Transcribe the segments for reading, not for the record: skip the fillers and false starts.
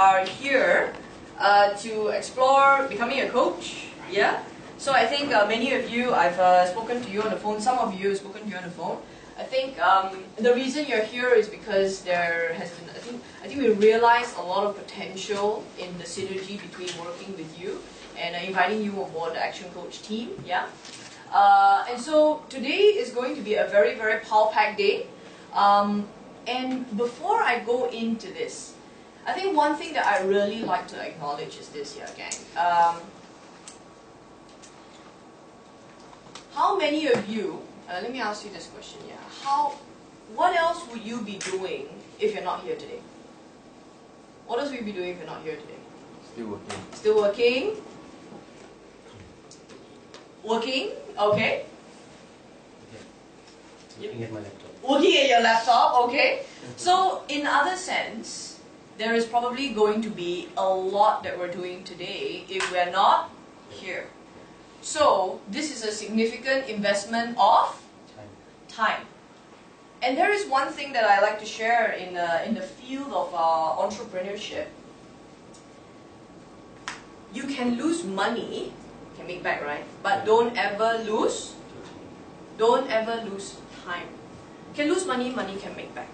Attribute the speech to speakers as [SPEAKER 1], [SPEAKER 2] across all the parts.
[SPEAKER 1] are here to explore becoming a coach. Yeah. So I think many of you, I've spoken to you on the phone. Some of you have spoken to you on the phone. I think the reason you're here is because there has been, I think we realize a lot of potential in the synergy between working with you and inviting you aboard the Action Coach team. Yeah. And so today is going to be a very, very power-packed day. And before I go into this, I think one thing that I really like to acknowledge is this here, gang. How many of you, let me ask you this question, yeah. What else would you be doing if you're not here today? What else would you be doing if you're not here today?
[SPEAKER 2] Still working.
[SPEAKER 1] Still working? Working? Okay.
[SPEAKER 2] Looking at my laptop.
[SPEAKER 1] Working at your laptop, okay. So, in other sense, there is probably going to be a lot that we're doing today if we're not here. So, this is a significant investment of time. And there is one thing that I like to share in the field of entrepreneurship. You can lose money, can make back, right? But don't ever lose time. You can lose money, money can make back.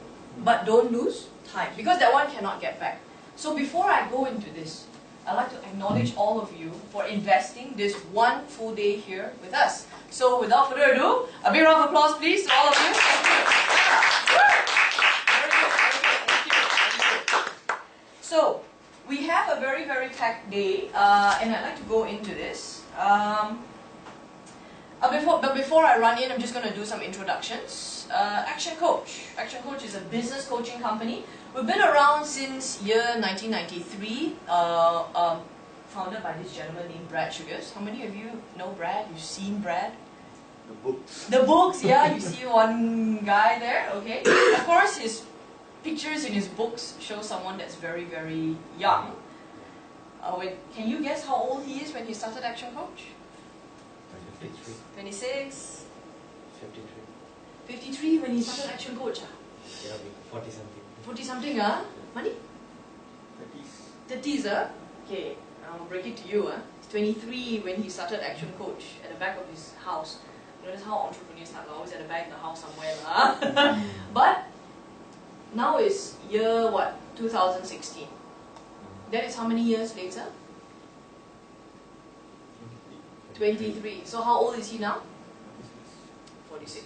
[SPEAKER 1] But don't lose time, because that one cannot get back. So before I go into this, I'd like to acknowledge all of you for investing this one full day here with us. So without further ado, a big round of applause please to all of you. Thank you. Very good, very good. So, we have a very, very packed day, and I'd like to go into this. But before I run in, I'm just going to do some introductions. Action Coach. Action Coach is a business coaching company. We've been around since year 1993, founded by this gentleman named Brad Sugars. How many of you know Brad? You've seen Brad?
[SPEAKER 2] The books.
[SPEAKER 1] The books, yeah, you see one guy there, okay. Of course, his pictures in his books show someone that's very, very young. Can you guess how old he is when he started Action Coach?
[SPEAKER 2] 53.
[SPEAKER 1] 26?
[SPEAKER 2] 53.
[SPEAKER 1] 53 when he started Action Coach?
[SPEAKER 2] Yeah, 40 something.
[SPEAKER 1] 40 something, huh? Money?
[SPEAKER 2] 30s.
[SPEAKER 1] 30s, huh? Okay, I'll break it to you, huh? He's 23 when he started Action Coach at the back of his house. Notice how entrepreneurs start, always at the back of the house somewhere, huh? But now is year what? 2016. That is how many years later? 23. So how old is he now? 46.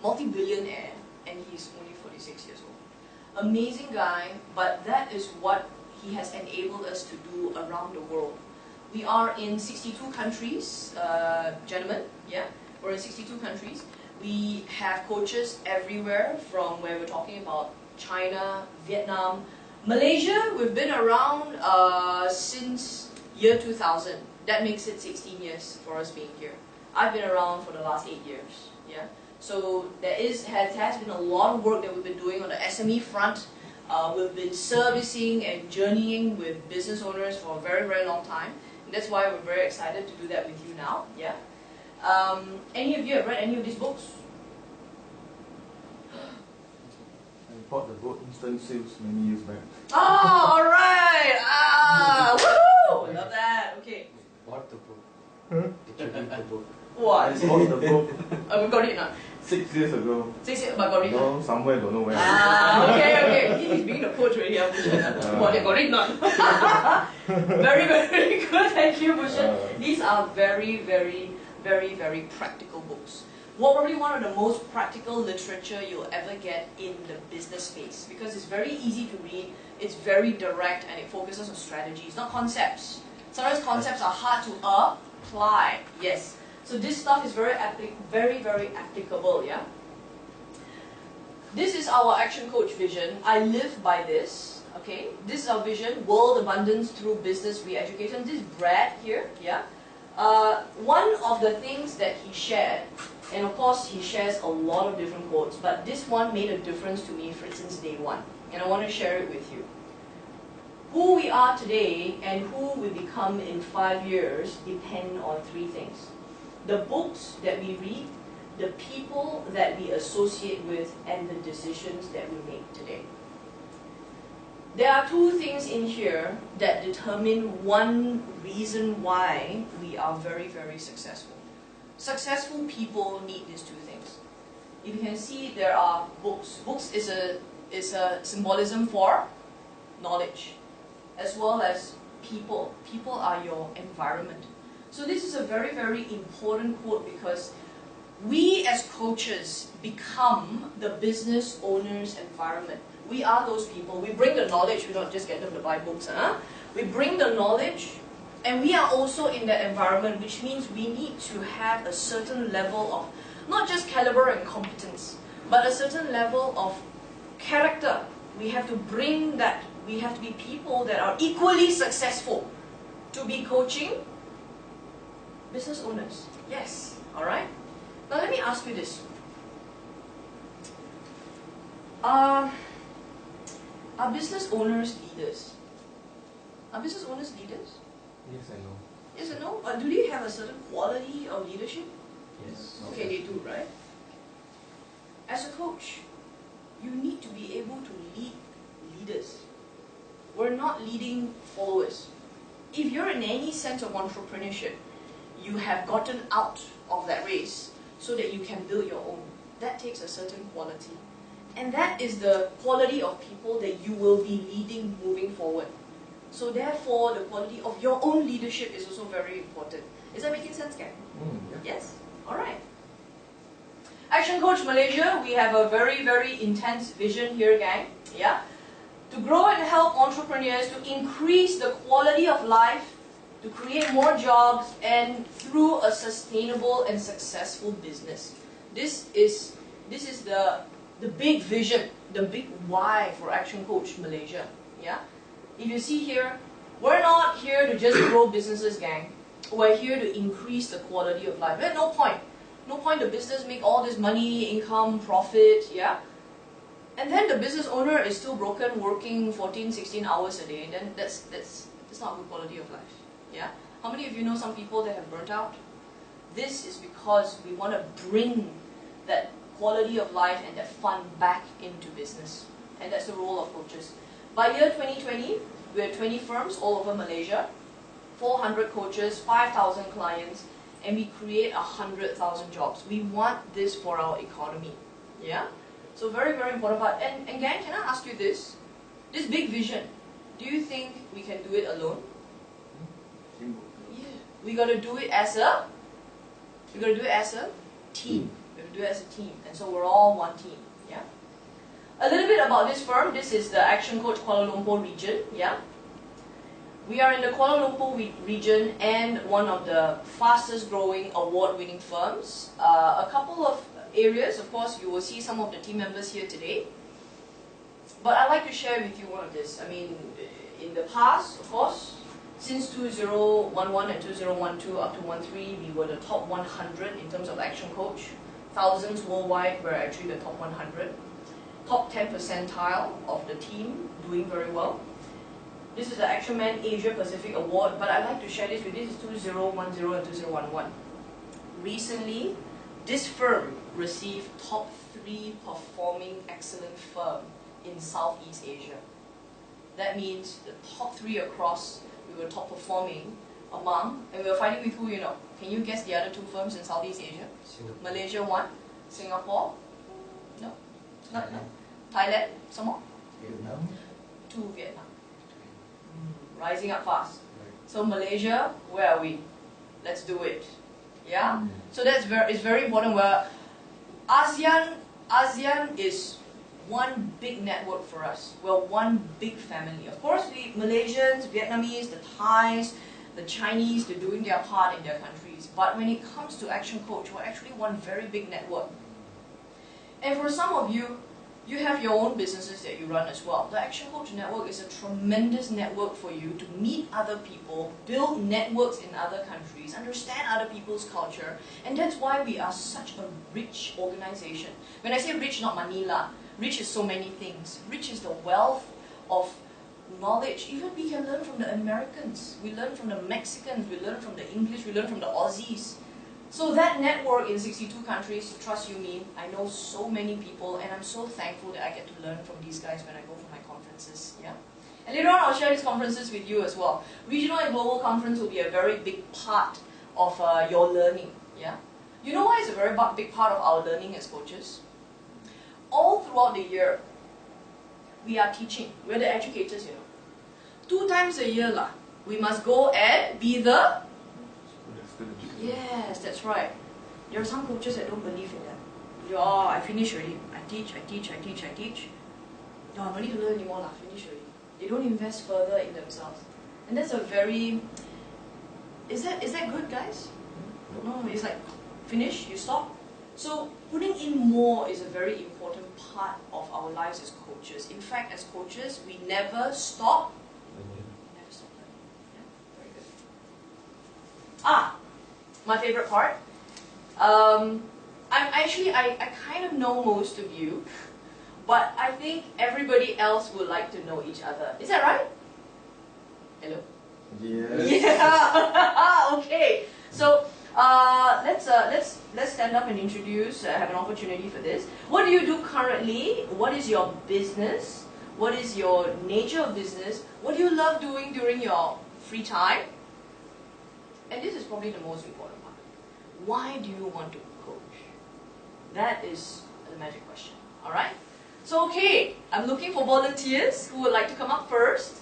[SPEAKER 1] Multi-billionaire, and he's only 46 years old. Amazing guy, but that is what he has enabled us to do around the world. We are in 62 countries, gentlemen, yeah? We're in 62 countries. We have coaches everywhere, from where we're talking about China, Vietnam, Malaysia. We've been around since year 2000. That makes it 16 years for us being here. I've been around for the last 8 years. Yeah. So there has been a lot of work that we've been doing on the SME front. We've been servicing and journeying with business owners for a very, very long time. And that's why we're very excited to do that with you now. Yeah. Any of you have read any of these books?
[SPEAKER 3] I bought the book Instant Sales many years back.
[SPEAKER 1] Oh, alright! Woohoo! Love that. Okay.
[SPEAKER 2] Bought the book.
[SPEAKER 3] Huh?
[SPEAKER 2] Did you read the book?
[SPEAKER 1] What?
[SPEAKER 3] I bought the book
[SPEAKER 1] We got it now.
[SPEAKER 3] 6 years ago.
[SPEAKER 1] 6 years, but got it now.
[SPEAKER 3] No, somewhere, don't know where.
[SPEAKER 1] Okay. He's being the coach already, Bhushan. What, they got it now? Very, very good. Thank you, Bhushan. These are very, very, very, very practical books. Probably one of the most practical literature you'll ever get in the business space, because it's very easy to read, it's very direct, and it focuses on strategies, not concepts. Sometimes concepts are hard to apply, yes. So this stuff is very, very applicable, yeah? This is our Action Coach vision. I live by this, okay? This is our vision, world abundance through business re-education. This is Brad here, yeah? One of the things that he shared, and of course he shares a lot of different quotes, but this one made a difference to me since day one, and I want to share it with you. Who we are today and who we become in 5 years depend on 3 things. The books that we read, the people that we associate with, and the decisions that we make today. There are two things in here that determine one reason why we are very, very successful. Successful people need these two things. If you can see, there are books. Books is a symbolism for knowledge, as well as people. People are your environment. So this is a very, very important quote because we as coaches become the business owner's environment. We are those people. We bring the knowledge. We don't just get them to buy books. We bring the knowledge, and we are also in that environment, which means we need to have a certain level of not just caliber and competence, but a certain level of character. We have to bring that. We have to be people that are equally successful to be coaching business owners. Yes. All right. Now let me ask you this. Are business owners leaders? Are business owners leaders?
[SPEAKER 3] Yes and no.
[SPEAKER 1] Yes and no? Do they have a certain quality of leadership?
[SPEAKER 2] Yes.
[SPEAKER 1] Okay, they do, right? As a coach, you need to be able to lead leaders. We're not leading followers. If you're in any sense of entrepreneurship, you have gotten out of that race so that you can build your own. That takes a certain quality. And that is the quality of people that you will be leading moving forward. So therefore, the quality of your own leadership is also very important. Is that making sense, gang?
[SPEAKER 3] Yeah.
[SPEAKER 1] Yes? Alright. Action Coach Malaysia, we have a very, very intense vision here, gang. Yeah? To grow and help entrepreneurs to increase the quality of life, to create more jobs, and through a sustainable and successful business. This is the big vision, the big why for Action Coach Malaysia. Yeah? If you see here, we're not here to just grow businesses, gang. We're here to increase the quality of life. There's no point. No point the business make all this money, income, profit, yeah? And then the business owner is still broken, working 14, 16 hours a day, then that's not good quality of life. Yeah? How many of you know some people that have burnt out? This is because we want to bring that quality of life and that fun back into business. And that's the role of coaches. By year 2020, we have 20 firms all over Malaysia, 400 coaches, 5,000 clients, and we create 100,000 jobs. We want this for our economy. Yeah? So very, very important part. And gang, can I ask you this? This big vision, do you think we can do it alone? Yeah. We gotta do it as a team. We have to do it as a team. And so we're all one team. Yeah? A little bit about this firm. This is the Action Coach Kuala Lumpur region. Yeah? We are in the Kuala Lumpur region and one of the fastest growing award-winning firms. A couple of areas, of course, you will see some of the team members here today. But I'd like to share with you one of this. I mean, in the past, of course, since 2011 and 2012 up to 13, we were the top 100 in terms of Action Coach. Thousands worldwide were actually the top 100. Top 10 percentile of the team, doing very well. This is the Action Man Asia Pacific Award, but I'd like to share this with you. This is 2010 and 2011. Recently, this firm received top 3 performing excellent firm in Southeast Asia. That means the top 3 across, we were top performing among, and we were fighting with who, you know? Can you guess the other 2 firms in Southeast Asia?
[SPEAKER 2] Singapore.
[SPEAKER 1] Malaysia 1, Singapore, no, not Thailand, some more,
[SPEAKER 3] Vietnam.
[SPEAKER 1] 2 Vietnam. Rising up fast.
[SPEAKER 2] Right.
[SPEAKER 1] So Malaysia, where are we? Let's do it. Yeah? So that's it's very important. Where ASEAN is one big network for us. We're one big family. Of course, we Malaysians, Vietnamese, the Thais, the Chinese, they're doing their part in their countries. But when it comes to Action Coach, we're actually one very big network. And for some of you, you have your own businesses that you run as well. The Action Coach Network is a tremendous network for you to meet other people, build networks in other countries, understand other people's culture, and that's why we are such a rich organization. When I say rich, not Manila, rich is so many things. Rich is the wealth of knowledge. Even we can learn from the Americans, we learn from the Mexicans, we learn from the English, we learn from the Aussies. So that network in 62 countries, trust you me, I know so many people, and I'm so thankful that I get to learn from these guys when I go for my conferences. Yeah. And later on, I'll share these conferences with you as well. Regional and global conference will be a very big part of your learning. Yeah. You know why it's a very big part of our learning as coaches? All throughout the year, we are teaching. We're the educators, you know. 2 times a year, we must go and be the... Yes, that's right. There are some coaches that don't believe in that. Oh, I finished already. I teach. No, I don't need to learn anymore, finish already. They don't invest further in themselves. And that's a very... Is that good, guys? No, it's like, finish, you stop. So, putting in more is a very important part of our lives as coaches. In fact, as coaches, we never stop. Never stop learning. Yeah, very good. My favorite part. I kind of know most of you, but I think everybody else would like to know each other. Is that right? Hello?
[SPEAKER 3] Yes.
[SPEAKER 1] Yeah. Okay. So let's stand up and introduce. Have an opportunity for this. What do you do currently? What is your business? What is your nature of business? What do you love doing during your free time? And this is probably the most important part. Why do you want to coach? That is the magic question. All right. So okay, I'm looking for volunteers who would like to come up first.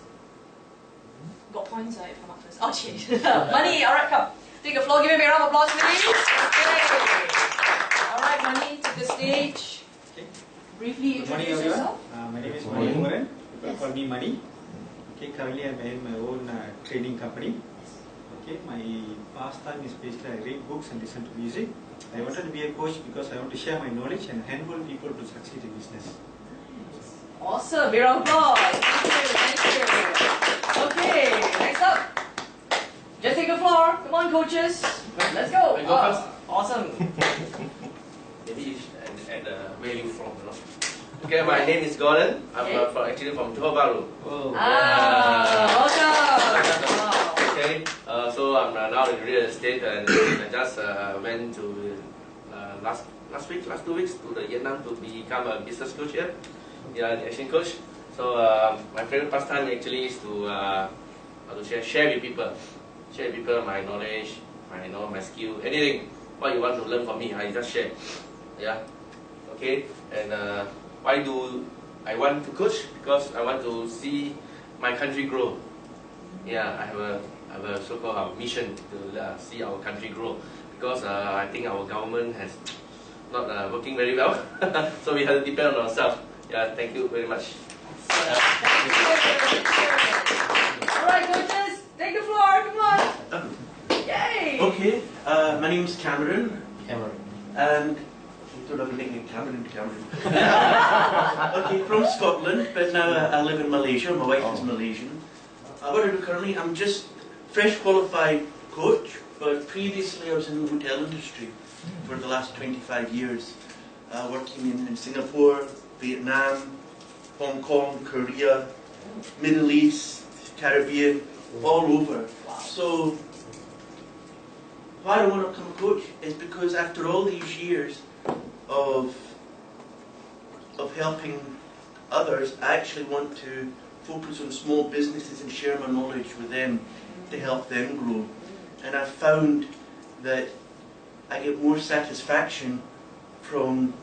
[SPEAKER 1] Got points, right? Come up first. Oh, change. Money, alright, come. Take the floor, give me a big round of applause, please. Okay. Alright, Money, take the stage.
[SPEAKER 4] Okay.
[SPEAKER 1] Briefly
[SPEAKER 4] Good morning,
[SPEAKER 1] introduce
[SPEAKER 4] everyone.
[SPEAKER 1] yourself.
[SPEAKER 4] My name is
[SPEAKER 3] Good
[SPEAKER 4] Mani
[SPEAKER 3] morning.
[SPEAKER 4] Kumaran. People
[SPEAKER 1] Yes.
[SPEAKER 4] call me Mani. Okay, currently I'm in my own training company. Okay, my pastime is basically I read books and listen to music. I wanted to be a coach because I want to share my knowledge and handle people to succeed in business.
[SPEAKER 1] Awesome, big round of applause. Thank you. Okay, next up. Just take the floor. Come on, coaches. Let's go.
[SPEAKER 5] I go first?
[SPEAKER 1] Awesome.
[SPEAKER 5] Maybe and where you from, you know? Okay, my name is Gordon. I'm
[SPEAKER 1] Okay.
[SPEAKER 5] actually from Johor Bahru.
[SPEAKER 4] Oh,
[SPEAKER 1] Welcome. Wow.
[SPEAKER 5] Okay, so I'm now in real estate and I just went to last 2 weeks to the Vietnam to become a business coach here. Yeah, the action coach. So my favorite pastime actually is to share with people my knowledge, my skill, anything. What you want to learn from me, I just share. Yeah. Okay. And why do I want to coach? Because I want to see my country grow. Yeah, I have a so-called mission to see our country grow. Because I think our government has not working very well, so we have to depend on ourselves. Yeah, thank you very much.
[SPEAKER 1] Alright, coaches, take the floor, come on. Yay!
[SPEAKER 6] Okay, my name's Cameron,
[SPEAKER 2] Cameron.
[SPEAKER 6] and I don't have a nickname, Cameron. Okay, from Scotland, but now I live in Malaysia. My wife is Malaysian. What I do currently, I'm just fresh qualified coach, but previously I was in the hotel industry for the last 25 years, working in Singapore, Vietnam, Hong Kong, Korea, Middle East, Caribbean, all over. So, why I want to become a coach is because after all these years of helping others, I actually want to focus on small businesses and share my knowledge with them to help them grow. And I've found that I get more satisfaction from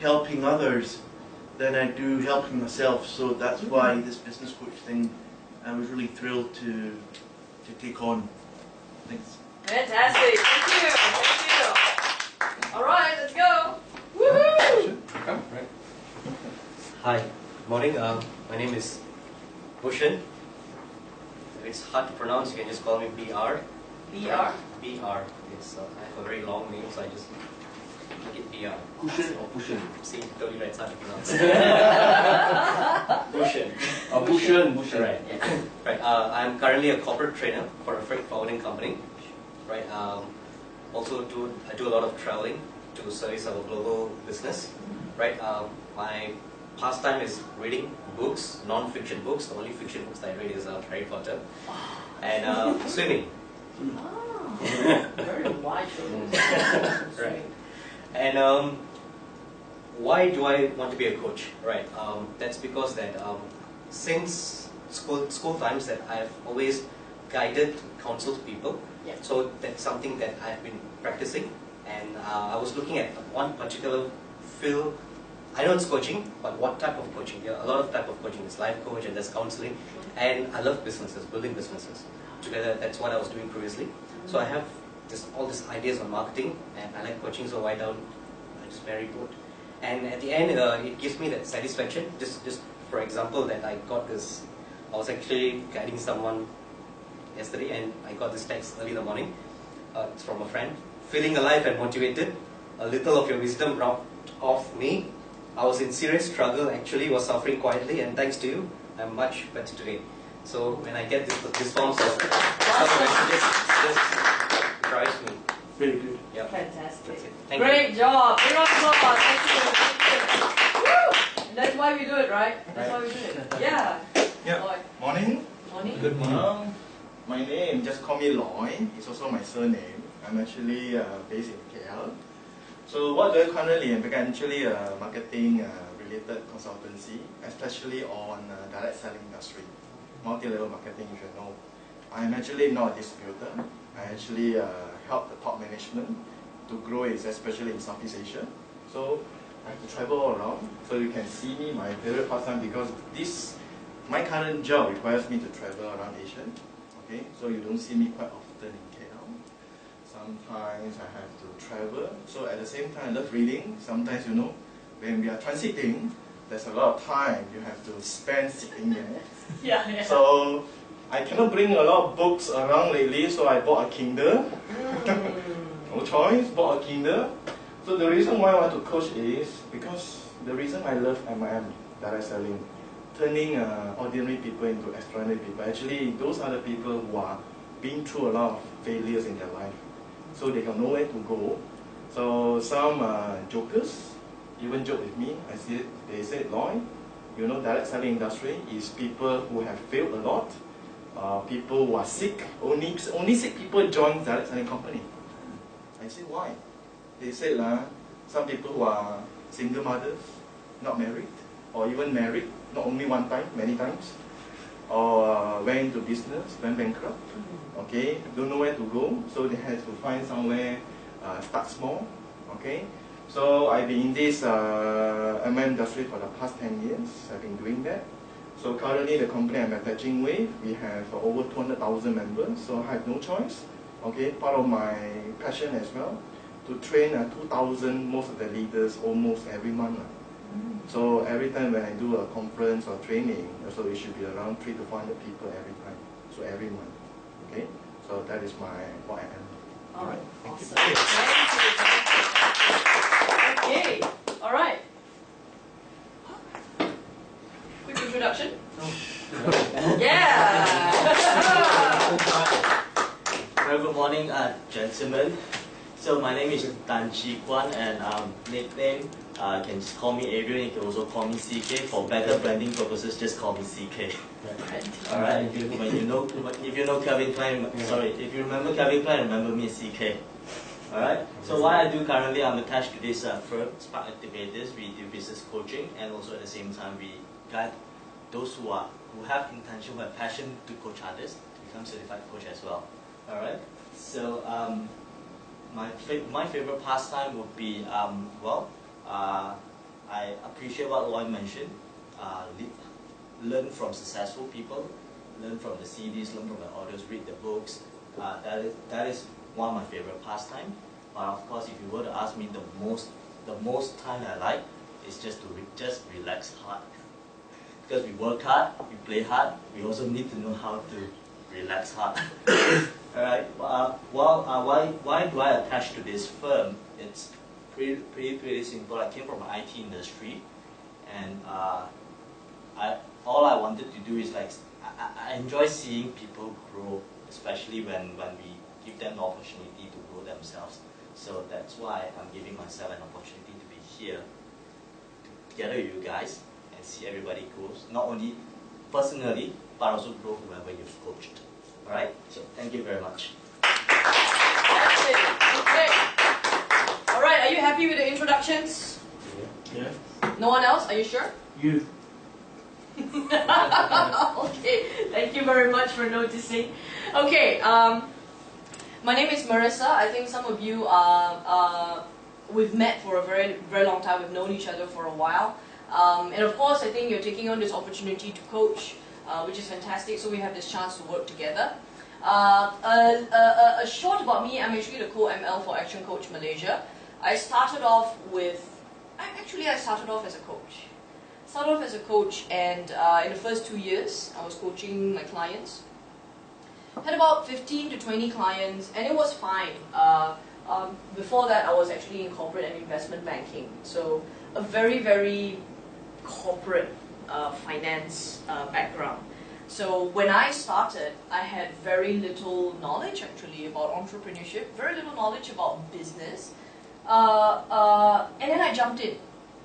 [SPEAKER 6] helping others than I do helping myself. So that's why this business coach thing I was really thrilled to take on. Thanks.
[SPEAKER 1] Fantastic, thank you. Alright, let's go. Woohoo!
[SPEAKER 2] Right.
[SPEAKER 7] Hi, morning. My name is Bhushan. If it's hard to pronounce, you can just call me BR.
[SPEAKER 1] BR?
[SPEAKER 7] BR. It's, I have a very long name, so I just make it BR.
[SPEAKER 3] Cushion or cushion?
[SPEAKER 7] See, told you right, it's hard to pronounce. Bhushan.
[SPEAKER 3] Oh, Bhushan.
[SPEAKER 7] Right, yeah. Right. I'm currently a corporate trainer for a freight forwarding company. Right. Also, I do a lot of traveling to service our global business. Right. My pastime is reading books, non-fiction books. The only fiction books that I read is Harry Potter, and swimming.
[SPEAKER 1] Oh, very wide choice.
[SPEAKER 7] Right. And why do I want to be a coach? Right. That's because that since school times that I've always guided, counseled people.
[SPEAKER 1] Yeah.
[SPEAKER 7] So that's something that I've been practicing. And I was looking at one particular field. I know it's coaching, but what type of coaching? There are a lot of type of coaching. There's life coach and there's counseling. And I love businesses, building businesses. Together, that's what I was doing previously. So I have all these ideas on marketing, and I like coaching, so why don't I just marry both? And at the end, it gives me that satisfaction. Just for example, that I got this. I was actually guiding someone yesterday, and I got this text early in the morning. It's from a friend. Feeling alive and motivated. A little of your wisdom rubbed off me. I was in serious struggle, actually was suffering quietly, and thanks to you, I'm much better today. So when I get this forms of messages, just drives me.
[SPEAKER 3] Very good.
[SPEAKER 7] Yeah.
[SPEAKER 1] Fantastic.
[SPEAKER 7] That's it. Thank you.
[SPEAKER 1] Great job. Big round of applause. Thank you. Woo! And that's why we do it, right? That's why we do it. Yeah.
[SPEAKER 3] Yeah.
[SPEAKER 1] Loy.
[SPEAKER 3] Morning.
[SPEAKER 1] Morning.
[SPEAKER 2] Good morning.
[SPEAKER 3] My name, just call me Loy. It's also my surname. I'm actually based in KL. So what do I currently? I'm actually a marketing related consultancy, especially on direct selling industry, multi-level marketing, if you know. I'm actually not a distributor. I actually help the top management to grow it, especially in Southeast Asia. So I have to travel all around. So you can see me, my favorite pastime, because my current job requires me to travel around Asia. Okay, so you don't see me quite often in KL. Sometimes I have to travel. So at the same time, I love reading. Sometimes, you know, when we are transiting, there's a lot of time you have to spend sitting there.
[SPEAKER 1] Yeah.
[SPEAKER 3] So I cannot bring a lot of books around lately, so I bought a Kindle. No choice, bought a Kindle. So the reason why I want to coach is because the reason I love MIM, direct selling, turning ordinary people into extraordinary people. Actually, those are the people who are been through a lot of failures in their life. So they got nowhere to go. So some jokers even joke with me. They said, Loy, you know, direct selling industry is people who have failed a lot, people who are sick. Only sick people join direct selling company. I said, why? They said, some people who are single mothers, not married, or even married, not only one time, many times, or went into business, went bankrupt, okay, don't know where to go, so they had to find somewhere, start small, okay. So I've been in this MLM industry for the past 10 years. I've been doing that. So currently the company I'm attaching with, we have over 200,000 members, so I have no choice. Okay, part of my passion as well, to train 2,000 most of the leaders almost every month. So every time when I do a conference or training, so it should be around 300 to 400 people every time. So every month. Okay, so that is what I am.
[SPEAKER 1] All right. Awesome. Okay. All right. Quick introduction. Yeah.
[SPEAKER 8] Well, good morning, gentlemen. So my name is Tan Chi Kwan, and nickname, you can just call me Adrian. You can also call me CK. For better branding purposes, just call me CK. All right. If you know Calvin Klein, sorry, if you remember Calvin Klein, remember me as CK. All right. So what I do currently, I'm attached to this firm, Spark Activators. We do business coaching, and also at the same time, we guide those who have intention, who have passion to coach others to become certified coach as well. All right. So my favorite pastime would be I appreciate what Loy mentioned. Learn from successful people, learn from the CDs, learn from the audios, read the books. That is one of my favorite pastime. But of course, if you were to ask me the most time I like is just to relax hard. Because we work hard, we play hard, we also need to know how to relax hard. Alright. Why do I attach to this firm? It's pretty simple. I came from the IT industry, and all I wanted to do is I enjoy seeing people grow, especially when we give them the opportunity to grow themselves. So that's why I'm giving myself an opportunity to be here together with you guys and see everybody grows, not only personally, but also grow whoever you've coached. Alright, so thank you very much.
[SPEAKER 1] That's it. Okay. Alright, are you happy with the introductions?
[SPEAKER 3] Yeah.
[SPEAKER 1] No one else? Are you sure?
[SPEAKER 3] You.
[SPEAKER 1] Okay, thank you very much for noticing. Okay, my name is Marissa. I think some of you we've met for a very, very long time. We've known each other for a while. And of course, I think you're taking on this opportunity to coach, which is fantastic. So we have this chance to work together. A short about me, I'm actually the co-ML for ActionCOACH Malaysia. I started off as a coach. And in the first 2 years, I was coaching my clients. Had about 15 to 20 clients, and it was fine. Before that, I was actually in corporate and investment banking. So a very, very corporate finance background. So when I started, I had very little knowledge actually about entrepreneurship, very little knowledge about business. And then I jumped in,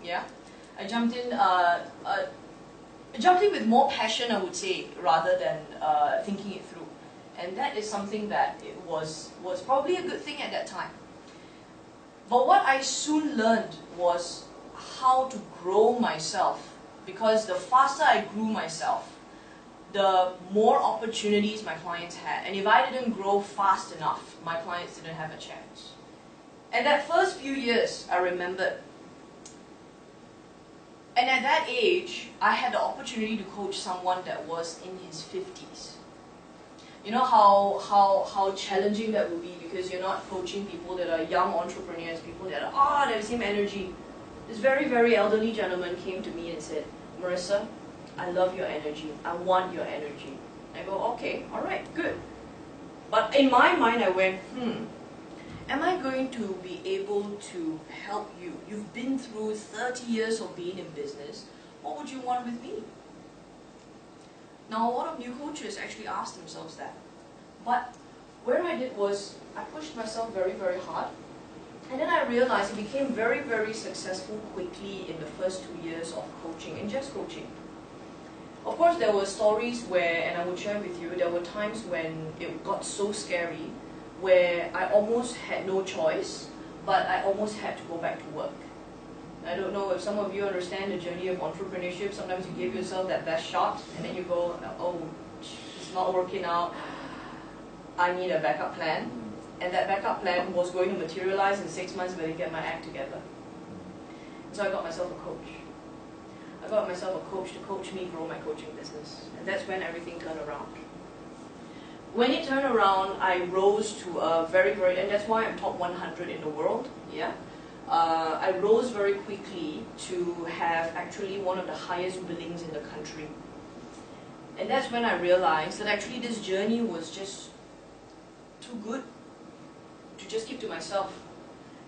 [SPEAKER 1] yeah. I jumped in with more passion, I would say, rather than thinking it through. And that is something that it was probably a good thing at that time. But what I soon learned was how to grow myself, because the faster I grew myself, the more opportunities my clients had. And if I didn't grow fast enough, my clients didn't have a chance. And that first few years, I remembered. And at that age, I had the opportunity to coach someone that was in his 50s. You know how challenging that will be, because you're not coaching people that are young entrepreneurs, people that are, they have the same energy. This very, very elderly gentleman came to me and said, Marissa, I love your energy. I want your energy. I go, okay, all right, good. But in my mind, I went, am I going to be able to help you? You've been through 30 years of being in business. What would you want with me? Now, a lot of new coaches actually ask themselves that. But what I did was, I pushed myself very, very hard. And then I realized it became very, very successful quickly in the first 2 years of coaching, and just coaching. Of course, there were stories where, and I will share with you, there were times when it got so scary, where I almost had no choice, but I almost had to go back to work. I don't know if some of you understand the journey of entrepreneurship. Sometimes you give yourself that best shot, and then you go, oh, it's not working out. I need a backup plan. And that backup plan was going to materialize in 6 months when I get my act together. So I got myself a coach. I got myself a coach to coach me grow my coaching business. And that's when everything turned around. When it turned around, I rose to a very, very, and that's why I'm top 100 in the world, yeah. I rose very quickly to have actually one of the highest billings in the country. And that's when I realized that actually this journey was just too good to just keep to myself.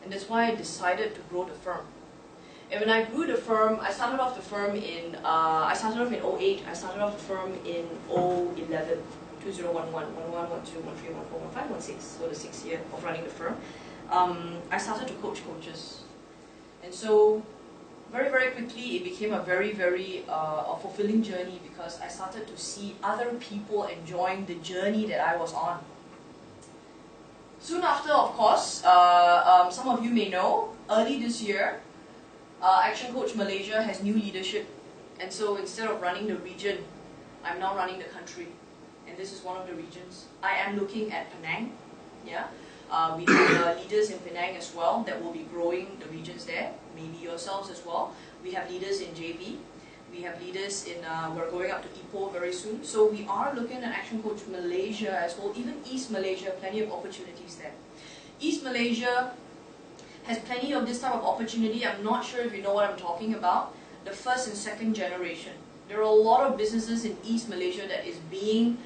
[SPEAKER 1] And that's why I decided to grow the firm. And when I grew the firm, I started off the firm in, I started off in 08, I started off the firm in 011. 2011, 11, 12, 13, 14, 15, 16, so the 6th year of running the firm. I started to coach coaches. And so, very, very quickly, it became a very, very fulfilling journey, because I started to see other people enjoying the journey that I was on. Soon after, of course, some of you may know, early this year, ActionCOACH Malaysia has new leadership. And so instead of running the region, I'm now running the country. And this is one of the regions. I am looking at Penang. Yeah, we have leaders in Penang as well that will be growing the regions there. Maybe yourselves as well. We have leaders in JB. We have leaders in. We're going up to Ipoh very soon. So we are looking at ActionCOACH Malaysia as well. Even East Malaysia, plenty of opportunities there. East Malaysia has plenty of this type of opportunity. I'm not sure if you know what I'm talking about. The first and second generation. There are a lot of businesses in East Malaysia that is being.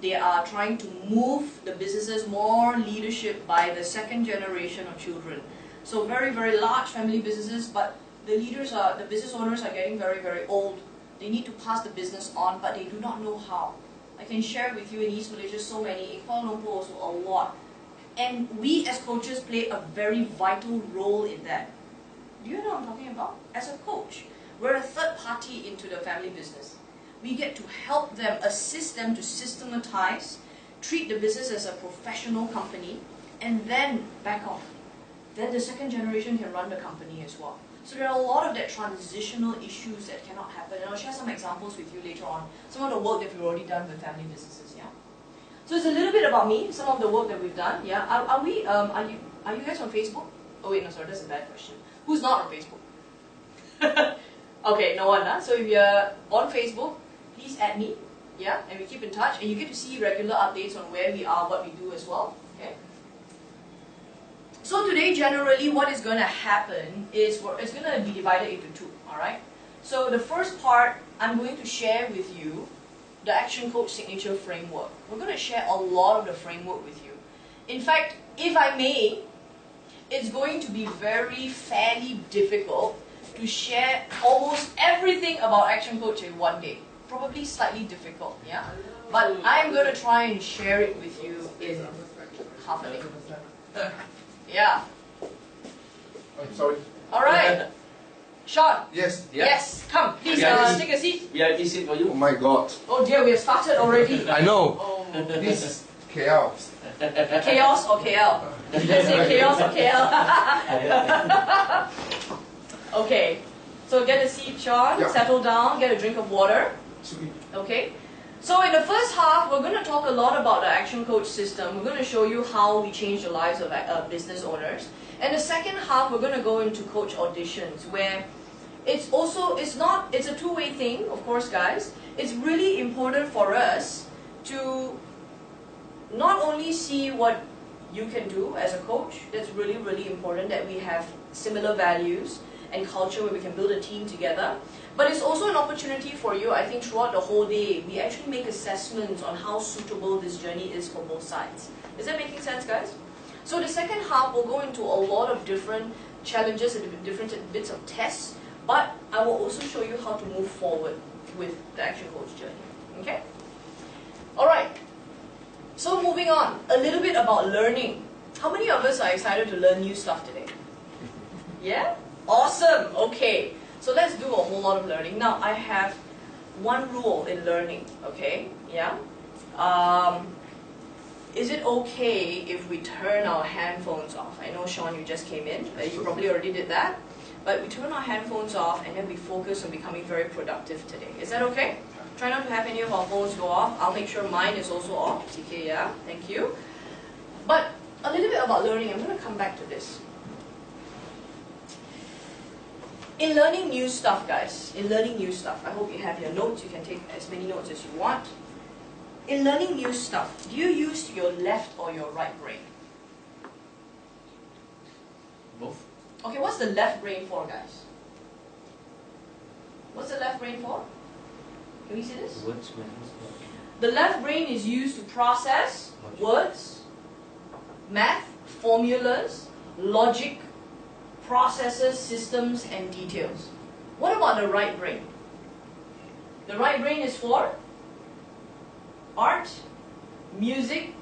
[SPEAKER 1] They are trying to move the businesses more leadership by the second generation of children. So very, very large family businesses, but the leaders are, the business owners are getting very, very old. They need to pass the business on, but they do not know how. I can share with you in East Malaysia so many, in Kuala Lumpur also a lot. And we as coaches play a very vital role in that. Do you know what I'm talking about? As a coach, we're a third party into the family business. We get to help them, assist them to systematize, treat the business as a professional company, and then back off. Then the second generation can run the company as well. So there are a lot of that transitional issues that cannot happen, and I'll share some examples with you later on. Some of the work that we've already done with family businesses, yeah. So it's a little bit about me, some of the work that we've done, yeah. Are you guys on Facebook? Oh wait, no, sorry, that's a bad question. Who's not on Facebook? Okay, no one, huh? So if you're on Facebook, please add me, yeah, and we keep in touch, and you get to see regular updates on where we are, what we do as well, okay? So today, generally, what is going to happen is it's going to be divided into two, alright? So the first part, I'm going to share with you the Action Coach Signature Framework. We're going to share a lot of the framework with you. In fact, if I may, it's going to be fairly difficult to share almost everything about Action Coach in one day. Probably slightly difficult, yeah? But I'm going to try and share it with you in half a day. Yeah.
[SPEAKER 3] I'm sorry.
[SPEAKER 1] Alright. Sean.
[SPEAKER 3] Yes.
[SPEAKER 1] Yes. Come, please take a seat.
[SPEAKER 5] VIP seat for
[SPEAKER 3] Oh
[SPEAKER 5] you.
[SPEAKER 3] my God.
[SPEAKER 1] Oh dear, we have started already.
[SPEAKER 3] I know.
[SPEAKER 1] Oh.
[SPEAKER 3] This is chaos.
[SPEAKER 1] Chaos or KL? Let's say chaos or KL. Okay. So get a seat, Sean.
[SPEAKER 3] Yeah.
[SPEAKER 1] Settle down. Get a drink of water. Okay. So in the first half, we're going to talk a lot about the Action Coach system. We're going to show you how we change the lives of business owners. And the second half, we're going to go into coach auditions, where it's a two-way thing, of course, guys. It's really important for us to not only see what you can do as a coach. That's really, really important that we have similar values and culture where we can build a team together. But it's also an opportunity for you, I think, throughout the whole day. We actually make assessments on how suitable this journey is for both sides. Is that making sense, guys? So the second half will go into a lot of different challenges and different bits of tests, but I will also show you how to move forward with the Action Coach journey. Okay? Alright. So moving on, a little bit about learning. How many of us are excited to learn new stuff today? Yeah? Awesome! Okay. So let's do a whole lot of learning. Now, I have one rule in learning, okay? Yeah? Is it okay if we turn our handphones off? I know, Sean, you just came in. You probably already did that. But we turn our handphones off and then we focus on becoming very productive today. Is that okay? Try not to have any of our phones go off. I'll make sure mine is also off. TK, yeah? Thank you. But a little bit about learning. I'm going to come back to this. In learning new stuff, guys, I hope you have your notes. You can take as many notes as you want. In learning new stuff, do you use your left or your right brain?
[SPEAKER 5] Both.
[SPEAKER 1] Okay, what's the left brain for, guys? What's the left brain for? Can we see this?
[SPEAKER 2] Words,
[SPEAKER 1] The left brain is used to process words, math, formulas, logic, processes, systems, and details. What about the right brain? The right brain is for art, music,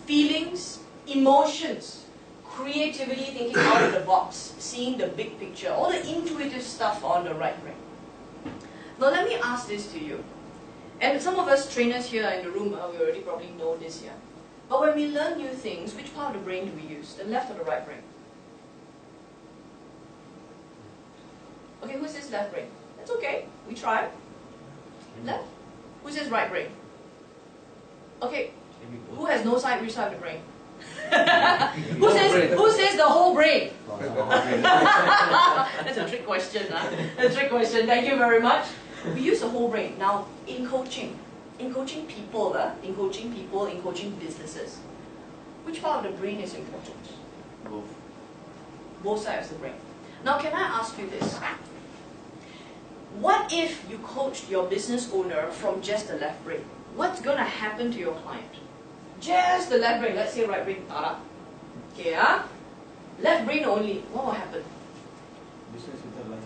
[SPEAKER 1] feelings, emotions, creativity, thinking out of the box, seeing the big picture, all the intuitive stuff on the right brain. Now let me ask this to you. And some of us trainers here in the room, we already probably know this here. But when we learn new things, which part of the brain do we use? The left or the right brain? Okay, who says left brain? That's okay, we try. Left? Who says right brain? Okay, who has no side, which side of the brain? Who says the whole brain? That's a trick question, huh? That's a trick question, thank you very much. We use the whole brain. Now, in coaching people, in coaching businesses, which part of the brain is important?
[SPEAKER 2] Both.
[SPEAKER 1] Both sides of the brain. Now, can I ask you this? What if you coached your business owner from just the left brain? What's going to happen to your client? Just the left brain, let's say right brain, okay, left brain only, what will happen?
[SPEAKER 4] Business without life.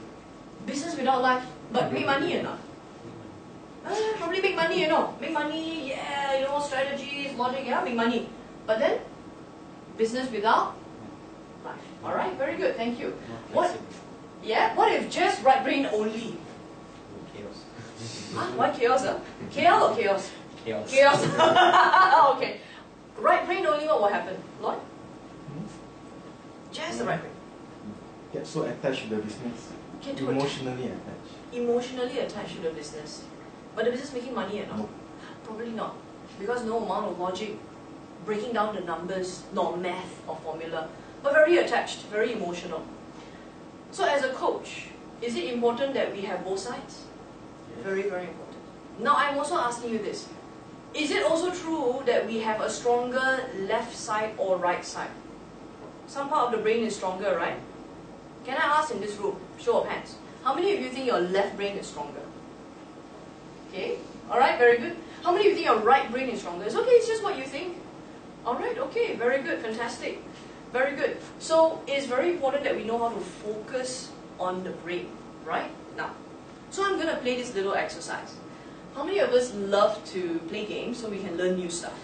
[SPEAKER 1] Business without life, but make money or not? Probably make money, make money, yeah, strategies, logic, yeah, make money. But then, business without life. Alright, very good, thank you. What if just right brain only?
[SPEAKER 8] Chaos.
[SPEAKER 1] Why chaos? KL or chaos?
[SPEAKER 8] Chaos.
[SPEAKER 1] Chaos. Okay. Right brain only, what will happen? Lloyd? Just the right brain.
[SPEAKER 3] Get so attached to the business.
[SPEAKER 1] Get too
[SPEAKER 3] Emotionally attached.
[SPEAKER 1] emotionally attached to the business. But the business making money or not?
[SPEAKER 3] No.
[SPEAKER 1] Probably not. Because no amount of logic, breaking down the numbers, nor math or formula. But very attached, very emotional. So as a coach, is it important that we have both sides? Very, very important. Now I'm also asking you this. Is it also true that we have a stronger left side or right side? Some part of the brain is stronger, right? Can I ask in this room, show of hands, how many of you think your left brain is stronger? Okay, alright, very good. How many of you think your right brain is stronger? It's okay, it's just what you think. Alright, okay, very good, fantastic. Very good. So it's very important that we know how to focus on the brain, right? Now, so I'm going to play this little exercise. How many of us love to play games so we can learn new stuff?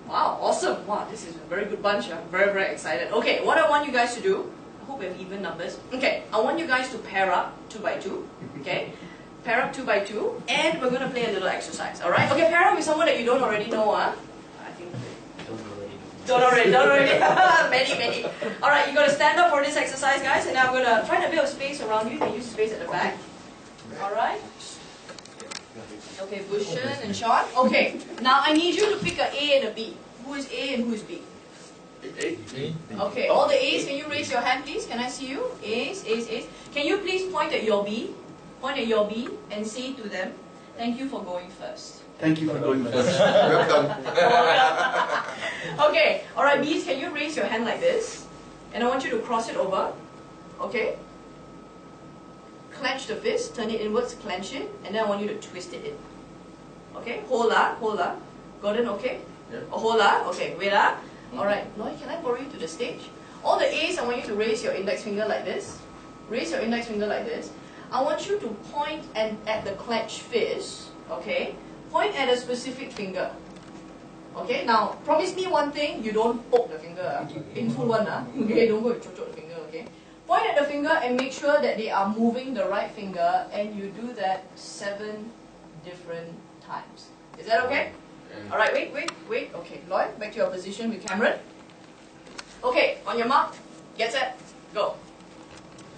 [SPEAKER 1] Wow, awesome. Wow, this is a very good bunch. I'm very, very excited. Okay, what I want you guys to do, I hope we have even numbers. Okay, I want you guys to pair up 2 by 2. Okay, pair up 2 by 2, and we're going to play a little exercise. Alright? Okay, pair up with someone that you don't already know. I think. Don't already. Many. Alright, you got to stand up for this exercise, guys, and now I'm going to find a bit of space around you. You can use space at the back. Alright? Okay, Bushan and Sean. Okay, now I need you to pick an A and a B. Who is A and who is B?
[SPEAKER 5] A.
[SPEAKER 1] Okay, all the A's, can you raise your hand, please? Can I see you? A's. Can you please point at your B? Point at your B and say to them, thank you for going first.
[SPEAKER 6] Thank you for going first.
[SPEAKER 9] Welcome.
[SPEAKER 1] Okay, alright, B's, can you raise your hand like this? And I want you to cross it over. Okay? Clench the fist, turn it inwards, clench it, and then I want you to twist it in. Okay? Hold up. Gordon, okay?
[SPEAKER 5] Yeah.
[SPEAKER 1] Oh, hold up. Okay, wait up. Alright, Lloyd, can I borrow you to the stage? All the A's, I want you to raise your index finger like this. Raise your index finger like this. I want you to point at the clenched fist. Okay? Point at a specific finger. Okay? Now, promise me one thing, you don't poke the finger. Painful one, okay? Don't go choke the finger, okay? Point at the finger and make sure that they are moving the right finger, and you do that 7 different times. Is that okay? Alright, wait. Okay, Lloyd, back to your position with Cameron. Okay, on your mark, get set, go.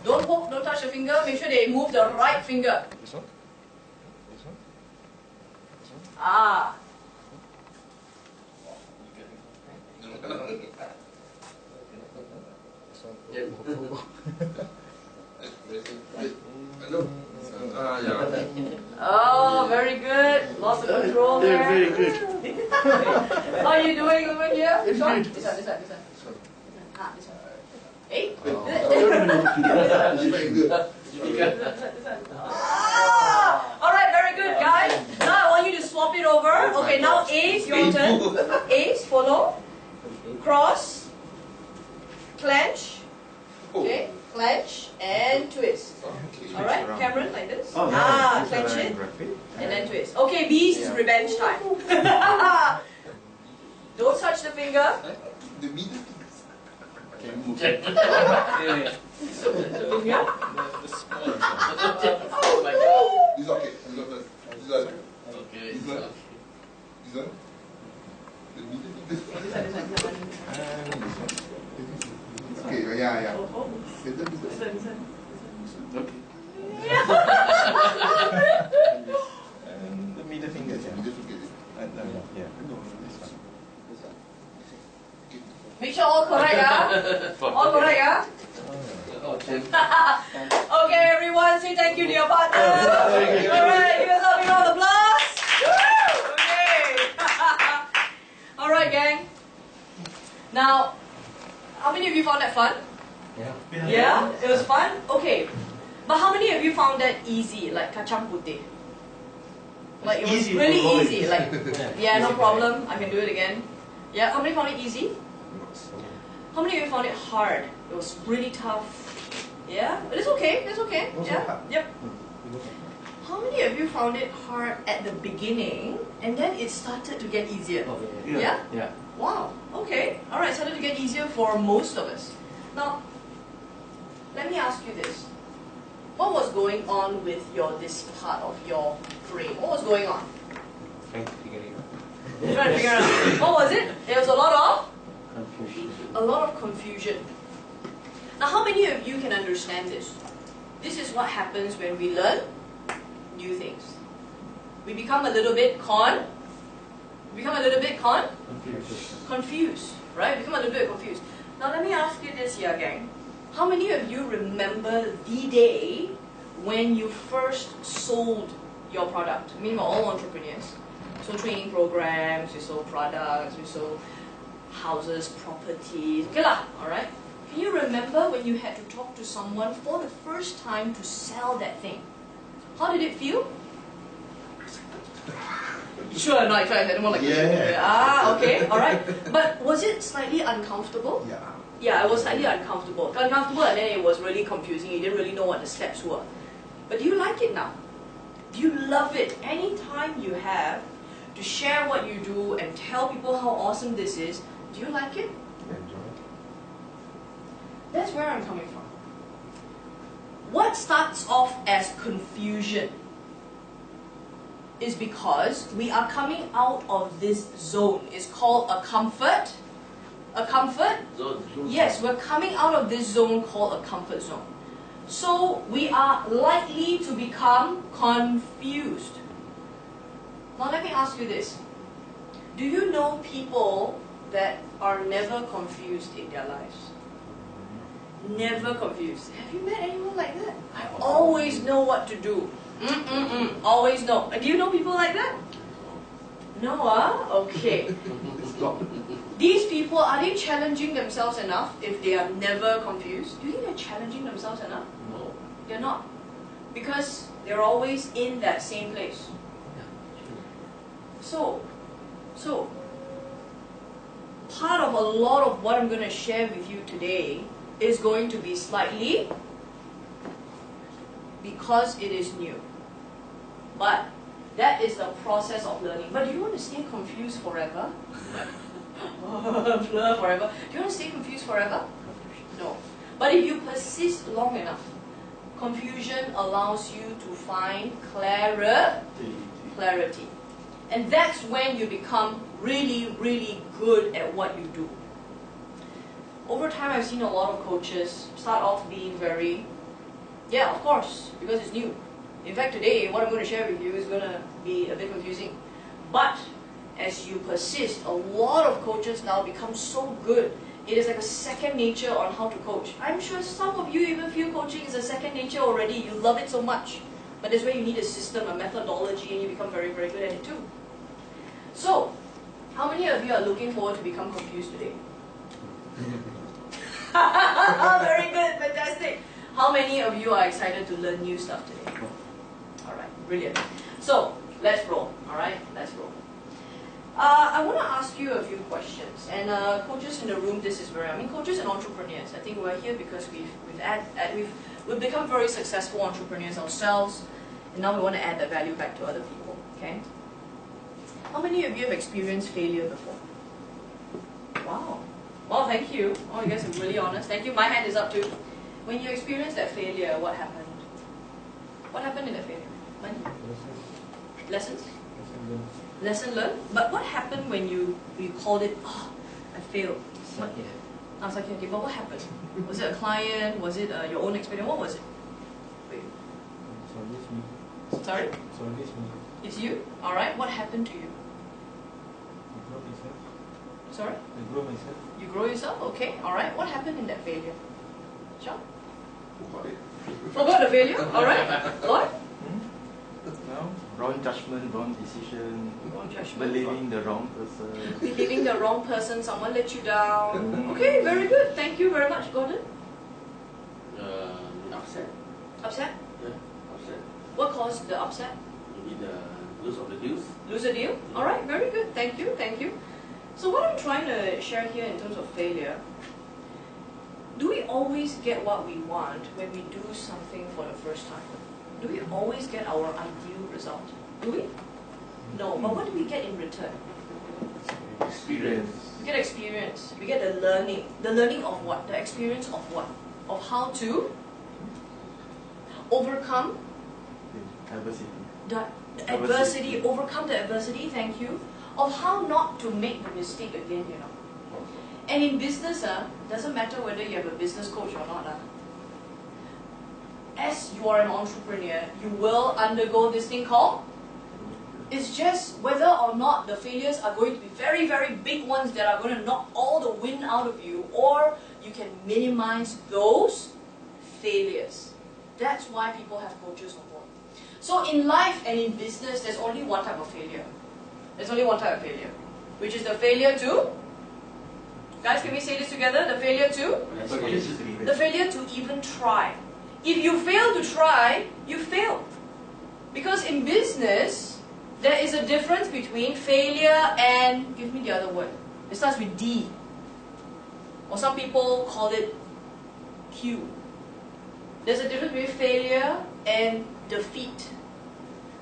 [SPEAKER 1] Don't poke, don't touch the finger, make sure they move the right finger.
[SPEAKER 3] This one?
[SPEAKER 1] Ah. Oh, very good. Lots of control there.
[SPEAKER 6] They're very good.
[SPEAKER 1] How are you doing over here?
[SPEAKER 6] It's
[SPEAKER 1] Sean?
[SPEAKER 6] good.
[SPEAKER 1] This one. Ah, this one. Hey? Ah! Alright, very good, guys. Now I want you to swap it over. Okay, now A's, your turn. A's, follow. Cross. Clench. Okay, clench and twist. Alright, Cameron, like this. Clench it. And then twist. Okay, B's is revenge time. Don't touch the finger.
[SPEAKER 9] The middle fingers.
[SPEAKER 1] The finger.
[SPEAKER 5] Oh my god.
[SPEAKER 9] This okay. This one.
[SPEAKER 5] Okay.
[SPEAKER 9] This one. The middle fingers. Okay, yeah. Middle fingers.
[SPEAKER 6] Okay.
[SPEAKER 3] And the middle finger.
[SPEAKER 9] Middle fingers.
[SPEAKER 3] Yeah.
[SPEAKER 1] Make sure all correct, All correct, Okay, everyone, say thank you to your partner. Alright, give us a big round of applause. Okay. Alright, gang. Now, how many of you found that fun? Yeah? It was fun? Okay. But how many of you found that easy, like kacang putih? Like it was
[SPEAKER 6] Easy
[SPEAKER 1] really
[SPEAKER 6] for Lloyd.
[SPEAKER 1] easy. Like, yeah, no problem. I can do it again. Yeah, how many found it easy? How many of you found it hard? It was really tough. Yeah? But it's okay. It's okay. Yeah? Yep. How many of you found it hard at the beginning and then it started to get easier? Yeah?
[SPEAKER 2] Yeah.
[SPEAKER 1] Wow. Okay. Alright, started to get easier for most of us. Now, let me ask you this. What was going on with this part of your brain? What was going on?
[SPEAKER 2] Trying to figure it out.
[SPEAKER 1] Trying to figure out. What was it? There was a lot of?
[SPEAKER 2] Confusion.
[SPEAKER 1] A lot of confusion. Now, how many of you can understand this? what happens when we learn new things. We become a little bit confused, right? Become a little bit confused. Now let me ask you this here, gang. How many of you remember the day when you first sold your product? I mean, we're all entrepreneurs. So training programs, we sold products, we sold houses, properties, okay lah, alright? Can you remember when you had to talk to someone for the first time to sell that thing? How did it feel? Sure, no, I don't want like okay, alright. But was it slightly uncomfortable?
[SPEAKER 9] Yeah.
[SPEAKER 1] Yeah, it was slightly uncomfortable. Uncomfortable, and then it was really confusing. You didn't really know what the steps were. But do you like it now? Do you love it? Anytime you have to share what you do and tell people how awesome this is, do you like it? That's where I'm coming from. What starts off as confusion is because we are coming out of this zone. It's called a comfort. A comfort?
[SPEAKER 5] Zone.
[SPEAKER 1] Yes, we're coming out of this zone called a comfort zone. So we are likely to become confused. Now let me ask you this. Do you know people that are never confused in their lives? Never confused. Have you met anyone like that? I always know what to do. Always know. Do you know people like that? No, okay. These people, are they challenging themselves enough if they are never confused? Do you think they're challenging themselves enough?
[SPEAKER 5] No.
[SPEAKER 1] They're not. Because they're always in that same place. So, part of a lot of what I'm going to share with you today is going to be slightly because it is new. But that is the process of learning. But do you want to stay confused forever? Forever? Do you want to stay confused forever? No. But if you persist long enough, confusion allows you to find clarity. And that's when you become really, really good at what you do. Over time, I've seen a lot of coaches start off being very, yeah, of course, because it's new. In fact, today, what I'm going to share with you is going to be a bit confusing. But as you persist, a lot of coaches now become so good. It is like a second nature on how to coach. I'm sure some of you even feel coaching is a second nature already. You love it so much. But that's where you need a system, a methodology, and you become very, very good at it too. So, how many of you are looking forward to become confused today? Very good, fantastic. How many of you are excited to learn new stuff today? Alright, brilliant. So, let's roll. Alright, let's roll. I want to ask you a few questions. And coaches in the room, this is very, coaches and entrepreneurs. I think we're here because we've become very successful entrepreneurs ourselves. And now we want to add that value back to other people. Okay? How many of you have experienced failure before? Wow. Well, thank you. Oh, you guys are really honest. Thank you. My hand is up too. When you experienced that failure, what happened? What happened in that failure? Lessons? Lesson learned? But what happened when you called it, oh, I failed? Okay, but what happened? Was it a client? Was it your own experience? What was it? Wait. Sorry? It's you? Alright, what happened to you? Sorry?
[SPEAKER 2] I grow myself.
[SPEAKER 1] You grow yourself? Okay, alright. What happened in that failure? Sean? Forgot the failure? Alright. What?
[SPEAKER 3] No, wrong judgment, wrong decision,
[SPEAKER 1] Wrong judgment.
[SPEAKER 3] believing the wrong person.
[SPEAKER 1] Believing the wrong person, someone let you down. Okay, very good. Thank you very much, Gordon.
[SPEAKER 5] Upset.
[SPEAKER 1] Upset?
[SPEAKER 5] Yeah, upset.
[SPEAKER 1] What caused the upset?
[SPEAKER 5] Maybe the lose of the deals.
[SPEAKER 1] Lose a deal? Alright, very good. Thank you, thank you. So what I'm trying to share here in terms of failure, do we always get what we want when we do something for the first time? Do we always get our ideal result? Do we? No, but what do we get in return?
[SPEAKER 3] Experience.
[SPEAKER 1] We get experience. We get the learning. The learning of what? The experience of what? Of how to overcome
[SPEAKER 3] Adversity.
[SPEAKER 1] the adversity, overcome the adversity, thank you, of how not to make the mistake again, you know. And in business, doesn't matter whether you have a business coach or not. as you are an entrepreneur, you will undergo this thing called, it's just whether or not the failures are going to be very, very big ones that are going to knock all the wind out of you, or you can minimize those failures. That's why people have coaches on board. So in life and in business, there's only one type of failure. There's only one type of failure, which is the failure to, guys, can we say this together? The failure to? The failure to even try. If you fail to try, you fail. Because in business, there is a difference between failure and, give me the other word. It starts with D. Or some people call it Q. There's a difference between failure and defeat.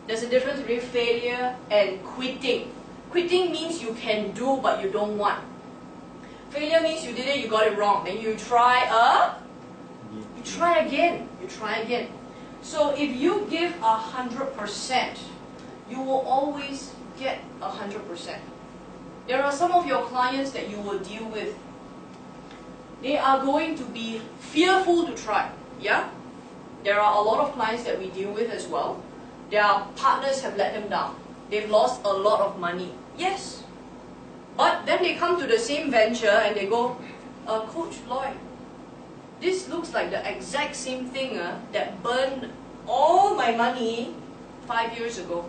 [SPEAKER 1] There's a difference between failure and quitting. Quitting means you can do but you don't want. Failure means you did it, you got it wrong. Then you try again. You try again. So if you give 100%, you will always get 100%. There are some of your clients that you will deal with. They are going to be fearful to try. Yeah? There are a lot of clients that we deal with as well. Their partners have let them down. They've lost a lot of money. Yes. But then they come to the same venture and they go, Coach Lloyd, this looks like the exact same thing that burned all my money 5 years ago.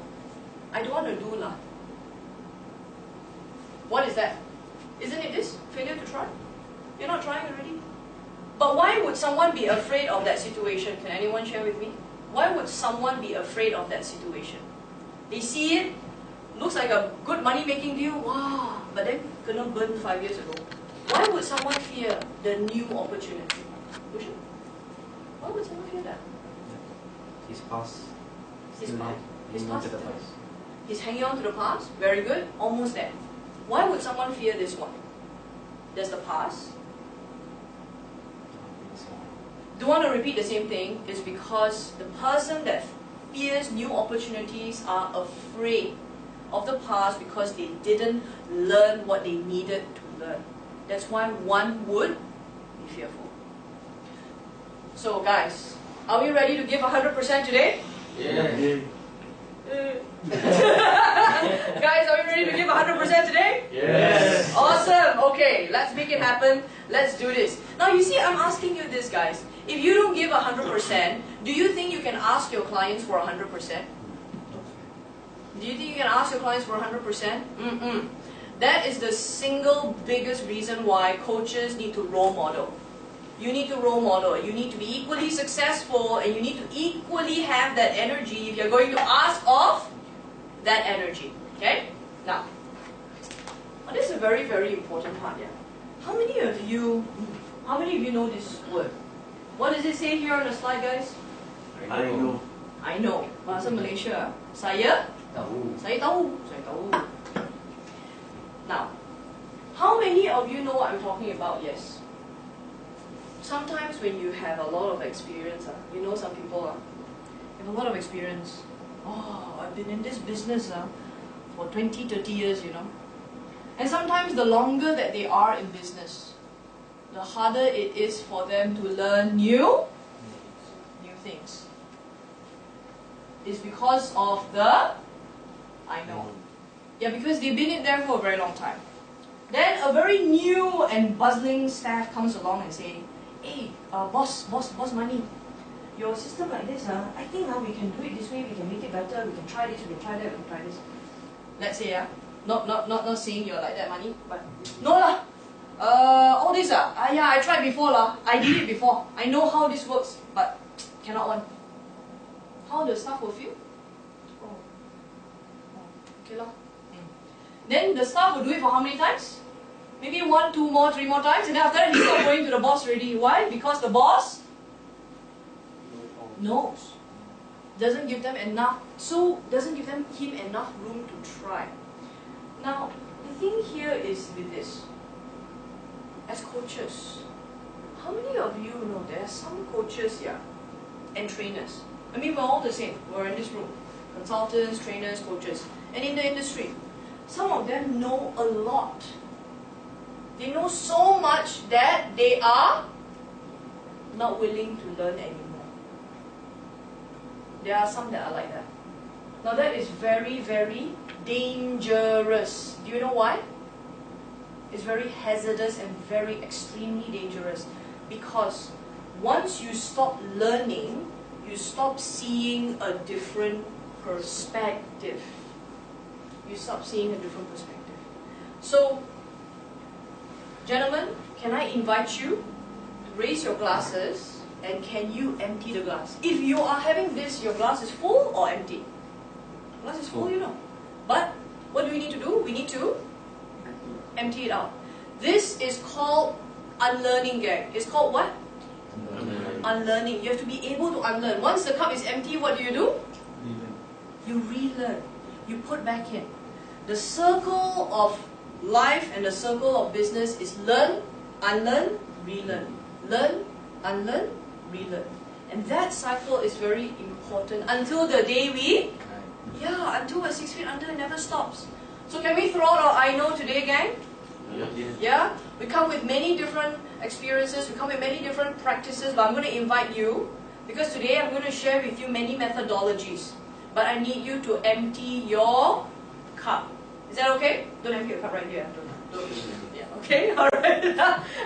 [SPEAKER 1] I don't want to do lah. What is that? Isn't it this? Failure to try? You're not trying already? But why would someone be afraid of that situation? Can anyone share with me? Why would someone be afraid of that situation? They see it, looks like a good money-making deal, wow, but then gonna burn 5 years ago. Why would someone fear the new opportunity? Bushan? Why would someone fear that?
[SPEAKER 2] His past.
[SPEAKER 1] His
[SPEAKER 2] Still
[SPEAKER 1] past. His
[SPEAKER 2] hanging on
[SPEAKER 1] past.
[SPEAKER 2] to the past.
[SPEAKER 1] He's hanging on to the past. Very good. Almost there. Why would someone fear this one? There's the past. Don't want to repeat the same thing. It's because the person that fears new opportunities are afraid of the past because they didn't learn what they needed to learn. That's why one would be fearful. So guys, are we ready to give 100% today?
[SPEAKER 5] Yeah.
[SPEAKER 1] Guys, are we ready to give 100% today?
[SPEAKER 5] Yes.
[SPEAKER 1] Awesome. Okay, let's make it happen. Let's do this. Now you see, I'm asking you this, guys. If you don't give 100%, do you think you can ask your clients for 100%? Do you think you can ask your clients for 100%? That is the single biggest reason why coaches need to role model. You need to role model. You need to be equally successful and you need to equally have that energy if you're going to ask of that energy. Okay? Now, this is a very, very important part here. How many of you know this word? What does it say here on the slide, guys?
[SPEAKER 2] I know.
[SPEAKER 1] I know. Bahasa Malaysia. Saya
[SPEAKER 2] Tahu.
[SPEAKER 1] Saya tahu. Saya tahu. Now, how many of you know what I'm talking about? Yes. Sometimes when you have a lot of experience, you know some people have a lot of experience. Oh, I've been in this business for 20, 30 years, you know. And sometimes the longer that they are in business, the harder it is for them to learn new things. It's because of the I know. Yeah, because they've been in there for a very long time. Then a very new and buzzing staff comes along and say, hey, boss money, your system like this, I think we can do it this way, we can make it better, we can try this, we can try that, we can try this. Let's say, not saying you're like that, money, but no lah. All this yeah, I tried before lah. I did it before. I know how this works, but cannot one. How the staff will feel? Oh, okay lah. Then the staff will do it for how many times? Maybe 1, 2 more, 3 more times, and then after that he's not going to the boss already. Why? Because the boss knows. Doesn't give them enough, doesn't give him enough room to try. Now, the thing here is with this. As coaches, how many of you know there are some coaches here and trainers? I mean, we're all the same. We're in this room. Consultants, trainers, coaches. And in the industry, some of them know a lot. They know so much that they are not willing to learn anymore. There are some that are like that. Now that is very, very dangerous. Do you know why? It's very hazardous and very extremely dangerous. Because once you stop learning, you stop seeing a different perspective. You stop seeing a different perspective. So, gentlemen, can I invite you to raise your glasses, and can you empty the glass? If you are having this, your glass is full or empty? Glass is full, you know. But what do we need to do? We need to empty it out. This is called unlearning, gang. It's called what? Unlearning. You have to be able to unlearn. Once the cup is empty, what do? You relearn. You put back in. The circle of life and the circle of business is learn, unlearn, relearn. Learn, unlearn, relearn. And that cycle is very important until the day we, until we're 6 feet under, it never stops. So can we throw out our I know today, gang? Yeah? We come with many different experiences, we come with many different practices, but I'm going to invite you, because today I'm going to share with you many methodologies. But I need you to empty your cup. Is that okay? Don't empty your cup right here. Don't. Yeah, okay? Alright.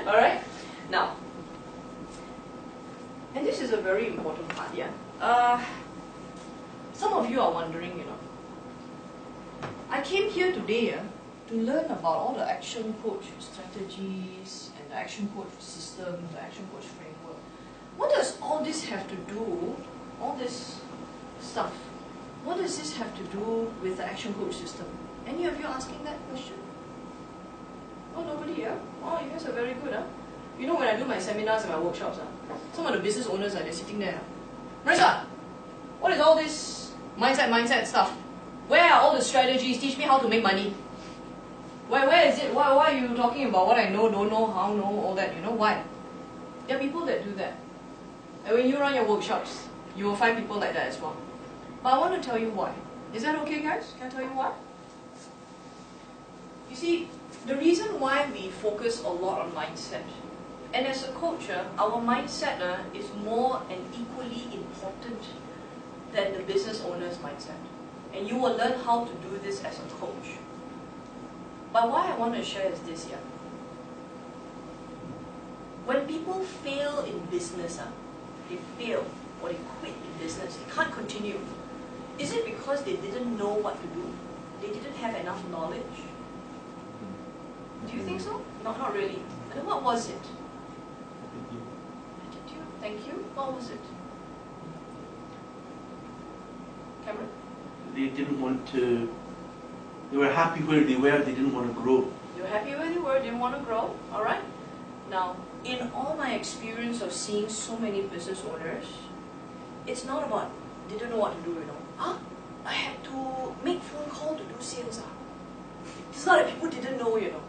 [SPEAKER 1] Alright? Now, and this is a very important part, yeah? Some of you are wondering, you know, I came here today to learn about all the Action Coach strategies and the Action Coach system, the Action Coach framework. What does all this have to do, all this stuff, what does this have to do with the Action Coach system? Any of you asking that question? Oh, nobody, yeah? Oh, you guys are very good, huh? You know, when I do my seminars and my workshops, some of the business owners, they're sitting there. Marissa, what is all this mindset stuff? Where are all the strategies? Teach me how to make money. Where is it? Why are you talking about what I know, don't know, how know, all that? You know why? There are people that do that. And when you run your workshops, you will find people like that as well. But I want to tell you why. Is that okay, guys? Can I tell you why? You see, the reason why we focus a lot on mindset, and as a coach, our mindset is more and equally important than the business owner's mindset. And you will learn how to do this as a coach. But what I want to share is this here. When people fail in business, they fail or they quit in business, they can't continue. Is it because they didn't know what to do? They didn't have enough knowledge? Do you think so? No, not really. And then what was it? Attitude. Thank you. What was it? Cameron?
[SPEAKER 6] They didn't want to, they were happy where they were, they didn't want to grow.
[SPEAKER 1] You were happy where you were, didn't want to grow, alright? Now, in all my experience of seeing so many business owners, it's not about didn't know what to do, you know. I had to make phone call to do sales. It's not that people didn't know, you know.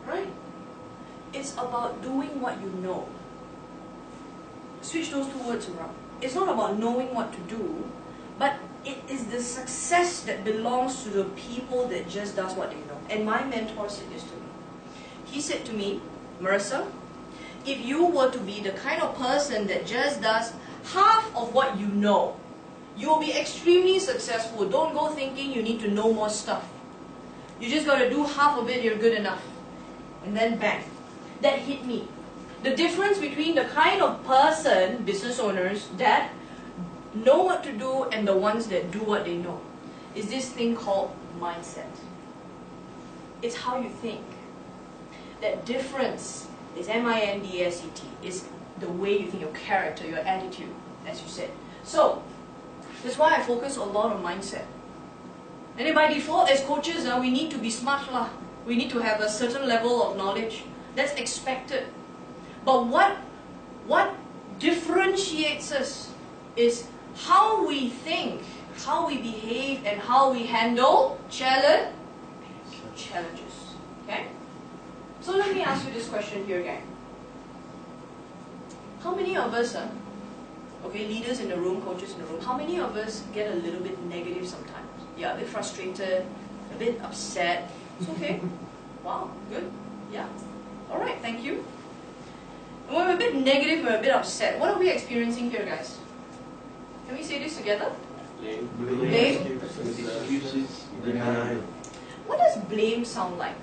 [SPEAKER 1] Right? It's about doing what you know. Switch those two words around. It's not about knowing what to do, but it is the success that belongs to the people that just does what they know. And my mentor said this to me. He said to me, Marissa, if you were to be the kind of person that just does half of what you know, you will be extremely successful. Don't go thinking you need to know more stuff. You just got to do half of it, you're good enough. And then bang. That hit me. The difference between the kind of person, business owners, that know what to do and the ones that do what they know is this thing called mindset. It's how you think. That difference is M-I-N-D-S-E-T. Is the way you think, your character, your attitude, as you said. So, that's why I focus a lot on mindset. And by default, as coaches, we need to be smart lah. We need to have a certain level of knowledge. That's expected. But what differentiates us is how we think, how we behave, and how we handle challenges. Okay? So let me ask you this question here, gang. How many of us, okay, leaders in the room, coaches in the room, how many of us get a little bit negative sometimes? Yeah, a bit frustrated, a bit upset. It's okay. Wow, good. Yeah. Alright, thank you. And when we're a bit negative, we're a bit upset. What are we experiencing here, guys? Can we say this together?
[SPEAKER 5] Blame.
[SPEAKER 1] Blame.
[SPEAKER 6] Excuses.
[SPEAKER 2] Denial.
[SPEAKER 1] What does blame sound like?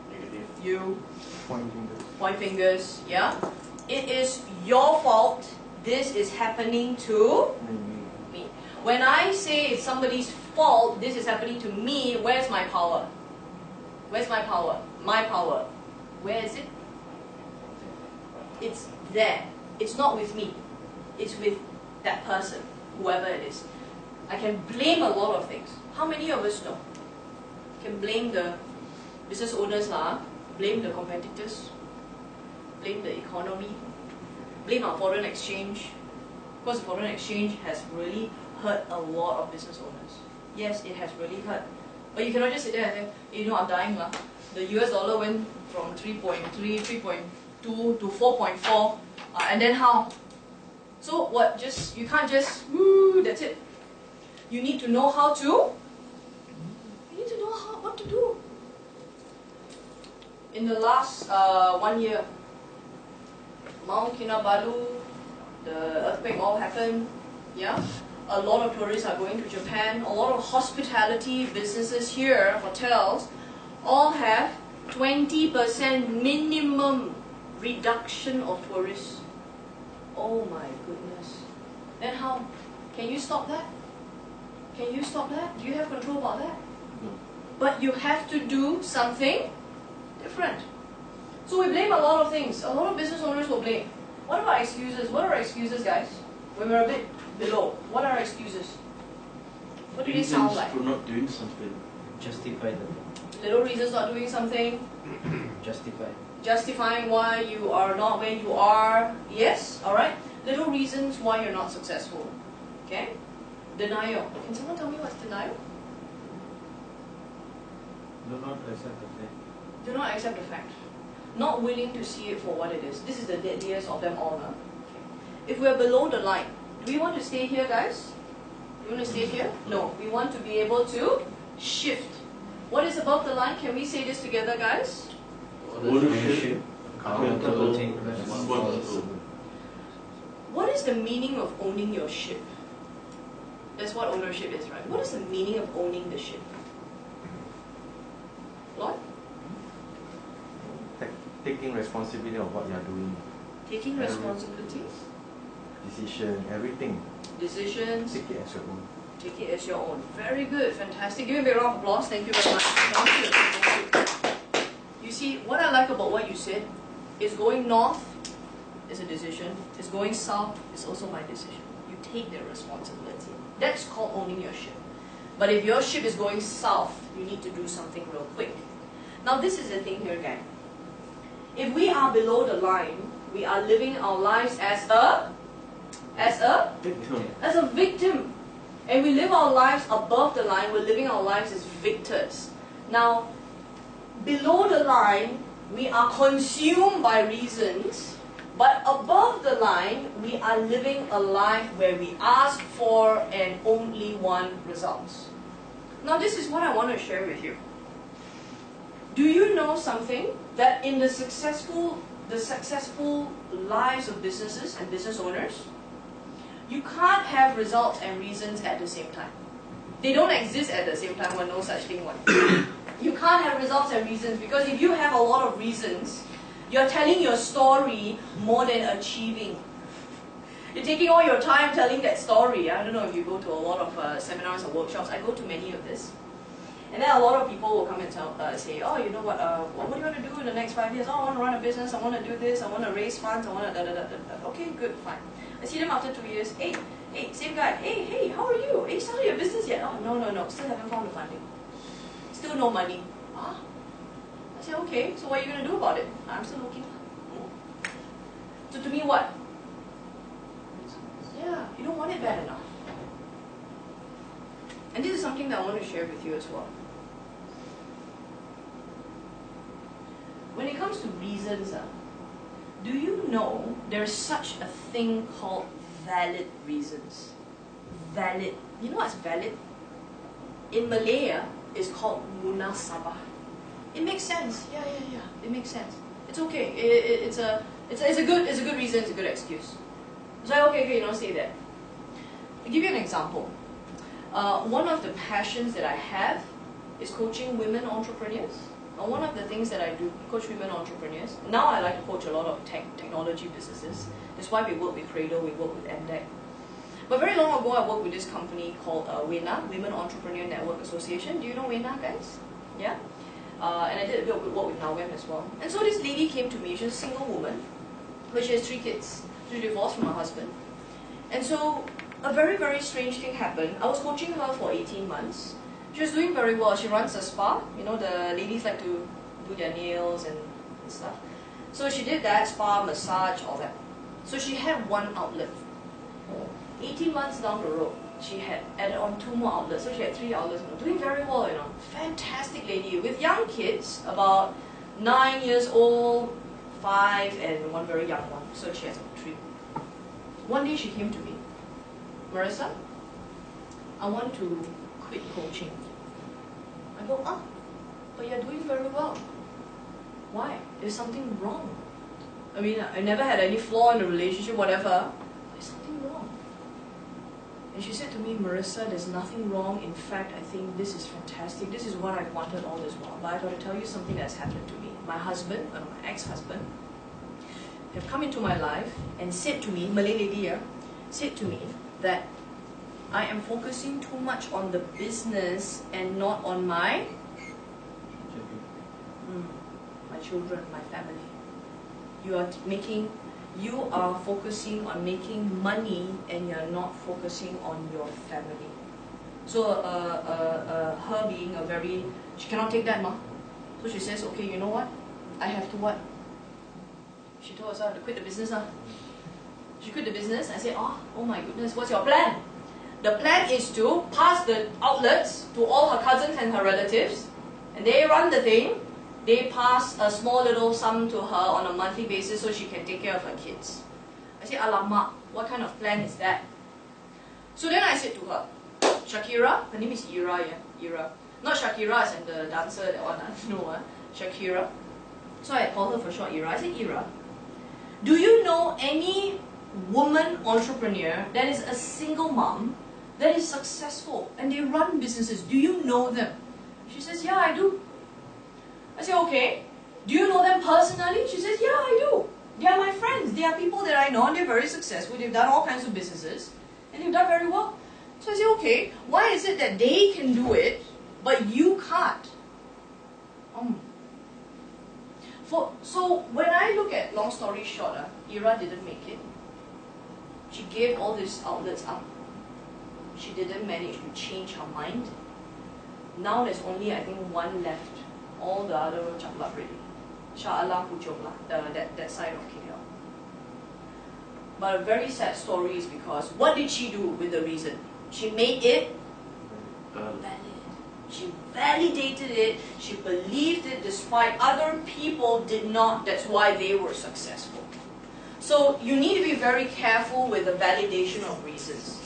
[SPEAKER 5] Negative.
[SPEAKER 1] You
[SPEAKER 9] Point fingers.
[SPEAKER 1] point fingers, yeah? It is your fault. This is happening to me. When I say it's somebody's fault, this is happening to me, where's my power? Where's my power? My power. Where is it? It's there. It's not with me. It's with that person, whoever it is. I can blame a lot of things. How many of us know? Can blame the business owners lah, blame the competitors, blame the economy, blame our foreign exchange. Because foreign exchange has really hurt a lot of business owners. Yes, it has really hurt. But you cannot just sit there and say, you know, I'm dying lah. The US dollar went from 3.3, 3.2 to 4.4, and then how? So what? Just you can't just woo. That's it. You need to know how to. You need to know what to do. In the last 1 year, Mount Kinabalu, the earthquake all happened. Yeah, a lot of tourists are going to Japan. A lot of hospitality businesses here, hotels, all have 20% minimum reduction of tourists. Oh my goodness. Then how? Can you stop that? Can you stop that? Do you have control about that?
[SPEAKER 2] No.
[SPEAKER 1] But you have to do something different. So we blame a lot of things. A lot of business owners will blame. What about excuses? What are excuses, guys? When we're a bit below, what are excuses? What do they sound like?
[SPEAKER 6] For not doing something.
[SPEAKER 2] Justify them.
[SPEAKER 1] Little reasons not doing something.
[SPEAKER 2] Justify.
[SPEAKER 1] Justifying why you are not where you are. Yes, alright. Little reasons why you're not successful. Okay? Denial. Can someone tell me what's denial?
[SPEAKER 4] Do not accept the fact.
[SPEAKER 1] Do not accept the fact. Not willing to see it for what it is. This is the deadliest of them all. Huh? Okay. If we're below the line, do we want to stay here, guys? Do we want to stay here? No. We want to be able to shift. What is above the line? Can we say this together, guys?
[SPEAKER 6] Ownership.
[SPEAKER 2] Accountability.
[SPEAKER 6] Responsible.
[SPEAKER 1] What is the meaning of owning your ship? That's what ownership is, right? What is the meaning of owning the ship? Lloyd?
[SPEAKER 10] Taking responsibility of what you are doing.
[SPEAKER 1] Taking responsibility?
[SPEAKER 10] Decision, everything.
[SPEAKER 1] Decisions?
[SPEAKER 10] Take it as your own.
[SPEAKER 1] Take it as your own. Very good, fantastic. Give me a big round of applause. Thank you very much. Thank you. Thank you. You see, what I like about what you said is going north is a decision. Is going south is also my decision. You take the responsibility. That's called owning your ship. But if your ship is going south, you need to do something real quick. Now this is the thing here, gang. If we are below the line, we are living our lives as a victim. And we live our lives above the line, we're living our lives as victors. Now, below the line, we are consumed by reasons, but above the line, we are living a life where we ask for and only want results. Now, this is what I want to share with you. Do you know something that in the successful lives of businesses and business owners, you can't have results and reasons at the same time. They don't exist at the same time when no such thing one. You can't have results and reasons because if you have a lot of reasons, you're telling your story more than achieving. You're taking all your time telling that story. I don't know if you go to a lot of seminars or workshops. I go to many of this. And then a lot of people will come and say, oh, you know what do you want to do in the next 5 years? Oh, I want to run a business, I want to do this, I want to raise funds, I want to da-da-da-da-da. Okay, good, fine. I see them after 2 years. Hey, same guy. Hey, how are you? Hey, started your business yet? Oh, no, still haven't found the funding. Still no money. Huh? I say, okay, so what are you going to do about it? I'm still looking. So to me, what? Yeah, you don't want it bad enough. And this is something that I want to share with you as well. When it comes to reasons, do you know there's such a thing called valid reasons? Valid. You know what's valid? In Malay, it's called munasabah. It makes sense. Yeah. It makes sense. It's okay. It's a good reason. It's a good excuse. So okay, say that. I'll give you an example. One of the passions that I have is coaching women entrepreneurs. One of the things that I do, coach women entrepreneurs. Now I like to coach a lot of technology businesses. That's why we work with Cradle, we work with MDEC. But very long ago, I worked with this company called WENA, Women Entrepreneur Network Association. Do you know WENA, guys? Yeah? And I did a bit of work with NAWEM as well. And so this lady came to me. She's a single woman, but she has 3 kids. She's divorced from her husband. And so a very, very strange thing happened. I was coaching her for 18 months. She was doing very well. She runs a spa. You know, the ladies like to do their nails and stuff. So she did that, spa, massage, all that. So she had 1 outlet. 18 months down the road, she had added on 2 more outlets. So she had 3 outlets, doing very well, Fantastic lady with young kids, about 9 years old, 5, and 1 very young one. So she has 3. One day she came to me, Marissa, I want to quit coaching. I go, but you're doing very well. Why? There's something wrong. I mean, I never had any flaw in the relationship, whatever. There's something wrong. And she said to me, Marissa, there's nothing wrong. In fact, I think this is fantastic. This is what I've wanted all this while. But I've got to tell you something that's happened to me. My husband, my ex-husband, have come into my life and said to me, Malay lady here, said to me that I am focusing too much on the business and not on my children, my family. You are focusing on making money and you're not focusing on your family. So her being she cannot take that, ma. So she says, okay, you know what? I have to what? She told us to quit the business. She quit the business. I said, oh my goodness, what's your plan? The plan is to pass the outlets to all her cousins and her relatives, and they run the thing. They pass a small little sum to her on a monthly basis so she can take care of her kids. I said, alamak, what kind of plan is that? So then I said to her, Shakira, her name is Ira, yeah, Ira. Not Shakira as in the dancer, that one, no, Shakira. So I called her for short Ira. I said, Ira, do you know any woman entrepreneur that is a single mom that is successful and they run businesses? Do you know them? She says, yeah, I do. I said, okay. Do you know them personally? She says, yeah, I do. They are my friends. They are people that I know and they're very successful. They've done all kinds of businesses and they've done very well. So I said, okay, why is it that they can do it but you can't? So when I look at, long story short, Ira didn't make it. She gave all these outlets up. She didn't manage to change her mind. Now there's only, I think, 1 left. All the other chaplak already. Shah Allah Puchong lah, that side of KL. But a very sad story is because what did she do with the reason? She made it valid. She validated it. She believed it despite other people did not. That's why they were successful. So you need to be very careful with the validation of reasons,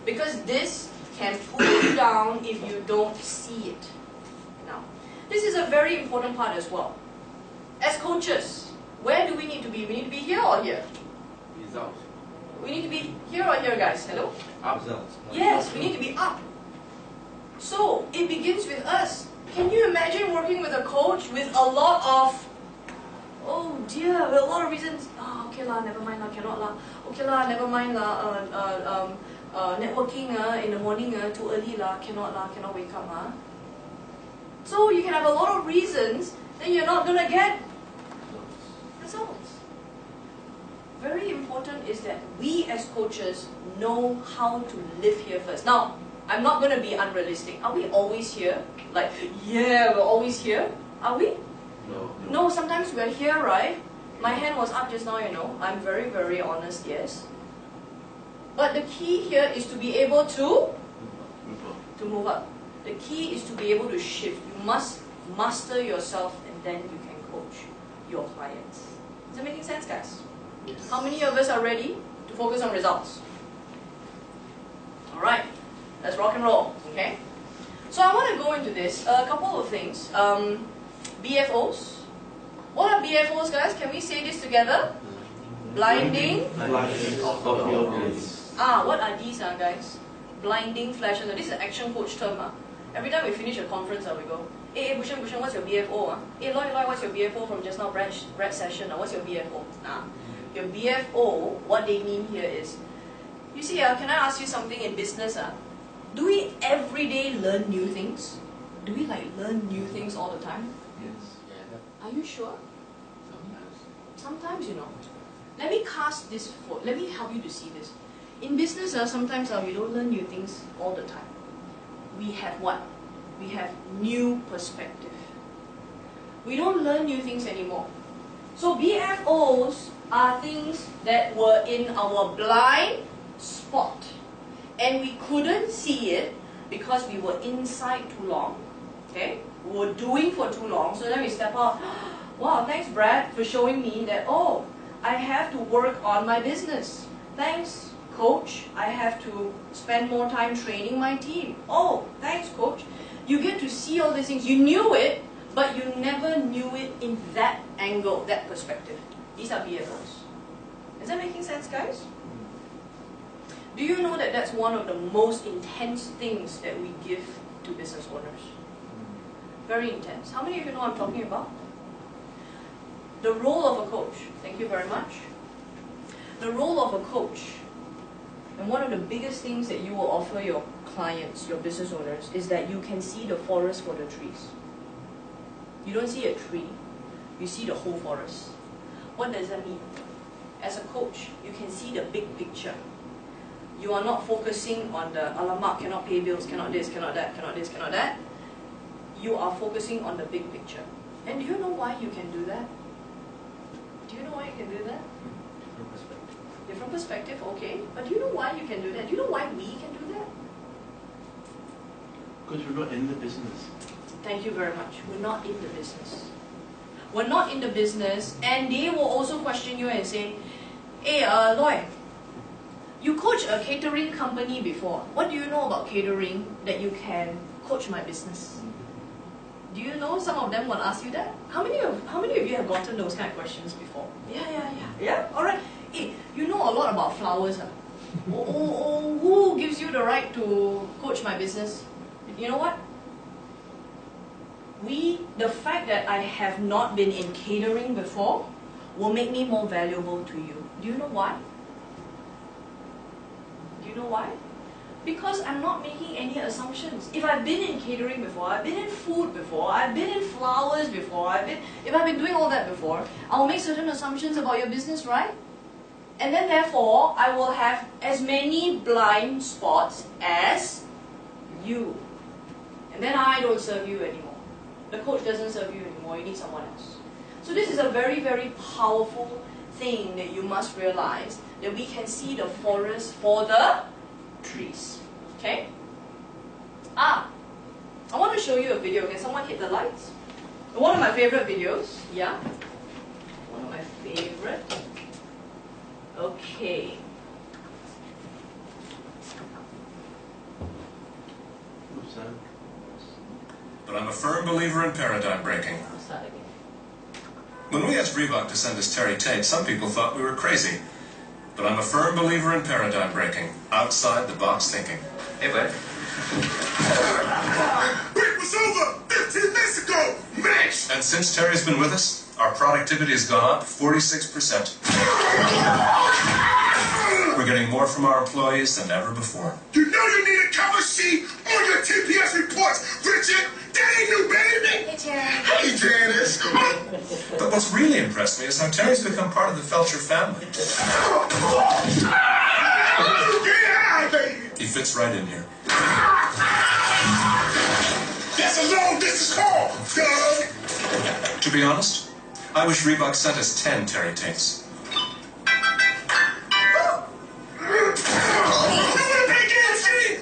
[SPEAKER 1] because this can pull you down if you don't see it. Now, this is a very important part as well. As coaches, where do we need to be? We need to be here or here?
[SPEAKER 5] Results.
[SPEAKER 1] We need to be here or here, guys? Hello?
[SPEAKER 5] Up.
[SPEAKER 1] Yes, we need to be up. So, it begins with us. Can you imagine working with a coach with a lot of, oh dear, with a lot of reasons? Okay lah, never mind lah, cannot lah. Okay lah, never mind lah, networking in the morning too early lah, cannot wake up lah. So you can have a lot of reasons, then you're not going to get results. Very important is that we as coaches know how to live here first. Now, I'm not going to be unrealistic. Are we always here? Like, yeah, we're always here. Are we?
[SPEAKER 5] No.
[SPEAKER 1] No, sometimes we're here, right? My hand was up just now, I'm very, very honest, yes. But the key here is to be able to move up. The key is to be able to shift. You must master yourself and then you can coach your clients. Is that making sense, guys?
[SPEAKER 5] Yes.
[SPEAKER 1] How many of us are ready to focus on results? Alright, let's rock and roll, okay? So I want to go into this, a couple of things. BFOs. What are BFOs, guys? Can we say this together? Blinding.
[SPEAKER 2] Obvious.
[SPEAKER 1] What are these, guys? Blinding flashes. This is an action coach term. Every time we finish a conference, we go, hey, Bhushan, what's your BFO? Hey, Lloyd, what's your BFO from just now, Brad session? What's your BFO? Your BFO, what they mean here is, you see, can I ask you something in business? Do we every day learn new things? Do we learn new things all the time?
[SPEAKER 2] Yes.
[SPEAKER 1] Are you sure?
[SPEAKER 2] Sometimes.
[SPEAKER 1] Sometimes, Let me cast this forward. Let me help you to see this. In business, sometimes we don't learn new things all the time. We have what? We have new perspective. We don't learn new things anymore. So BFOs are things that were in our blind spot. And we couldn't see it because we were inside too long. Okay? We were doing for too long. So then we step out. Wow, thanks Brad for showing me that, I have to work on my business. Thanks, coach. I have to spend more time training my team. Oh, thanks, coach. You get to see all these things. You knew it, but you never knew it in that angle, that perspective. These are BFOs. Is that making sense, guys? Do you know that that's one of the most intense things that we give to business owners? Very intense. How many of you know what I'm talking about? The role of a coach. Thank you very much. The role of a coach, and one of the biggest things that you will offer your clients, your business owners, is that you can see the forest for the trees. You don't see a tree, you see the whole forest. What does that mean? As a coach, you can see the big picture. You are not focusing on the alamak, cannot pay bills, cannot this, cannot that, cannot this, cannot that. You are focusing on the big picture. And do you know why you can do that? Do you know why you can do that?
[SPEAKER 2] Different perspective.
[SPEAKER 1] Different perspective, okay. But do you know why you can do that? Do you know why we can do that?
[SPEAKER 6] Because we're not in the business.
[SPEAKER 1] Thank you very much. We're not in the business. We're not in the business, and they will also question you and say, hey, Lloyd, you coach a catering company before. What do you know about catering that you can coach my business? Do you know some of them will ask you that? How many of you have gotten those kind of questions before? Yeah? Alright. Hey, you know a lot about flowers. Who gives you the right to coach my business? You know what? The fact that I have not been in catering before will make me more valuable to you. Do you know why? Do you know why? Because I'm not making any assumptions. If I've been in catering before, I've been in food before, I've been in flowers before, if I've been doing all that before, I will make certain assumptions about your business, right? And then therefore, I will have as many blind spots as you. And then I don't serve you anymore. The coach doesn't serve you anymore, you need someone else. So this is a very, very powerful thing that you must realize, that we can see the forest for the trees. Okay? I want to show you a video. Can someone hit the lights? One of my favorite videos. Yeah? One of my favorite. Okay.
[SPEAKER 11] But I'm a firm believer in paradigm breaking.
[SPEAKER 1] I'll start again.
[SPEAKER 11] When we asked Reebok to send us Terry Tate, some people thought we were crazy. But I'm a firm believer in paradigm breaking, outside the box thinking.
[SPEAKER 7] Hey, bud.
[SPEAKER 11] Break was over 15 minutes ago, match! And since Terry's been with us, our productivity has gone up 46%. We're getting more from our employees than ever before.
[SPEAKER 12] You know you need a cover sheet on your TPS reports, Richard! That ain't new, baby! Hey, Terry. Hey, Janice!
[SPEAKER 11] But what's really impressed me is how Terry's become part of the Felcher family.
[SPEAKER 12] Yeah, baby!
[SPEAKER 11] He fits right in here.
[SPEAKER 12] That's a long distance call, Doug!
[SPEAKER 11] To be honest, I wish Reebok sent us 10 Terry Tates.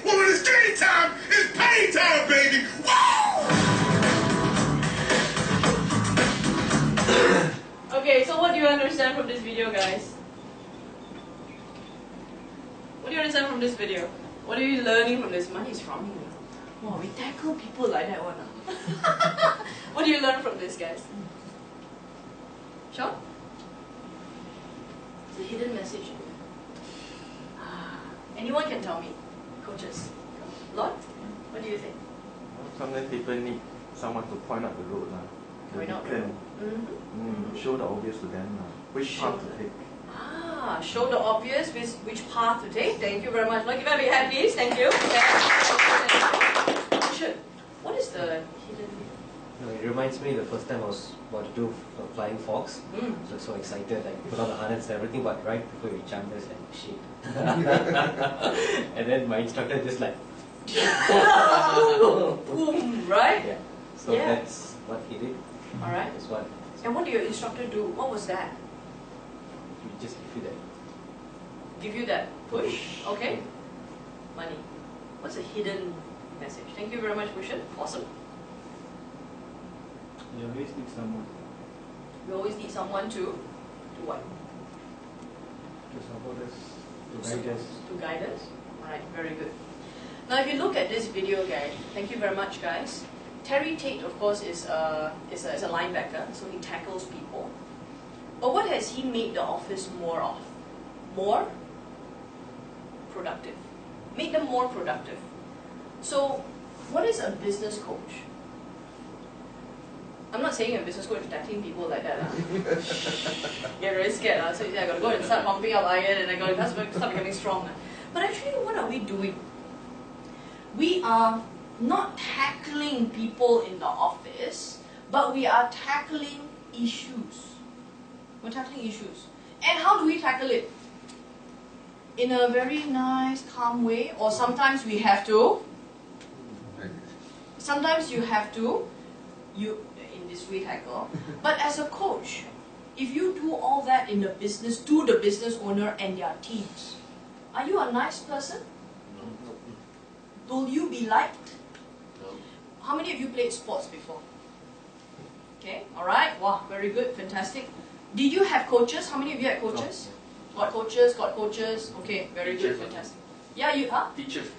[SPEAKER 12] Well, when it's game time, it's pay time, baby!
[SPEAKER 1] Okay, so what do you understand from this video, guys? What do you understand from this video? What are you learning from this? Money is from you. Wow, we tackle people like that one. What do you learn from this, guys? Sure? The hidden message. Anyone can tell me, coaches. Lord, what do you think?
[SPEAKER 10] Sometimes people need someone to point out the road.
[SPEAKER 1] Point out the road.
[SPEAKER 10] Show the obvious to them. Which path to take.
[SPEAKER 1] Show the obvious which path to take. Thank you very much. Look, give me a big hand, please. Thank you. What is the hidden?
[SPEAKER 7] It reminds me the first time I was about to do flying fox. So so excited, like put on the harness and everything, but right before we jump, there's like shit. And then my instructor just like
[SPEAKER 1] boom, right?
[SPEAKER 7] Yeah. So that's what he did.
[SPEAKER 1] Alright.
[SPEAKER 7] That's what.
[SPEAKER 1] And what did your instructor do? What was that?
[SPEAKER 7] He just give you that.
[SPEAKER 1] Give you that push? Okay. Money. What's a hidden message? Thank you very much, Bhushan. Awesome.
[SPEAKER 4] You always need someone
[SPEAKER 1] We always need someone to do what?
[SPEAKER 4] to support us, to guide us.
[SPEAKER 1] To guide us? Alright, very good. Now if you look at this video guide, thank you very much guys. Terry Tate of course is a linebacker, so he tackles people. But what has he made the office more of? More productive. Make them more productive. So what is a business coach? I'm not saying a business coach is tackling people like that. Get very scared. So I got to go and start pumping up iron and I got to start becoming strong. But actually, what are we doing? We are not tackling people in the office, but we are tackling issues. We're tackling issues. And how do we tackle it? In a very nice, calm way, or sometimes we have to. Sometimes you have to. In this way tackle. But as a coach, if you do all that in the business, to the business owner and their teams, are you a nice person? Will you be liked? How many of you played sports before? Okay, alright, wow, very good, fantastic. Did you have coaches? How many of you had coaches? Got coaches, okay, very good, fantastic. Yeah, you,
[SPEAKER 5] Teachers.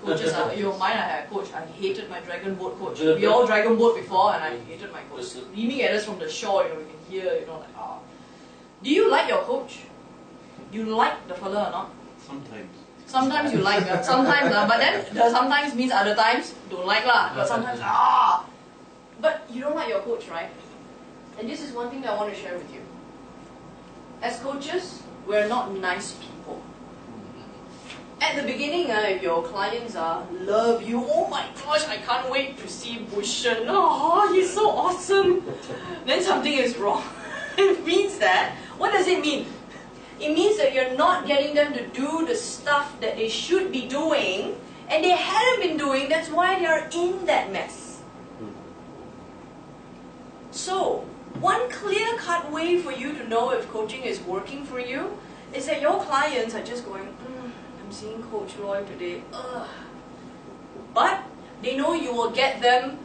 [SPEAKER 1] Coaches, Yo, mine I had a coach. I hated my dragon boat coach. We all dragon boat before and I hated my coach. Screaming at us from the shore, we can hear, like, ah. Do you like your coach? You like the fella or not?
[SPEAKER 6] Sometimes.
[SPEAKER 1] Sometimes you like, sometimes, but then the sometimes means other times don't like lah. But sometimes, But you don't like your coach, right? And this is one thing that I want to share with you. As coaches, we're not nice people. At the beginning, if your clients love you, oh my gosh, I can't wait to see Bhushan. Oh, he's so awesome. Then something is wrong. It means that, what does it mean? It means that you're not getting them to do the stuff that they should be doing, and they hadn't been doing, that's why they're in that mess. So, one clear-cut way for you to know if coaching is working for you is that your clients are just going, I'm seeing Coach Roy today, but they know you will get them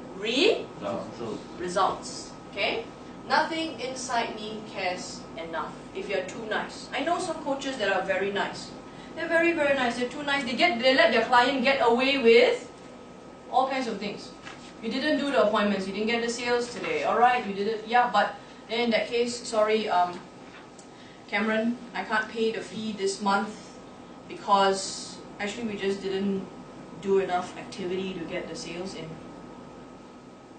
[SPEAKER 1] results. Okay? Nothing inside me cares enough if you're too nice. I know some coaches that are very nice. They're very, very nice. They're too nice. They let their client get away with all kinds of things. You didn't do the appointments. You didn't get the sales today. Alright, you didn't. Yeah, but then in that case, sorry, Cameron, I can't pay the fee this month because actually we just didn't do enough activity to get the sales in.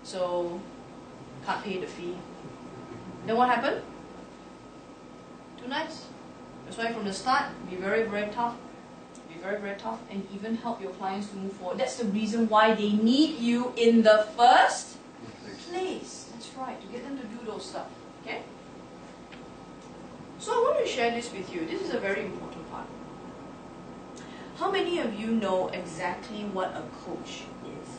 [SPEAKER 1] So, can't pay the fee. Then what happened? Too nice. That's why from the start, be very, very tough. Be very, very tough and even help your clients to move forward. That's the reason why they need you in the first place. That's right, to get them to do those stuff. Okay? So I want to share this with you. This is a very important part. How many of you know exactly what a coach is?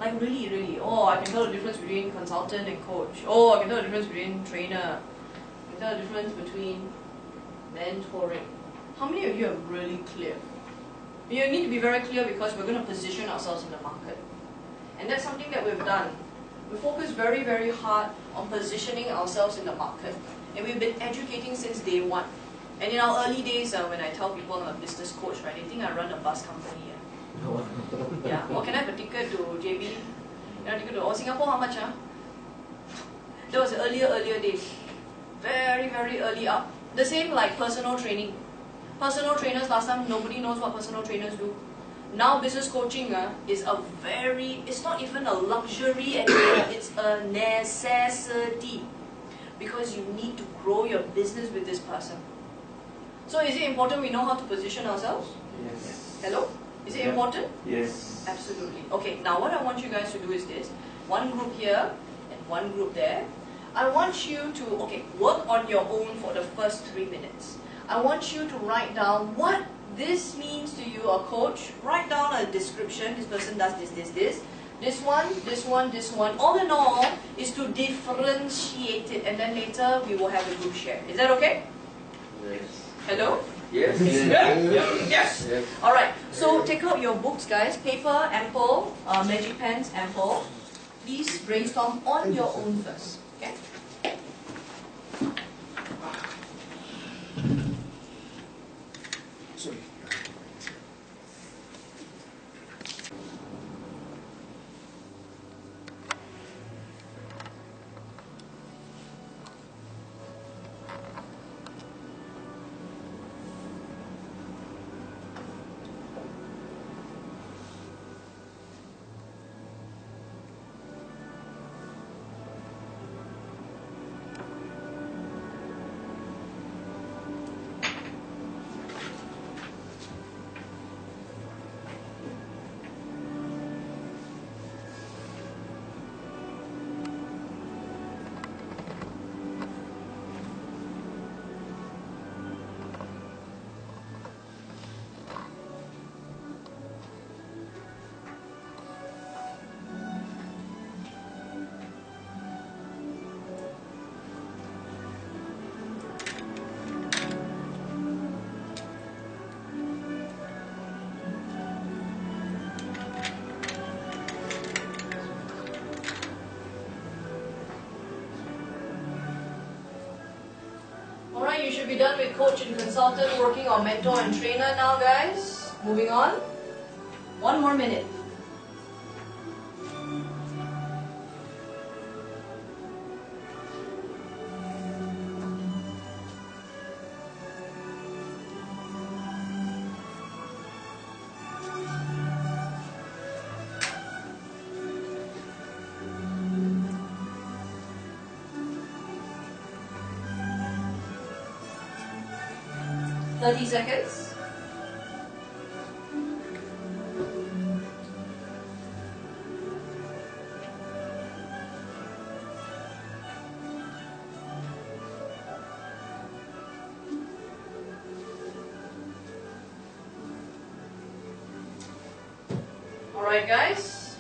[SPEAKER 1] Like really, really. Oh, I can tell the difference between consultant and coach. Oh, I can tell the difference between trainer. I can tell the difference between mentoring. How many of you are really clear? You need to be very clear because we're going to position ourselves in the market. And that's something that we've done. We focus very, very hard on positioning ourselves in the market. And we've been educating since day one. And in our early days, when I tell people I'm a business coach, right, they think I run a bus company. Yeah. Or can I have a ticket to JB? Ticket to Singapore, how much? That was the earlier days. very, very early up. The same like personal training. Personal trainers, last time nobody knows what personal trainers do. Now business coaching is it's not even a luxury anymore, it's a necessity. Because you need to grow your business with this person. So is it important we know how to position ourselves?
[SPEAKER 10] Yes.
[SPEAKER 1] Hello? Is it important?
[SPEAKER 10] Yes.
[SPEAKER 1] Absolutely. Okay, now what I want you guys to do is this. One group here and one group there. I want you to, work on your own for the first 3 minutes. I want you to write down what this means to you, a coach. Write down a description. This person does this, this, this. This one, this one, this one. All in all is to differentiate it, and then later we will have a group share. Is that okay?
[SPEAKER 5] Yes.
[SPEAKER 1] Hello?
[SPEAKER 5] Yes.
[SPEAKER 1] Yes. Yes. All right. So take out your books, guys. Paper, ample. Magic pens, ample. Please brainstorm on your own first. Okay.
[SPEAKER 9] Sorry.
[SPEAKER 1] Alright, you should be done with coach and consultant, working on mentor and trainer now, guys. Moving on. 1 more minute. Thirty seconds. Alright, guys.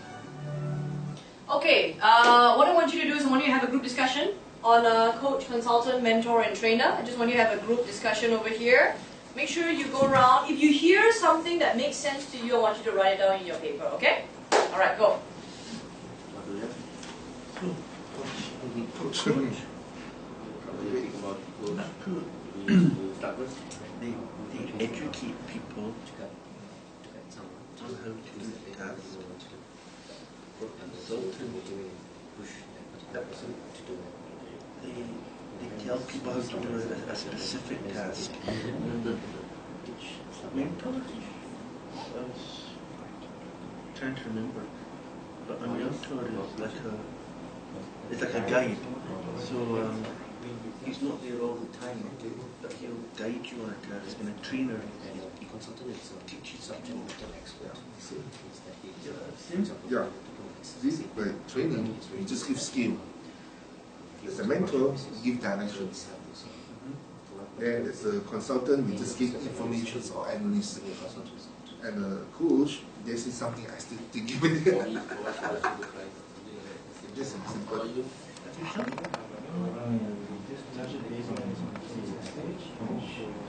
[SPEAKER 1] Okay, what I want you to do is I want you to have a group discussion on coach, consultant, mentor, and trainer. I just want you to have a group discussion over here. Make sure you go around. If you hear something that makes sense to you, I want you to write it down in your paper, okay? Alright, go.
[SPEAKER 9] Coach.
[SPEAKER 6] They educate people on how to do tasks. They tell people how to do a specific task. Mentor? I was trying to remember. But a mentor is like a guide. So he's not there all the time, but he'll guide you on a task. And a trainer teach you something.
[SPEAKER 9] Yeah. This by training, you just give skill. As a mentor, you give directions. Then as a consultant, we just give information or analysis. And a coach, they say something I still think about it. Just simple.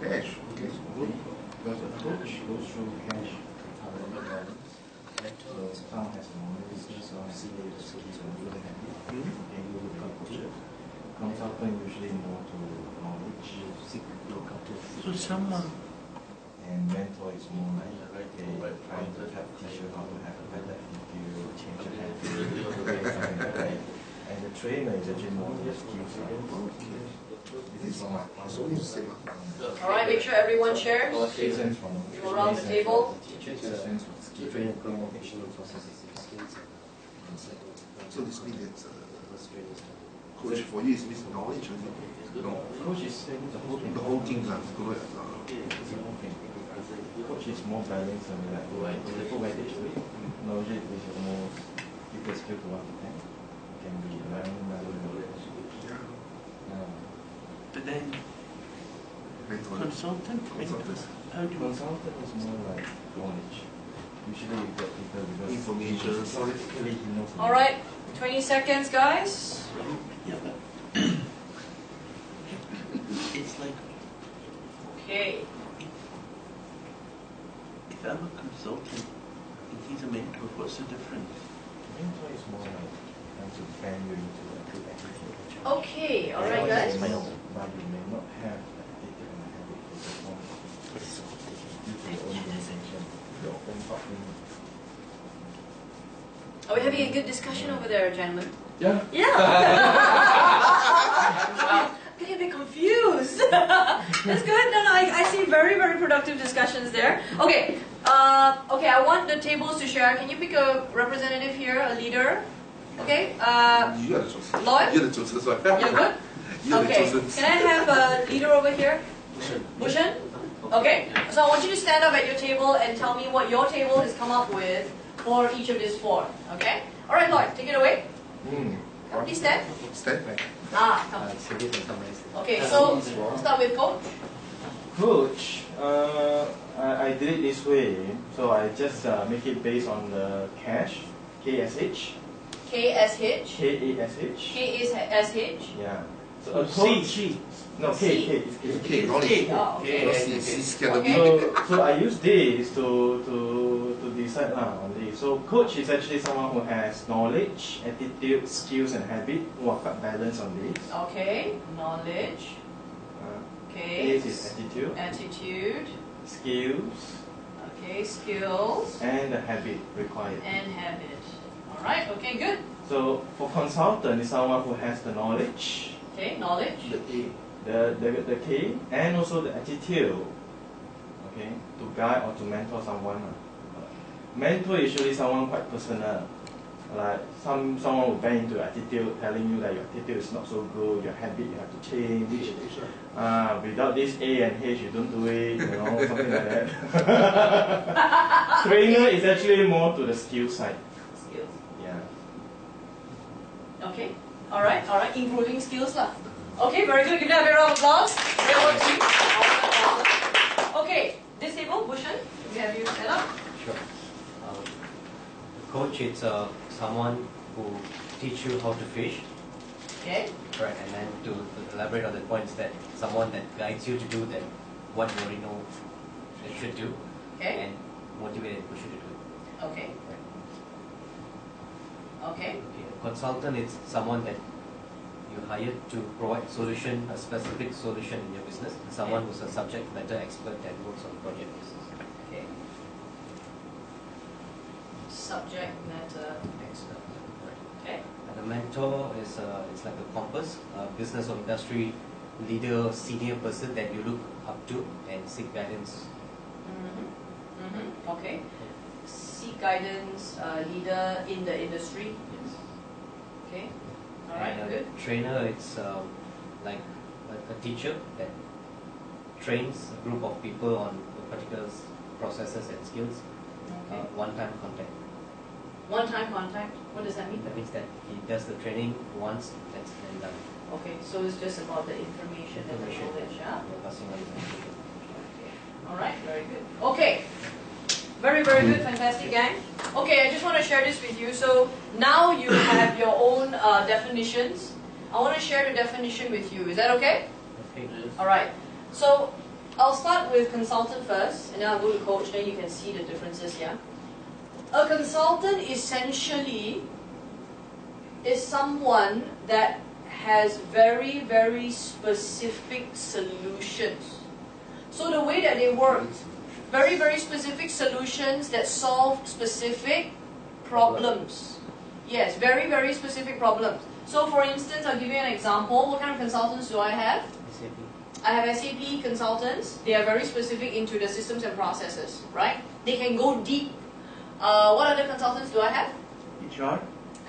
[SPEAKER 9] Cash, okay.
[SPEAKER 10] Because a coach goes through cash. So someone has a normal business or senior skills when you look at it, and you look up to it. Consultant usually more to knowledge,
[SPEAKER 6] So someone
[SPEAKER 10] and mentor is more like trying to teach you how to have a better attitude, change your attitude, something like that. And the trainer is actually more the skills.
[SPEAKER 9] This is my only same.
[SPEAKER 1] Alright, make sure everyone shares. Go around the table.
[SPEAKER 9] So this means that coach for you is means knowledge, isn't it? No.
[SPEAKER 10] Coach is saying the whole thing.
[SPEAKER 9] The whole thing, correct.
[SPEAKER 10] It's the whole thing. Coach is more balanced and like the full weightage to it. Knowledge is the most deeper skill to what it can be learning knowledge.
[SPEAKER 6] But then, consultant? How do you...
[SPEAKER 10] Consultant is more like knowledge. Usually you get people because
[SPEAKER 9] information.
[SPEAKER 10] Theoretically he knows.
[SPEAKER 1] Alright, 20 seconds, guys.
[SPEAKER 6] Yeah, but it's like,
[SPEAKER 1] Okay.
[SPEAKER 6] if I'm a consultant and he's a mentor, what's the difference?
[SPEAKER 10] Mentor is more like trying to bend you into a good attitude.
[SPEAKER 1] Okay, alright, guys.
[SPEAKER 10] But you may not have the attitude and the habit to perform due to your own limitation, your own thought.
[SPEAKER 1] Are we having a good discussion over there, gentlemen?
[SPEAKER 10] Yeah.
[SPEAKER 1] Yeah. I'm getting a bit confused. That's good. No, I see very, very productive discussions there. Okay. Okay, I want the tables to share. Can you pick a representative here, a leader? Okay.
[SPEAKER 9] You are the chosen.
[SPEAKER 1] Lloyd?
[SPEAKER 9] You're the chosen. Sorry.
[SPEAKER 1] You're good?
[SPEAKER 9] You're the
[SPEAKER 1] Okay.
[SPEAKER 9] chosen.
[SPEAKER 1] Can I have a leader over here? Bhushan? Okay. So I want you to stand up at your table and tell me what your table has come up with for each of these four. Okay? Alright, Lloyd, take it away. Come, please stand.
[SPEAKER 9] Stand back.
[SPEAKER 1] Come. Okay, so start with coach.
[SPEAKER 10] Coach, I did it this way. So I just make it based on the cash, KSH.
[SPEAKER 1] KSH.
[SPEAKER 10] KASH.
[SPEAKER 1] KSH.
[SPEAKER 10] Yeah. So a coach. No, K. It's
[SPEAKER 9] K. Knowledge.
[SPEAKER 1] Oh, okay.
[SPEAKER 10] So I use this to decide on this. So coach is actually someone who has knowledge, attitude, skills, and habit. What balance on this?
[SPEAKER 1] Okay. Knowledge. Okay.
[SPEAKER 10] This is attitude.
[SPEAKER 1] Attitude.
[SPEAKER 10] Skills.
[SPEAKER 1] Okay. Skills.
[SPEAKER 10] And the habit required.
[SPEAKER 1] And habit. All right. Okay. Good.
[SPEAKER 10] So for consultant is someone who has the knowledge.
[SPEAKER 1] Okay. Knowledge.
[SPEAKER 10] The K, and also the attitude, okay, to guide or to mentor someone. Mentor is usually someone quite personal, like someone will bend into your attitude, telling you that your attitude is not so good, your habit you have to change. Without this A and H you don't do it, something like that. Trainer is actually more to the skill side.
[SPEAKER 1] Skills.
[SPEAKER 10] Yeah.
[SPEAKER 1] Okay. All right. Improving skills lah. Okay, very good. Give them a big round of applause. Okay, this table, Bhushan, we have you set up.
[SPEAKER 7] Sure. Coach, it's someone who teach you how to fish.
[SPEAKER 1] Okay.
[SPEAKER 7] Right, and then to elaborate on the points, that someone that guides you to do that what you already know that you should do.
[SPEAKER 1] Okay.
[SPEAKER 7] And motivate and push you to do it.
[SPEAKER 1] Okay.
[SPEAKER 7] Right.
[SPEAKER 1] Okay.
[SPEAKER 7] A consultant is someone that you hire to provide a specific solution in your business. Someone who's a subject matter expert that works on project basis.
[SPEAKER 1] Okay. Subject matter expert. Okay.
[SPEAKER 7] And a mentor is it's like a compass, a business or industry leader, senior person that you look up to and seek guidance.
[SPEAKER 1] Okay. Seek guidance, leader in the industry.
[SPEAKER 7] Yes.
[SPEAKER 1] Okay. All right.
[SPEAKER 7] And
[SPEAKER 1] Good.
[SPEAKER 7] a trainer, it's like a teacher that trains a group of people on particular processes and skills.
[SPEAKER 1] Okay.
[SPEAKER 7] One-time contact.
[SPEAKER 1] One-time contact. What does that mean?
[SPEAKER 7] That means that he does the training once, that's then done.
[SPEAKER 1] Okay. So it's just about the information and the knowledge, yeah.
[SPEAKER 7] Passing on information.
[SPEAKER 1] Okay. All right. Very good. Okay. Very, very good. Fantastic, gang. Okay, I just want to share this with you. So now you have your own definitions. I want to share the definition with you. Is that okay?
[SPEAKER 7] Okay.
[SPEAKER 1] All right. So I'll start with consultant first, and then I'll go to coach. Then you can see the differences here. A consultant essentially is someone that has very, very specific solutions. So the way that they work, very, very specific solutions that solve specific problems. Yes, very, very specific problems. So for instance, I'll give you an example. What kind of consultants do I have?
[SPEAKER 2] SAP.
[SPEAKER 1] I have SAP consultants. They are very specific into the systems and processes, right? They can go deep. What other consultants do I have?
[SPEAKER 10] HR.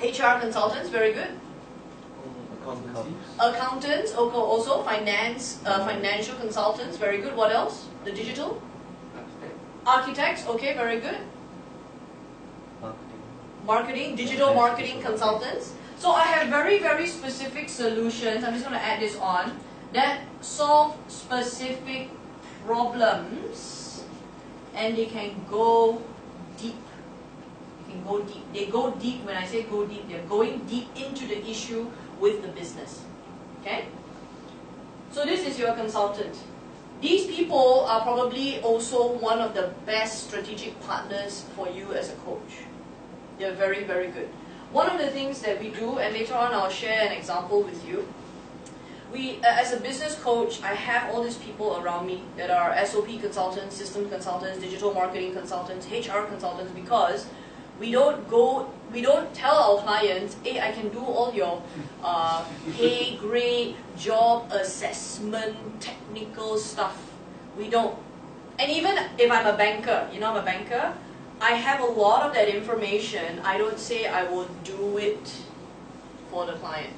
[SPEAKER 1] HR consultants, very good.
[SPEAKER 2] Accountancy.
[SPEAKER 1] Accountants, also finance, financial consultants, very good. What else? The digital? Architects, okay, very good. Marketing, digital marketing consultants. So I have very, very specific solutions. I'm just going to add this on that solve specific problems, and they can go deep. They can go deep. They go deep. When I say go deep, they're going deep into the issue with the business. Okay? So this is your consultant. These people are probably also one of the best strategic partners for you as a coach. They're very, very good. One of the things that we do, and later on I'll share an example with you, as a business coach, I have all these people around me that are SOP consultants, system consultants, digital marketing consultants, HR consultants, because we don't tell our clients, hey, I can do all your pay grade, job assessment, technical stuff. We don't. And even if I'm a banker, you know I'm a banker, I have a lot of that information. I don't say I will do it for the client,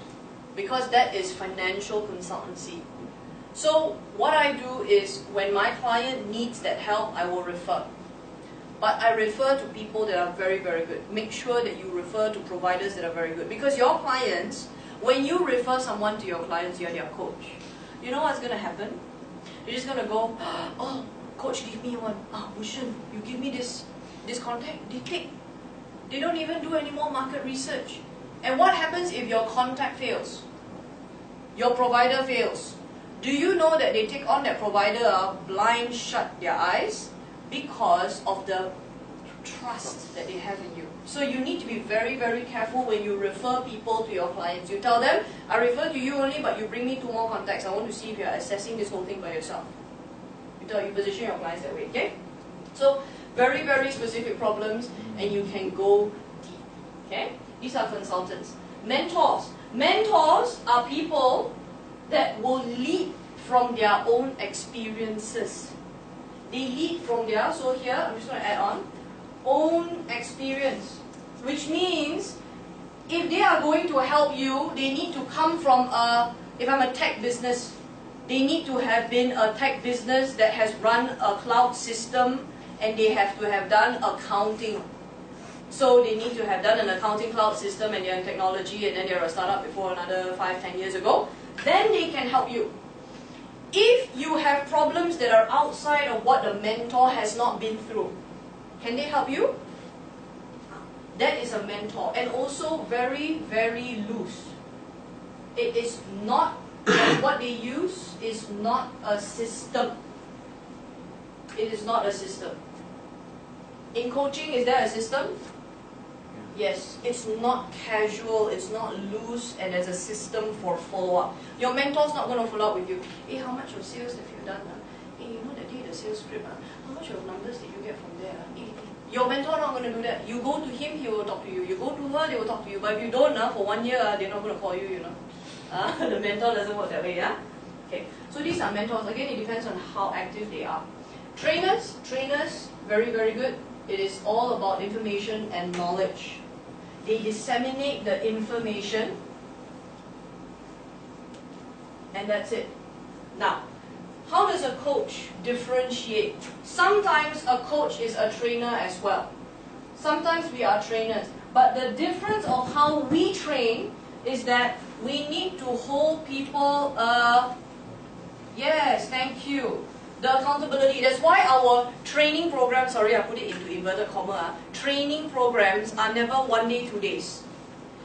[SPEAKER 1] because that is financial consultancy. So what I do is when my client needs that help, I will refer. But I refer to people that are very, very good. Make sure that you refer to providers that are very good. Because your clients, when you refer someone to your clients, you're their coach. You know what's going to happen? They're just going to go, oh, coach, give me one. Bhushan, you give me this contact. They take. They don't even do any more market research. And what happens if your contact fails? Your provider fails. Do you know that they take on that provider blind, shut their eyes? Because of the trust that they have in you. So you need to be very, very careful when you refer people to your clients. You tell them, I refer to you only, but you bring me 2 more contacts. I want to see if you're assessing this whole thing by yourself. You position your clients that way, okay? So very, very specific problems, and you can go deep, okay? These are consultants. Mentors. Mentors are people that will lead from their own experiences. They lead from their, so here, I'm just going to add on, own experience. Which means, if they are going to help you, they need to come from if I'm a tech business, they need to have been a tech business that has run a cloud system, and they have to have done accounting. So they need to have done an accounting cloud system, and they're in technology, and then they're a startup before another 5-10 years ago. Then they can help you. If you have problems that are outside of what the mentor has not been through, can they help you? That is a mentor. And also very, very loose. It is not, what they use is not a system. It is not a system. In coaching, is there a system? Yes, it's not casual, it's not loose, and there's a system for follow-up. Your mentor's not going to follow up with you. Hey, how much of sales have you done? Hey, you know that day the sales script, how much of numbers did you get from there? Hey, your mentor not going to do that. You go to him, he will talk to you. You go to her, they will talk to you. But if you don't, for 1 year, they're not going to call you, you know. The mentor doesn't work that way, yeah? Okay, so these are mentors. Again, it depends on how active they are. Trainers, very, very good. It is all about information and knowledge. They disseminate the information, and that's it. Now, how does a coach differentiate? Sometimes a coach is a trainer as well. Sometimes we are trainers. But the difference of how we train is that we need to hold people, yes, thank you. The accountability. That's why our training programs, sorry, I put it into inverted comma, training programs are never 1 day, 2 days.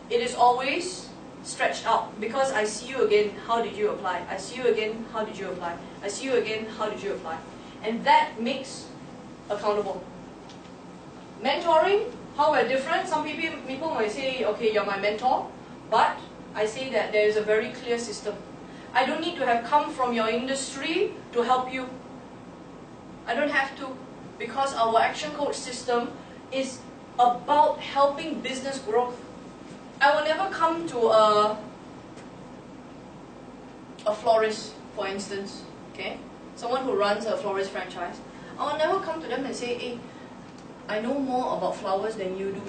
[SPEAKER 1] It is always stretched out, because I see you again, how did you apply? I see you again, how did you apply? I see you again, how did you apply? And that makes accountable. Mentoring, how we're different. Some people might say, okay, you're my mentor, but I say that there is a very clear system. I don't need to have come from your industry to help you. I don't have to, because our Action Coach system is about helping business growth. I will never come to a florist for instance, okay, someone who runs a florist franchise, I'll never come to them and say, hey, I know more about flowers than you do.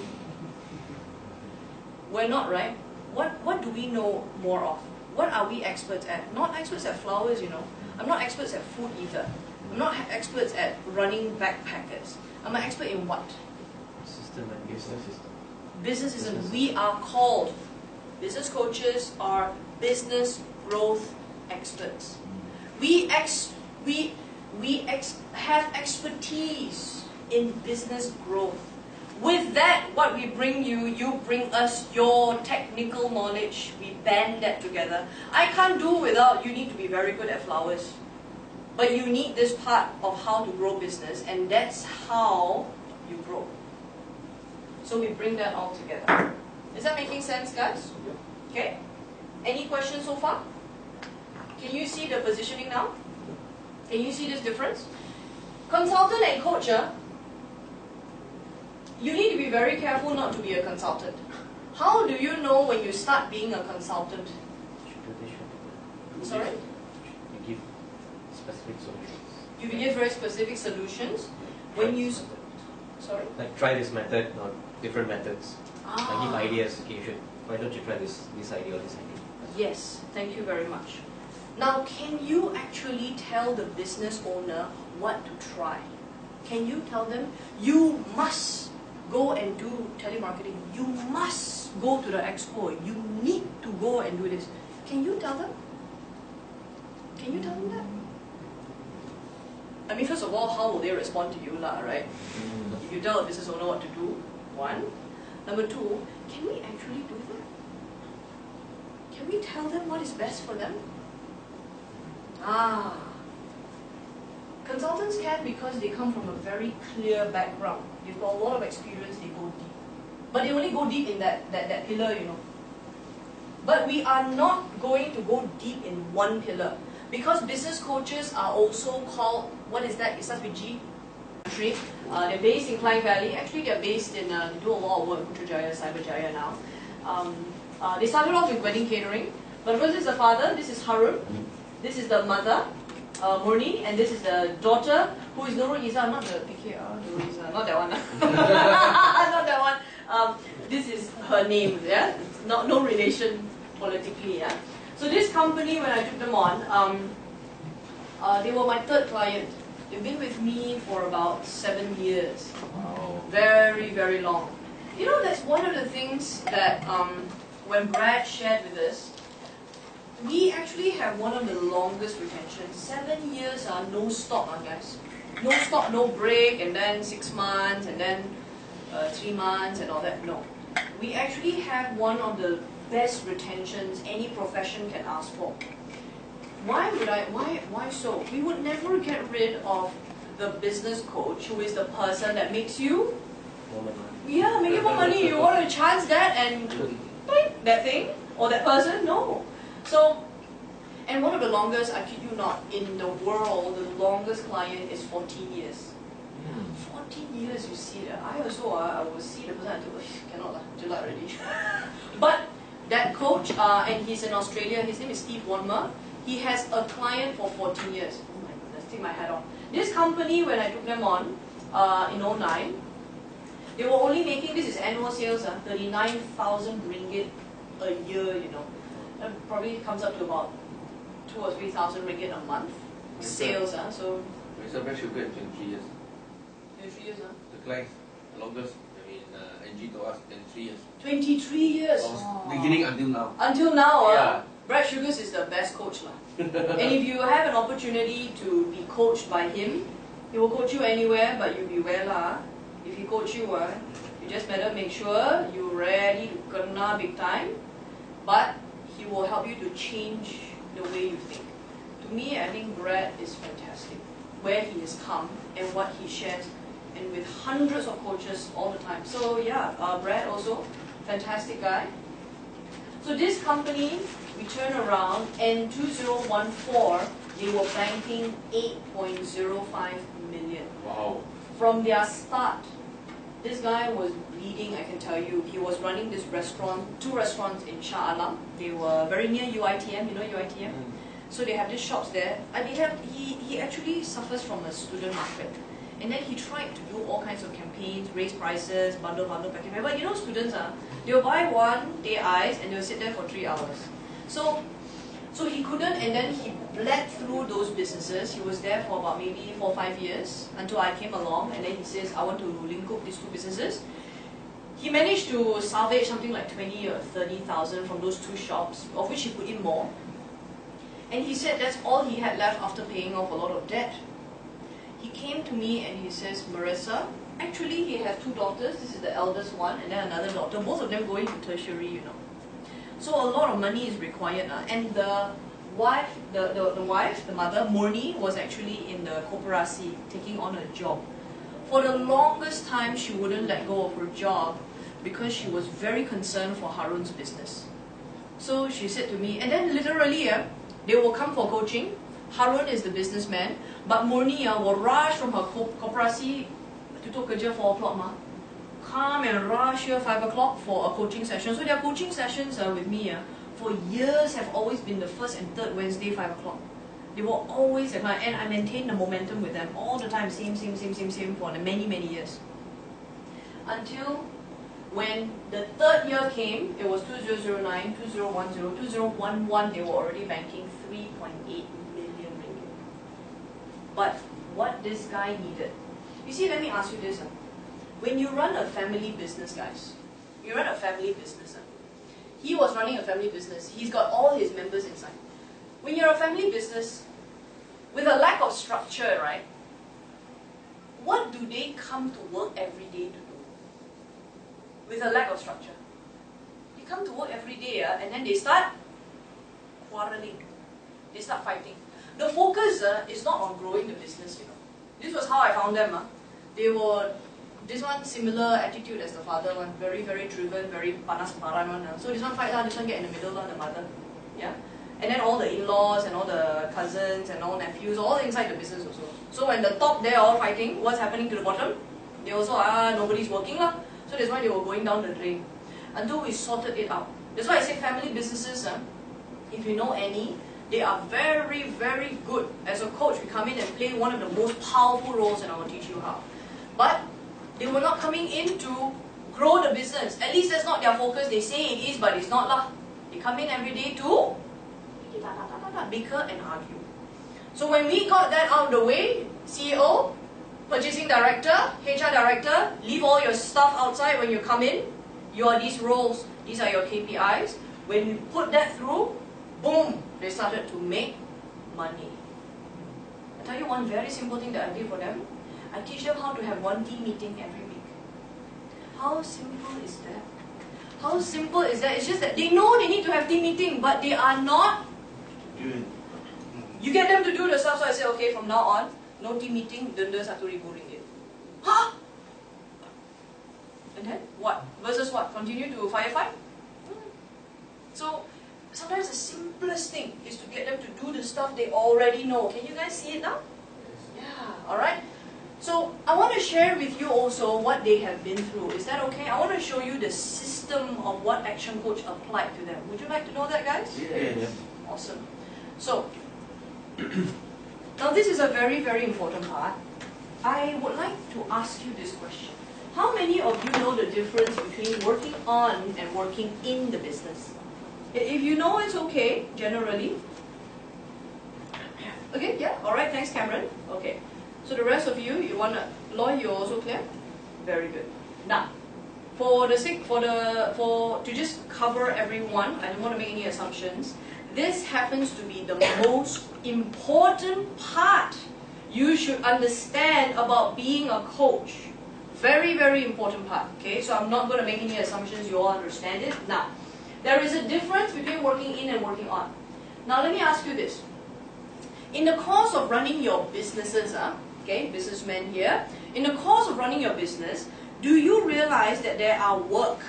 [SPEAKER 1] We're not, right? What do we know more of? What are we experts at? Not experts at flowers, you know. I'm not experts at food either. I'm not experts at running backpackers. I'm an expert in what?
[SPEAKER 2] System and business system.
[SPEAKER 1] Business system. We are called, business coaches are business growth experts. We have expertise in business growth. With that, what we bring you, you bring us your technical knowledge. We band that together. I can't do without, you need to be very good at flowers. But you need this part of how to grow business, and that's how you grow. So we bring that all together. Is that making sense, guys? Okay? Any questions so far? Can you see the positioning now? Can you see this difference? Consultant and coach, you need to be very careful not to be a consultant. How do you know when you start being a consultant? Sorry?
[SPEAKER 2] You give specific solutions.
[SPEAKER 1] You give very specific solutions. When you... Sorry?
[SPEAKER 2] Like try this method or different methods. I give ideas. Okay, why don't you try this idea or this idea?
[SPEAKER 1] Yes, thank you very much. Now, can you actually tell the business owner what to try? Can you tell them, you must go and do telemarketing. You must go to the expo. You need to go and do this. Can you tell them? Can you tell them that? I mean, first of all, how will they respond to you, right? If you tell a business owner what to do, one. Number two, can we actually do that? Can we tell them what is best for them? Consultants can because they come from a very clear background. They've got a lot of experience, they go deep. But they only go deep in that pillar, you know. But we are not going to go deep in one pillar. Because business coaches are also called, what is that? It starts with G. They're based in Klang Valley. Actually, they're based in, they do a lot of work in Putrajaya, Cyberjaya now. They started off with wedding catering. But first is the father, this is Harun. This is the mother, Murni, and this is the daughter, who is Nurul Izzah, not the PKR, Nurul Izzah, not that one. Not that one. This is her name, yeah? No relation politically, yeah? So this company, when I took them on, they were my third client. They've been with me for about 7 years. Wow. Very, very long. You know, that's one of the things that when Brad shared with us, we actually have one of the longest retentions. 7 years, no stop, guys. No stop, no break, and then 6 months, and then 3 months, and all that. No. We actually have one of the best retentions any profession can ask for. Why so? We would never get rid of the business coach, who is the person that makes you make you more money. You want to chance that and that thing or that person? No. So, and one of the longest, I kid you not, in the world, the longest client is 14 years. 14 years, you see that. I also, I will see the person until, cannot, July already. But that coach, and he's in Australia, his name is Steve Wanmer. He has a client for 14 years. Oh my goodness, take my hat off. This company, when I took them on in 2009, they were only making, this is annual sales, 39,000 ringgit a year, you know. That probably comes up to about 2,000 or 3,000 ringgit a month sales. So
[SPEAKER 5] it's a fresh sugar in 23 years.
[SPEAKER 1] 23 years,
[SPEAKER 5] The client, the longest. I mean, NG to us 23 years.
[SPEAKER 1] 23 years.
[SPEAKER 5] Beginning until now.
[SPEAKER 1] Until now, yeah. Brad Sugars is the best coach, and if you have an opportunity to be coached by him, he will coach you anywhere, but you beware If he coach you, you just better make sure you're ready to kena big time. But he will help you to change the way you think. To me, I think Brad is fantastic. Where he has come and what he shares, and with hundreds of coaches all the time. So yeah, Brad also, fantastic guy. So this company, we turn around, and 2014, they were banking 8.05 million.
[SPEAKER 5] Wow.
[SPEAKER 1] From their start, this guy was leading, I can tell you. He was running this restaurant, 2 restaurants in Shah Alam. They were very near UITM, you know UITM? So they have these shops there, and he actually suffers from a student market. And then he tried to do all kinds of campaigns, raise prices, bundle package. But you know students, they'll buy one day ice and they'll sit there for 3 hours. So he couldn't, and then he bled through those businesses. He was there for about maybe 4 or 5 years until I came along, and then he says, I want to link up these two businesses. He managed to salvage something like 20 or 30,000 from those two shops, of which he put in more. And he said that's all he had left after paying off a lot of debt. He came to me and he says, Marissa, actually he has 2 daughters. This is the eldest one, and then another daughter. Both of them going to tertiary, you know. So a lot of money is required. And the wife, the mother, Morni, was actually in the koperasi, taking on a job. For the longest time, she wouldn't let go of her job because she was very concerned for Harun's business. So she said to me, and then literally, they will come for coaching. Harun is the businessman, but Morni will rush from her koperasi, tutup kerja 4 o'clock ma. Come and rush here 5 o'clock for a coaching session. So their coaching sessions with me for years have always been the first and third Wednesday 5 o'clock. They were always at my end. I maintained the momentum with them all the time, same for many years. Until when the 3rd year came, it was 2009, 2010, 2011, they were already banking 3.8 million ringgit. But what this guy needed, you see, let me ask you this. When you run a family business, guys, you run a family business. He was running a family business. He's got all his members inside. When you're a family business, with a lack of structure, right, what do they come to work every day to do? With a lack of structure. They come to work every day and then they start quarreling. They start fighting. The focus is not on growing the business, you know. This was how I found them. They were, this one similar attitude as the father one, very driven, very panas paran one. So this one fight, this one get in the middle, the mother. Yeah. And then all the in-laws and all the cousins and all nephews, all inside the business also. So when the top they're all fighting, what's happening to the bottom? They also, nobody's working lah. So that's why they were going down the drain. Until we sorted it out. That's why I say family businesses, if you know any, they are very good. As a coach, we come in and play one of the most powerful roles, and I will teach you how. But they were not coming in to grow the business. At least that's not their focus. They say it is, but it's not lah. They come in every day to bicker and argue. So when we got that out of the way, CEO, Purchasing Director, HR Director, leave all your stuff outside when you come in. You are these roles, these are your KPIs. When we put that through, boom, they started to make money. I tell you one very simple thing that I did for them. I teach them how to have one team meeting every week. How simple is that? How simple is that? It's just that they know they need to have team meeting, but they are not. You get them to do the stuff, so I say, okay, from now on, no team meeting, denda 1,000 ringgit. Huh? And then, what? Versus what? Continue to firefight? So, sometimes the simplest thing is to get them to do the stuff they already know. Can you guys see it now? Yeah, alright? So, I want to share with you also what they have been through. Is that okay? I want to show you the system of what Action Coach applied to them. Would you like to know that, guys?
[SPEAKER 2] Yeah.
[SPEAKER 1] Awesome. So, now this is a very important part. I would like to ask you this question. How many of you know the difference between working on and working in the business? If you know, it's okay, generally. Okay, yeah, alright, thanks Cameron. Okay, so the rest of you, you want to, Loy, you're also clear? Very good. Now, to just cover everyone, I don't want to make any assumptions. This happens to be the most important part you should understand about being a coach. Very important part, okay? So I'm not going to make any assumptions, you all understand it. Now, there is a difference between working in and working on. Now let me ask you this. In the course of running your businesses, okay, businessmen here, in the course of running your business, do you realize that there are work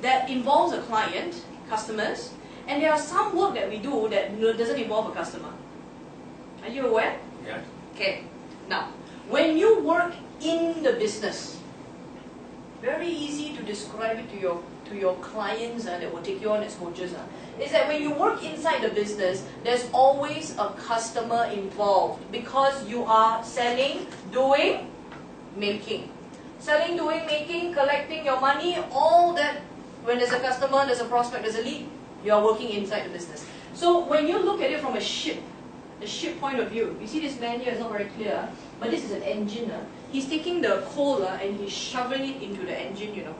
[SPEAKER 1] that involves a client, customers, and there are some work that we do that doesn't involve a customer? Are you aware?
[SPEAKER 5] Yeah.
[SPEAKER 1] Okay. Now, when you work in the business, very easy to describe it to your clients that will take you on as coaches, is that when you work inside the business, there's always a customer involved because you are selling, doing, making. Selling, doing, making, collecting your money, all that. When there's a customer, there's a prospect, there's a lead, you are working inside the business. So when you look at it from a ship point of view, you see this man here is not very clear, but this is an engine. He's taking the coal and he's shoveling it into the engine,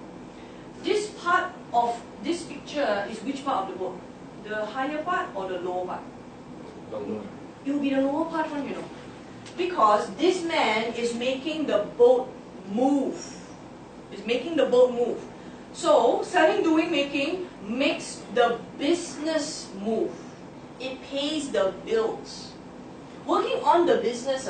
[SPEAKER 1] This part of this picture is which part of the boat? The higher part or the lower part? It will be the lower part one, Because this man is making the boat move. Is making the boat move. So, selling, doing, making makes the business move. It pays the bills. Working on the business,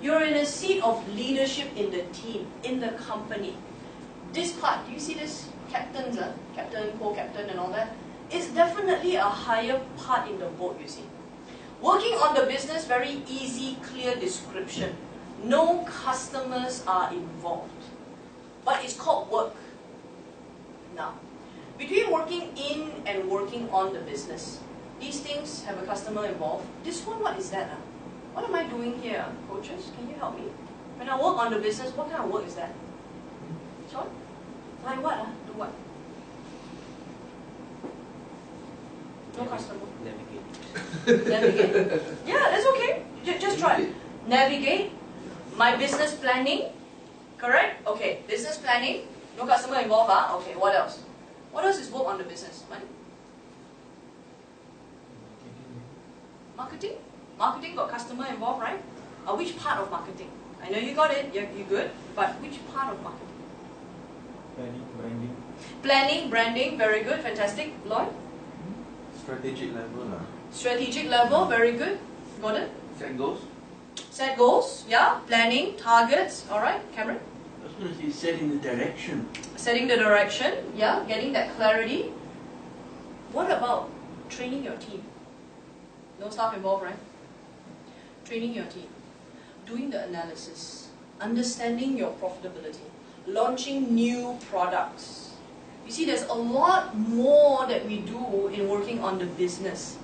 [SPEAKER 1] you're in a seat of leadership in the team, in the company. This part, do you see this? Captains, captain, co-captain and all that? It's definitely a higher part in the boat, you see. Working on the business, very easy, clear description. No customers are involved. But it's called work. Now, between working in and working on the business, these things have a customer involved. This one, what is that? What am I doing here, coaches? Can you help me? When I work on the business, what kind of work is that? Sean? Like what? Do what? No customer. Navigate. Navigate. Yeah, that's okay. Just try. Navigate. My business planning. Correct? Okay. Business planning. No customer involved. Okay. What else? What else is work on the business? Money? Marketing? Marketing got customer involved, right? Which part of marketing? I know you got it. You're good. But which part of marketing?
[SPEAKER 10] Planning, branding.
[SPEAKER 1] Planning, branding. Very good. Fantastic. Lloyd?
[SPEAKER 10] Strategic level.
[SPEAKER 1] Strategic level. Very good. Got it?
[SPEAKER 6] Set goals.
[SPEAKER 1] Set goals. Yeah. Planning, targets. All right. Cameron?
[SPEAKER 6] I was going to say setting the direction.
[SPEAKER 1] Setting the direction. Yeah. Getting that clarity. What about training your team? No staff involved, right? Training your team. Doing the analysis. Understanding your profitability. Launching new products. You see, there's a lot more that we do in working on the business.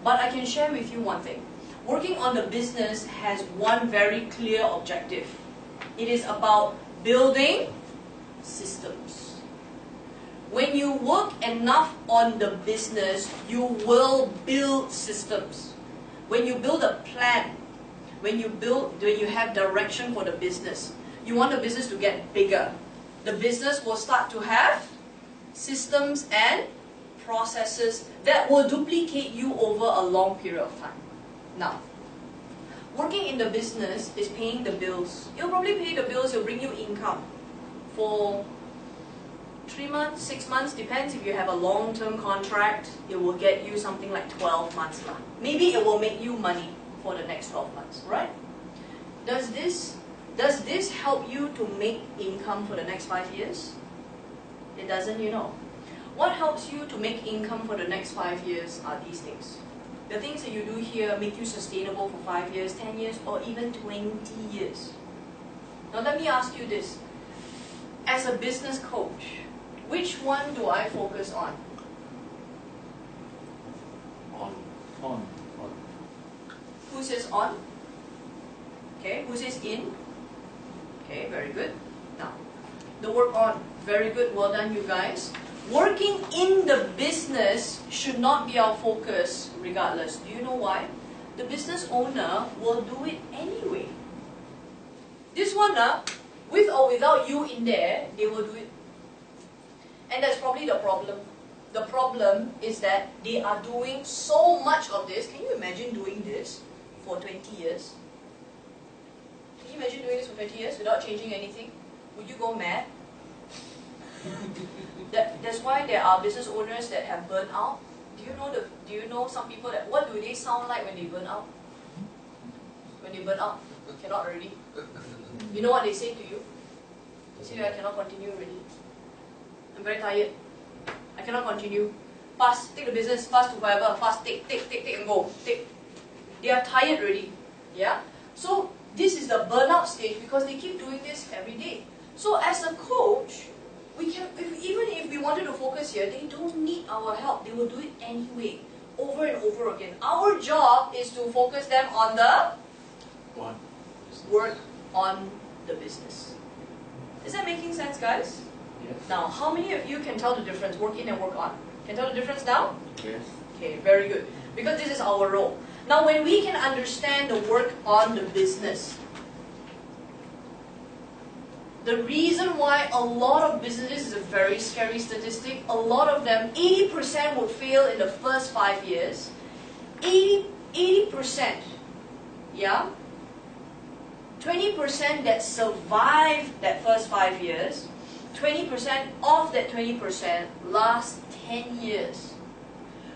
[SPEAKER 1] But I can share with you one thing. Working on the business has one very clear objective. It is about building systems. When you work enough on the business, you will build systems. When you build a plan, when you have direction for the business, you want the business to get bigger. The business will start to have systems and processes that will duplicate you over a long period of time. Now, working in the business is paying the bills. You'll probably pay the bills, it'll bring you income for 3 months, 6 months, depends. If you have a long-term contract, it will get you something like 12 months. Maybe it will make you money for the next 12 months, right? Does this help you to make income for the next 5 years? It doesn't, What helps you to make income for the next 5 years are these things. The things that you do here make you sustainable for 5 years, 10 years, or even 20 years. Now let me ask you this. As a business coach, which one do I focus on?
[SPEAKER 10] On.
[SPEAKER 1] Who says on? Okay, who says in? Okay, very good. Now, the word on. Very good, well done you guys. Working in the business should not be our focus regardless. Do you know why? The business owner will do it anyway. This one, with or without you in there, they will do it. And that's probably the problem. The problem is that they are doing so much of this. Can you imagine doing this for 20 years? Can you imagine doing this for 20 years without changing anything? Would you go mad? That's why there are business owners that have burnt out. Do you know some people that, what do they sound like when they burn out? When they burn out, cannot already. You know what they say to you? They say, I cannot continue already. I'm very tired. I cannot continue. Fast, take the business, fast to whoever, fast, take and go. Take. They are tired already. Yeah? So this is the burnout stage because they keep doing this every day. So as a coach, we can, even if we wanted to focus here, they don't need our help. They will do it anyway, over and over again. Our job is to focus them on the work on the business. Is that making sense, guys?
[SPEAKER 2] Yes.
[SPEAKER 1] Now, how many of you can tell the difference, work in and work on? Can tell the difference now?
[SPEAKER 2] Yes.
[SPEAKER 1] Okay, very good. Because this is our role. Now, when we can understand the work on the business, the reason why a lot of businesses is a very scary statistic, a lot of them, 80% would fail in the first 5 years. 80%, yeah? 20% that survive that first 5 years, 20% of that 20% last 10 years.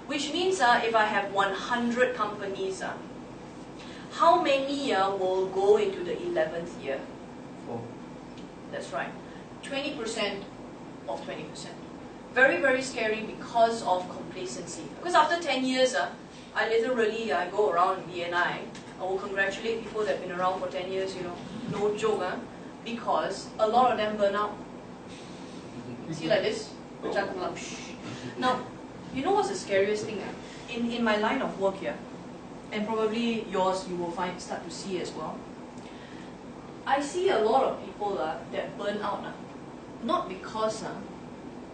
[SPEAKER 1] Which means if I have 100 companies, how many will go into the 11th year?
[SPEAKER 2] 4.
[SPEAKER 1] That's right. 20% of 20%. Very, very scary because of complacency. Because after 10 years, I literally go around BNI. I will congratulate people that have been around for 10 years, you know. No joke, because a lot of them burn out. See like this? Now, you know what's the scariest thing? In my line of work here, and probably yours, you will start to see as well. I see a lot of people that burn out, not because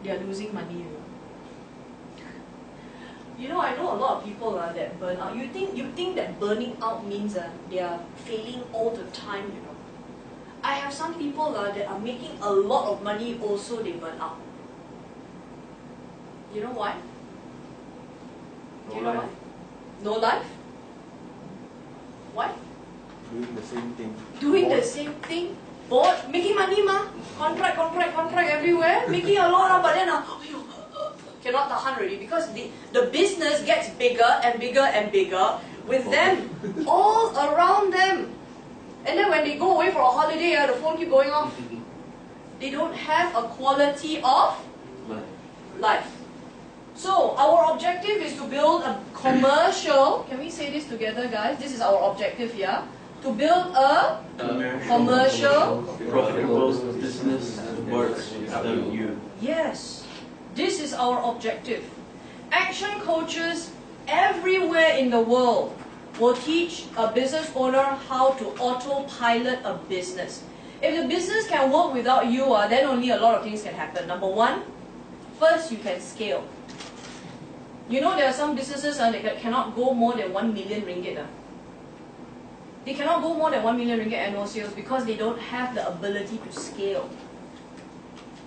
[SPEAKER 1] they are losing money. You know, I know a lot of people that burn out. You think that burning out means they are failing all the time, you know. I have some people that are making a lot of money, also they burn out. You know why? Do you know why? No life? Why?
[SPEAKER 10] Doing the same thing.
[SPEAKER 1] Doing the same thing? Bored? Making money ma? Contract everywhere? Making a lot, but then cannot tahan already because the business gets bigger and bigger and bigger with them all around them. And then when they go away for a holiday, the phone keep going off. They don't have a quality of life. So our objective is to build a commercial, can we say this together guys? This is our objective here. To build a commercial
[SPEAKER 6] profitable business that works without you.
[SPEAKER 1] Yes, this is our objective. Action coaches everywhere in the world will teach a business owner how to autopilot a business. If the business can work without you, then only a lot of things can happen. Number one, first you can scale. You know there are some businesses that cannot go more than 1 million ringgit. They cannot go more than 1 million ringgit annual sales because they don't have the ability to scale.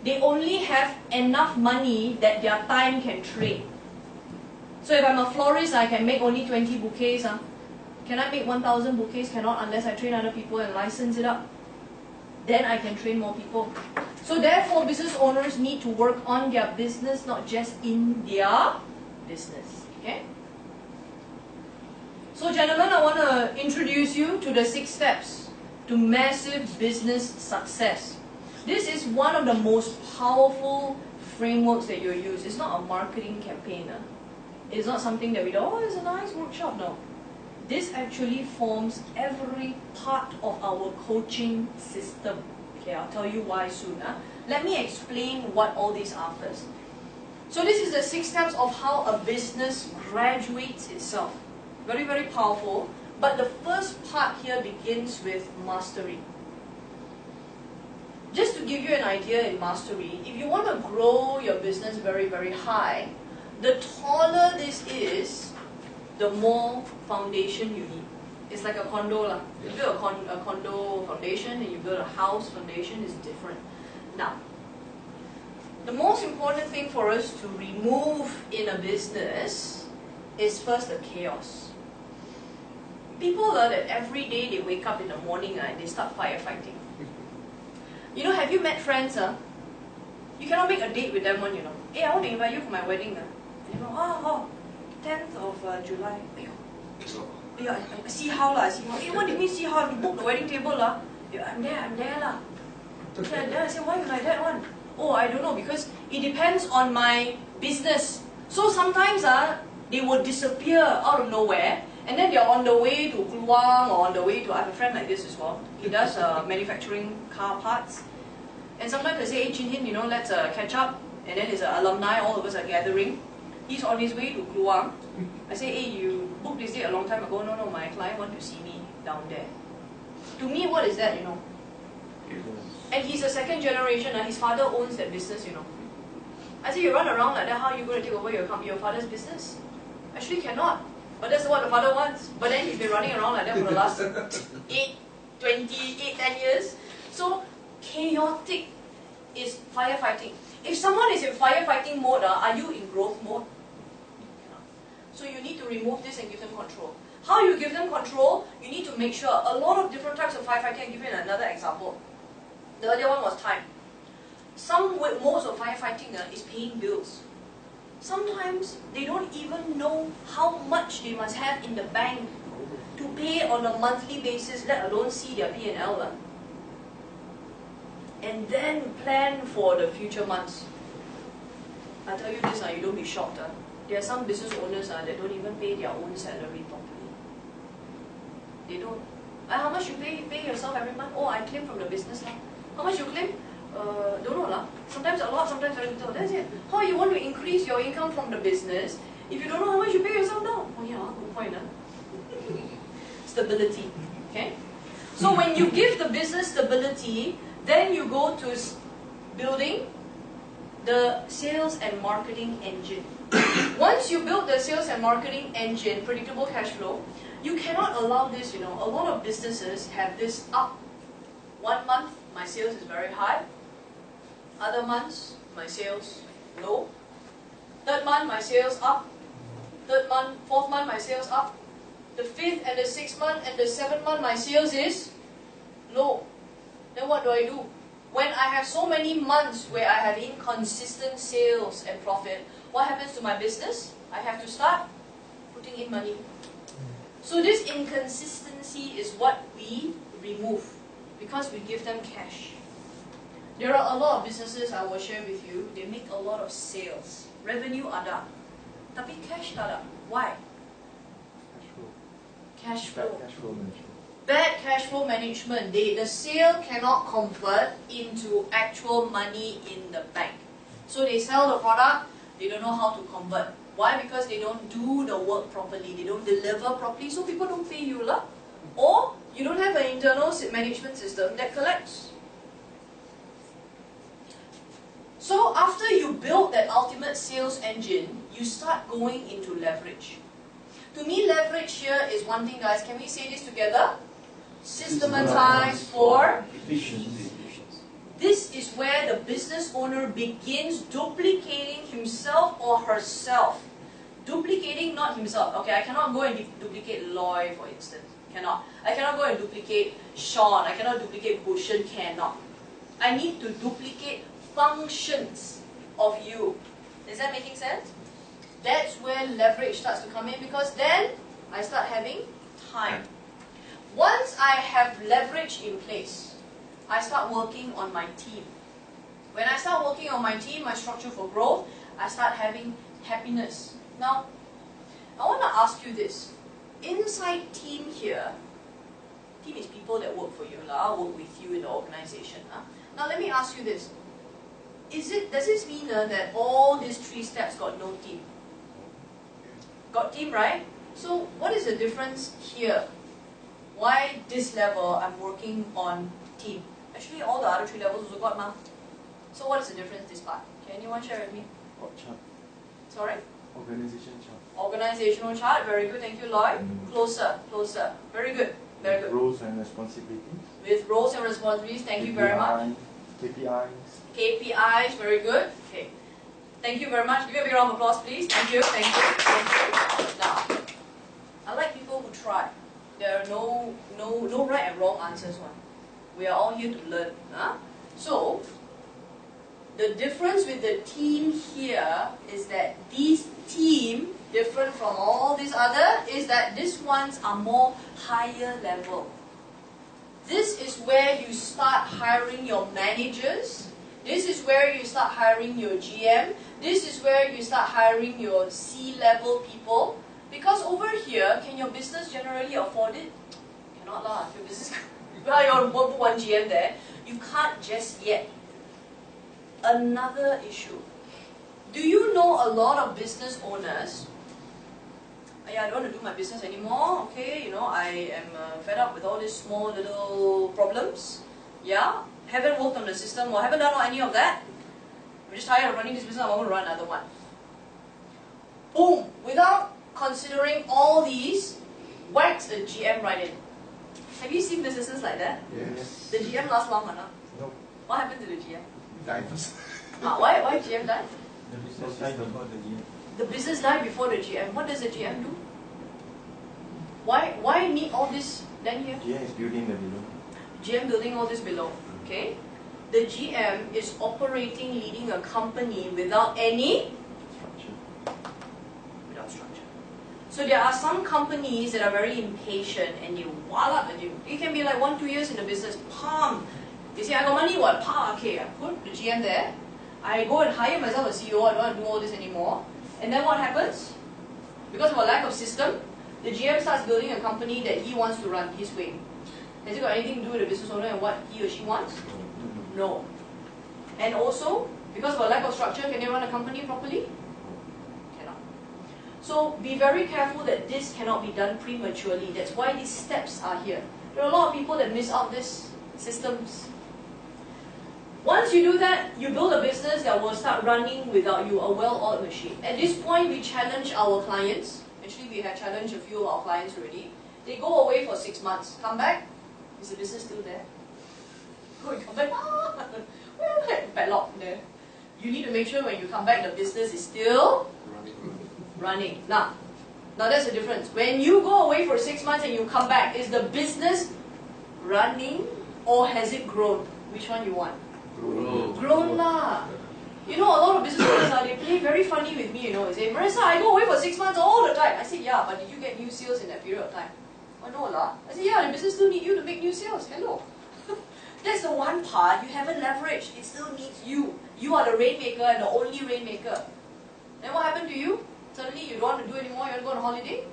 [SPEAKER 1] They only have enough money that their time can trade. So if I'm a florist, I can make only 20 bouquets. Can I make 1,000 bouquets? Cannot unless I train other people and license it up. Then I can train more people. So therefore, business owners need to work on their business, not just in their business. Okay? So gentlemen, I want to introduce you to the 6 steps to massive business success. This is one of the most powerful frameworks that you'll use. It's not a marketing campaign. It's not something that we do, oh, it's a nice workshop. No. This actually forms every part of our coaching system. Okay, I'll tell you why soon. Let me explain what all these are first. So this is the 6 steps of how a business graduates itself. Very, very powerful. But the first part here begins with mastery. Just to give you an idea in mastery, if you want to grow your business very, very high, the taller this is, the more foundation you need. It's like a condo. You build a condo foundation and you build a house foundation is different. Now, the most important thing for us to remove in a business is first the chaos. People that every day they wake up in the morning and they start firefighting. You know, have you met friends? You cannot make a date with them one, you know. Hey, I want to invite you for my wedding. You know, 10th of July. I see how lah. Hey, what do you mean see how? You book the wedding table lah. I'm there lah. Then I say, why you like that one? Oh, I don't know, because it depends on my business. So sometimes they will disappear out of nowhere, and then they're on the way to Kluang or on the way to, I have a friend like this as well. He does manufacturing car parts. And sometimes I say, hey Chin Hin, let's catch up. And then his alumni, all of us are gathering. He's on his way to Kluang. I say, hey, you booked this date a long time ago. No, my client want to see me down there. To me, what is that, And he's a second generation. His father owns that business, I say, you run around like that, how are you going to take over your father's business? Actually cannot. But that's what the father wants. But then he's been running around like that for the last 10 years. So chaotic is firefighting. If someone is in firefighting mode, are you in growth mode? So you need to remove this and give them control. How you give them control? You need to make sure a lot of different types of firefighting. I'll give you another example. The other one was time. Some modes of firefighting is paying bills. Sometimes they don't even know how much they must have in the bank to pay on a monthly basis, let alone see their P&L. And then plan for the future months. I tell you this, you don't be shocked. There are some business owners that don't even pay their own salary properly. They don't. How much you pay yourself every month? Oh, I claim from the business. How much you claim? Don't know. Sometimes a lot, sometimes very little. That's it. How you want to increase your income from the business if you don't know how much you pay yourself now? Oh yeah, good point. Stability. Okay? So when you give the business stability, then you go to building the sales and marketing engine. Once you build the sales and marketing engine, predictable cash flow, you cannot allow this, a lot of businesses have this up. 1 month, my sales is very high. Other months, my sales low. Third month, my sales up. Fourth month, my sales up. The fifth and the sixth month and the seventh month, my sales is low. Then what do? When I have so many months where I have inconsistent sales and profit, what happens to my business? I have to start putting in money. So this inconsistency is what we remove because we give them cash. There are a lot of businesses I will share with you, they make a lot of sales. Revenue ada, tapi cash tak ada. Why? Cash flow. Bad cash flow management. The sale cannot convert into actual money in the bank. So they sell the product, they don't know how to convert. Why? Because they don't do the work properly, they don't deliver properly, so people don't pay you lah. Or you don't have an internal management system that collects. So after you build that ultimate sales engine, you start going into leverage. To me, leverage here is one thing, guys. Can we say this together? Systematize for efficiency. This is where the business owner begins duplicating himself or herself. Duplicating not himself. Okay, I cannot go and duplicate Loy, for instance. Cannot. I cannot go and duplicate Sean. I cannot duplicate Bhushan. Cannot. I need to duplicate functions of you. Is that making sense? That's where leverage starts to come in, because then I start having time. Once I have leverage in place, I start working on my team. When I start working on my team, my structure for growth, I start having happiness. Now, I want to ask you this. Inside team here, team is people that work for you. I'll work with you in the organization. Now let me ask you this. Does this mean that all these 3 steps got no team? Got team, right? So what is the difference here? Why this level I'm working on team? Actually all the other 3 levels also got ma. So what is the difference this part? Can anyone share with me?
[SPEAKER 10] Chart.
[SPEAKER 1] Sorry?
[SPEAKER 10] Organization chart.
[SPEAKER 1] Organizational chart, very good, thank you Lloyd. Closer, very good, very good.
[SPEAKER 10] Roles and responsibilities.
[SPEAKER 1] With roles and responsibilities, thank you very much. KPIs, very good. Okay. Thank you very much. Give me a big round of applause, please. Thank you, thank you, thank you. Now, I like people who try. There are no right and wrong answers. We are all here to learn. So, the difference with the team here is that these team, different from all these other, is that these ones are more higher level. This is where you start hiring your managers. This is where you start hiring your GM. This is where you start hiring your C-level people. Because over here, can your business generally afford it? Cannot lah. If your business, well, you want to put one GM there, you can't just yet. another issue. Do you know a lot of business owners? Yeah, I don't want to do my business anymore. Okay, I am fed up with all these small little problems. Yeah, haven't worked on the system or haven't done any of that. I'm just tired of running this business. I want to run another one. Boom! Without considering all these, whacks a GM right in. Have you seen businesses like that?
[SPEAKER 9] Yes.
[SPEAKER 1] The GM lasts long or not?
[SPEAKER 9] No.
[SPEAKER 1] What happened to the GM?
[SPEAKER 9] Die first.
[SPEAKER 1] Why GM died?
[SPEAKER 4] The business died before the GM.
[SPEAKER 1] The business died before the GM. What does the GM do? Why need all this then here?
[SPEAKER 10] GM is building the below.
[SPEAKER 1] GM building all this below. Okay? The GM is operating, leading a company without any
[SPEAKER 10] Structure.
[SPEAKER 1] without structure. So there are some companies that are very impatient and they wall up the gym. It can be like 1-2 years in the business. Palm. They say, I got money, what? Okay, I put the GM there. I go and hire myself a CEO, I don't want to do all this anymore. And then what happens? Because of a lack of system, the GM starts building a company that he wants to run his way. Has it got anything to do with the business owner and what he or she wants? No. And also, because of a lack of structure, can they run a company properly? Cannot. So be very careful that this cannot be done prematurely. That's why these steps are here. There are a lot of people that miss out these systems. Once you do that, you build a business that will start running without you, a well-oiled machine. At this point, we challenge our clients. Actually, we have challenged a few of our clients already. They go away for 6 months. Come back, is the business still there? Go and come back, well, padlock there. You need to make sure when you come back, the business is still running. Now that's the difference. When you go away for 6 months and you come back, is the business running or has it grown? Which one you want? Grown lah. A lot of business owners they play very funny with me, They say, Marissa, I go away for 6 months all the time. I say, yeah, but did you get new sales in that period of time? Oh, no lah. I say, yeah, the business still need you to make new sales. Hello. That's the one part you haven't leveraged. It still needs you. You are the rainmaker and the only rainmaker. Then what happened to you? Suddenly you don't want to do anymore, you want to go on holiday?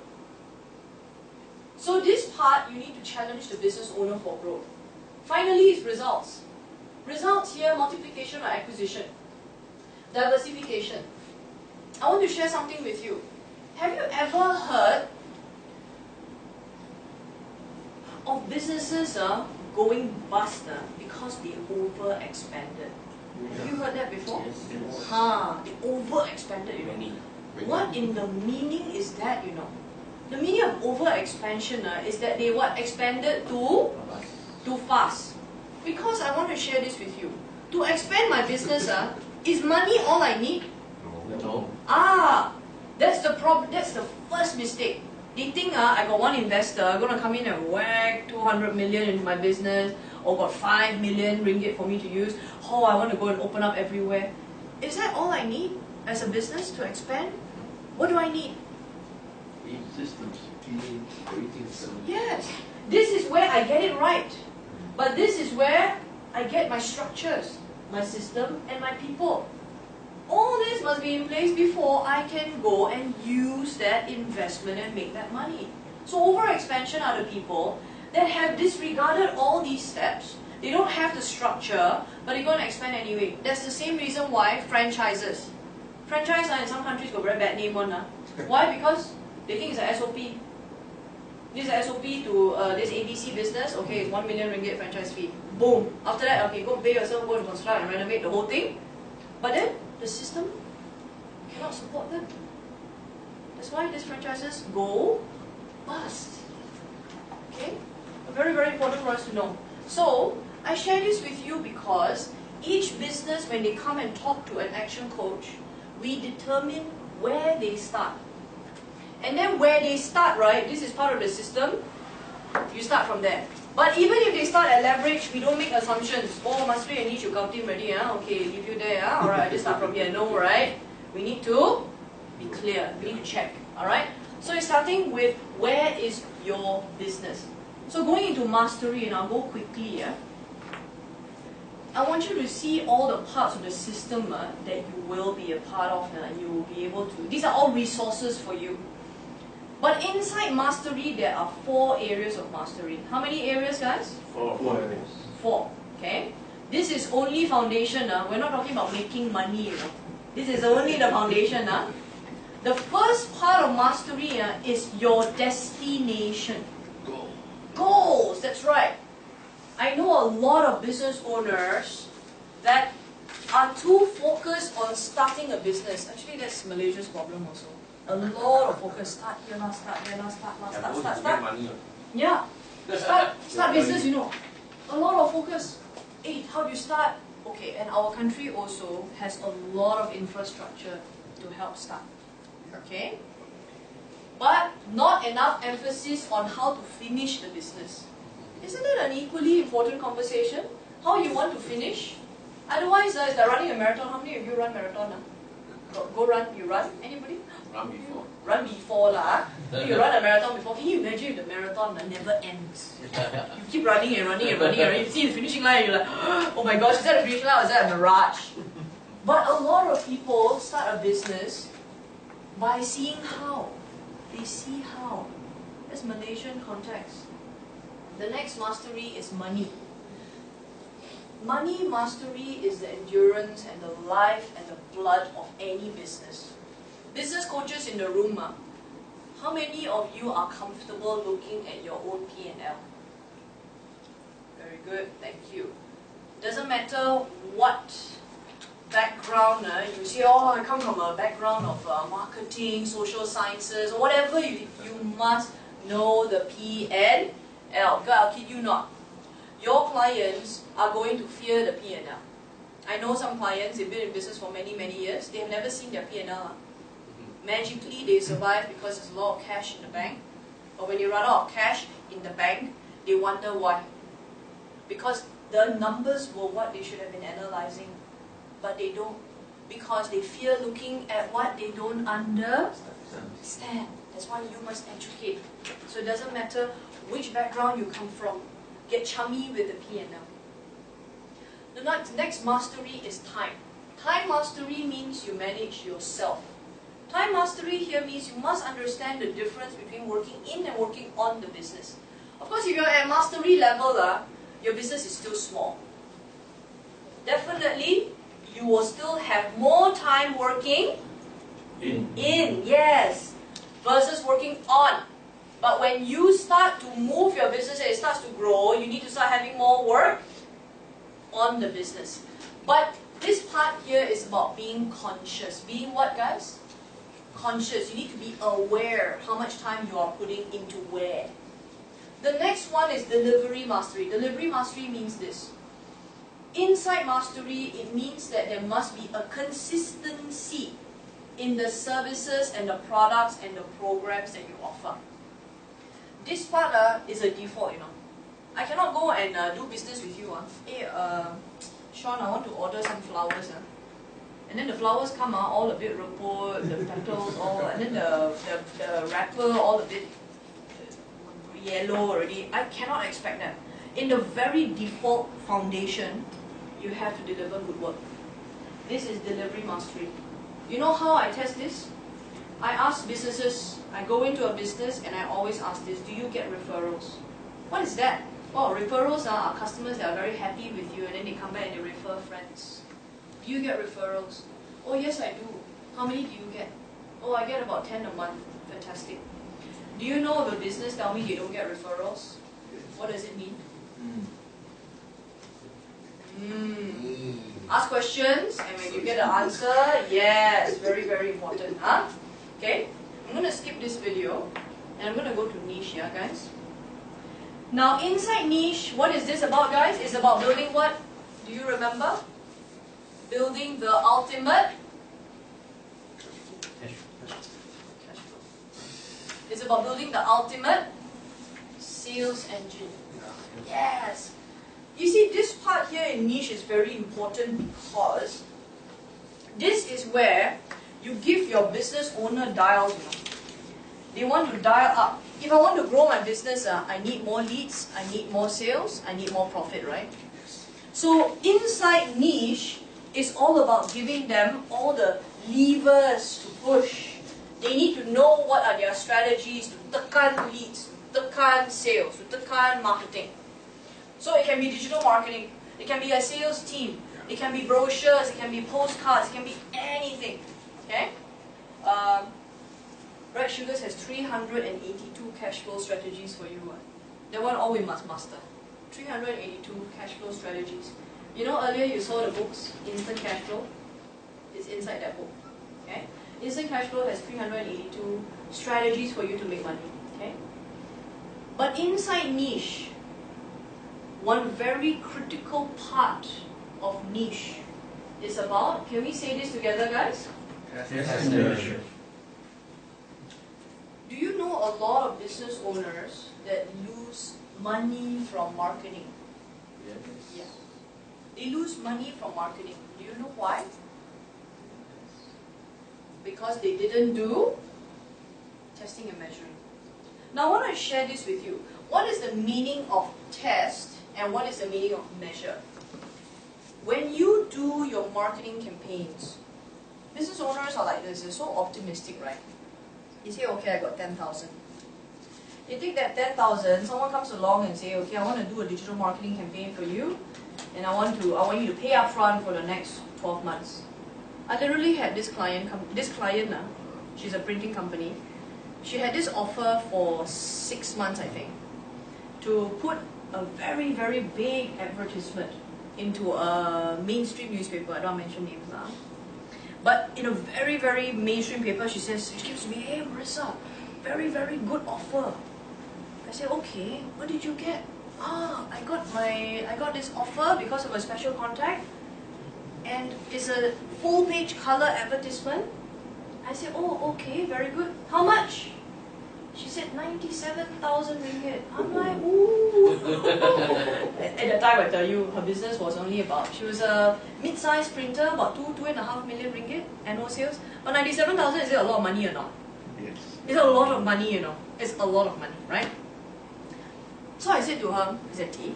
[SPEAKER 1] So this part, you need to challenge the business owner for growth. Finally, is results. Results here, multiplication or acquisition. Diversification. I want to share something with you. Have you ever heard of businesses going bust because they overexpanded? Have you heard that before?
[SPEAKER 2] Yes.
[SPEAKER 1] They overexpanded.
[SPEAKER 2] Many.
[SPEAKER 1] What in the meaning is that, The meaning of overexpansion is that they expanded too fast. Because I want to share this with you. To expand my business, is money all I need?
[SPEAKER 2] No.
[SPEAKER 1] That's the problem. That's the first mistake. They think I got one investor going to come in and whack 200 million into my business, or got 5 million ringgit for me to use. I want to go and open up everywhere. Is that all I need as a business to expand? What do I need?
[SPEAKER 2] Systems.
[SPEAKER 1] Yes. This is where I get it right. But this is where I get my structures, my system, and my people. All this must be in place before I can go and use that investment and make that money. So overexpansion are the people that have disregarded all these steps. They don't have the structure, but they're going to expand anyway. That's the same reason why franchises. Franchise in some countries got very bad name one. Why? Because they think it's an SOP. This is an SOP to this ABC business. Okay, it's 1 million ringgit franchise fee. Boom. After that, okay, go pay yourself, go and construct and renovate the whole thing. But then, the system cannot support them. That's why these franchises go bust. Okay? Very, very important for us to know. So, I share this with you because each business, when they come and talk to an action coach, we determine where they start. And then where they start, right, this is part of the system, you start from there. But even if they start at leverage, we don't make assumptions. Mastery and niche, you got team ready, okay, leave you there, alright, I just start from here. No, right? We need to be clear, we need to check, alright? So you're starting with where is your business. So going into mastery, and I'll go quickly, I want you to see all the parts of the system that you will be a part of, and you will be able to, these are all resources for you. But inside mastery, there are 4 areas of mastery. How many areas, guys?
[SPEAKER 2] 4 areas.
[SPEAKER 1] 4, okay? This is only foundation. We're not talking about making money. This is only the foundation. The first part of mastery is your destination. Goals, that's right. I know a lot of business owners that are too focused on starting a business. Actually, that's Malaysia's problem also. A lot of focus. Start here, start there, start. Yeah. Start business, you know. A lot of focus. Hey, how do you start? Okay, and our country also has a lot of infrastructure to help start. Okay? But not enough emphasis on how to finish the business. Isn't it an equally important conversation? How you want to finish? Otherwise, it's like running a marathon. How many of you run marathon? Go run, you run? Anybody?
[SPEAKER 5] Run before.
[SPEAKER 1] Run before lah. You run a marathon before. Can you imagine if the marathon never ends? You keep running and running and running and running. You see the finishing line, you're like, oh my gosh, is that a finishing line or is that a mirage? But a lot of people start a business by seeing how. They see how. That's Malaysian context. The next mastery is money. Money mastery is the endurance and the life and the blood of any business. Business coaches in the room, how many of you are comfortable looking at your own P&L? Very good, thank you. Doesn't matter what background, you say, oh, I come from a background of marketing, social sciences, or whatever, you must know the P&L. I'll kid you not. Your clients are going to fear the P&L. I know some clients, they've been in business for many, many years, they have never seen their P&L. Magically, they survive because there's a lot of cash in the bank. But when you run out of cash in the bank, they wonder why. Because the numbers were what they should have been analyzing, but they don't. Because they fear looking at what they don't understand. That's why you must educate. So it doesn't matter which background you come from. Get chummy with the P&L. The next mastery is time. Time mastery means you manage yourself. Time mastery here means you must understand the difference between working in and working on the business. Of course, if you're at mastery level, your business is still small. Definitely, you will still have more time working in, yes, versus working on. But when you start to move your business and it starts to grow, you need to start having more work on the business. But this part here is about being conscious. Being what, guys? Conscious. You need to be aware how much time you are putting into where. The next one is delivery mastery. Delivery mastery means this. Inside mastery, it means that there must be a consistency in the services and the products and the programs that you offer. This part is a default, you know. I cannot go and do business with you. Hey, Sean, I want to order some flowers. And then the flowers come out all a bit repot, the petals all, and then the wrapper all a bit yellow already. I cannot expect that. In the very default foundation, you have to deliver good work. This is delivery mastery. You know how I test this? I ask businesses, I go into a business and I always ask this, do you get referrals? What is that? Oh, referrals are customers that are very happy with you and then they come back and they refer friends. Do you get referrals? Oh yes, I do. How many do you get? Oh, I get about 10 a month. Fantastic. Do you know if a business tell me they don't get referrals? What does it mean? Ask questions and when you get an answer, yes, very, very important. Huh? Okay, I'm going to skip this video and I'm going to go to niche, yeah guys? Now inside niche, what is this about, guys? It's about building what? Do you remember? Building the ultimate cash flow. It's about building the ultimate sales engine. Yes. You see, this part here in niche is very important because this is where you give your business owner dials, you know. They want to dial up. If I want to grow my business, I need more leads, I need more sales, I need more profit, right? So inside niche is all about giving them all the levers to push. They need to know what are their strategies to tekan leads, to tekan sales, to tekan marketing. So it can be digital marketing. It can be a sales team. It can be brochures. It can be postcards. It can be anything. Okay? Red Sugars has 382 cash flow strategies for you. That one all we must master. 382 cash flow strategies. You know earlier you saw the books, Instant Cash Flow? It's inside that book. Okay? Instant Cash Flow has 382 strategies for you to make money. Okay? But inside niche, one very critical part of niche is about, can we say this together, guys?
[SPEAKER 2] Yes.
[SPEAKER 1] Do you know a lot of business owners that lose money from marketing?
[SPEAKER 2] Yes.
[SPEAKER 1] Yeah. They lose money from marketing. Do you know why? Because they didn't do testing and measuring. Now I want to share this with you. What is the meaning of test and what is the meaning of measure? When you do your marketing campaigns, business owners are like this, they're so optimistic, right? You say, okay, I got 10,000. You take that 10,000, someone comes along and say, okay, I want to do a digital marketing campaign for you, and I want you to pay up front for the next 12 months. I literally had this client, she's a printing company. She had this offer for 6 months, I think, to put a very, very big advertisement into a mainstream newspaper. I don't mention names now. But in a very, very mainstream paper, she gives me, hey Marissa, very, very good offer. I say, okay, what did you get? I got this offer because of a special contact, and it's a full page color advertisement. I said, oh, okay, very good. How much? She said 97,000 ringgit. I'm like, ooh. At that time, I tell you, her business was only about, she was a mid-sized printer, about 2.5 million ringgit annual sales. But 97,000, is it a lot of money or not?
[SPEAKER 9] Yes.
[SPEAKER 1] It's a lot of money, you know. It's a lot of money, right? So I said to her, Zeti,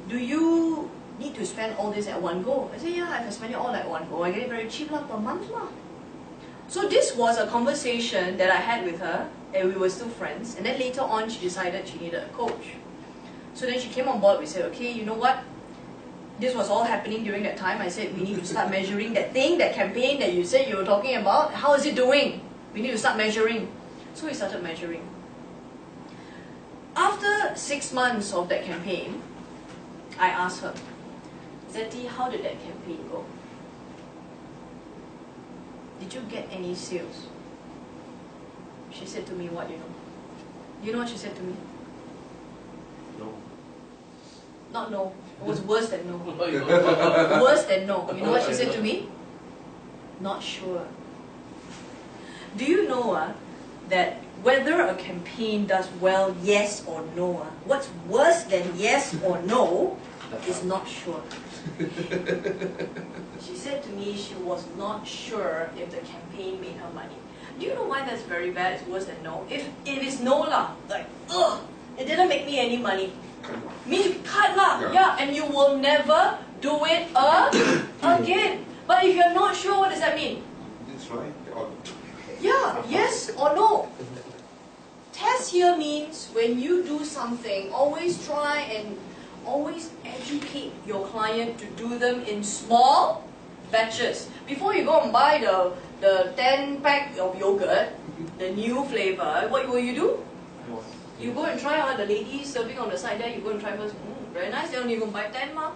[SPEAKER 1] do you need to spend all this at one go? I said, yeah, I can spend it all at one go. I get it very cheap per month. So this was a conversation that I had with her, and we were still friends. And then later on, she decided she needed a coach. So then she came on board. We said, okay, you know what? This was all happening during that time. I said, we need to start measuring that thing, that campaign that you said you were talking about. How is it doing? We need to start measuring. So we started measuring. After 6 months of that campaign, I asked her, Zeti, how did that campaign go? Did you get any sales? She said to me, what, you know? You know what she said to me?
[SPEAKER 2] No.
[SPEAKER 1] Not no. It was worse than no. Worse than no. You know what she said to me? Not sure. Do you know that whether a campaign does well, yes or no, what's worse than yes or no is not sure. She said to me she was not sure if the campaign made her money. Do you know why that's very bad? It's worse than no. If it is no lah, like it didn't make me any money. Means you cut lah, yeah, and you will never do it again. But if you're not sure, what does that mean?
[SPEAKER 9] That's right.
[SPEAKER 1] Yeah, yes or no. Test here means when you do something, always try and always educate your client to do them in small batches. Before you go and buy the 10-pack of yogurt, the new flavor, what will you do? You go and try out the ladies serving on the side there, you go and try first. Very nice, then you go and buy 10 ma.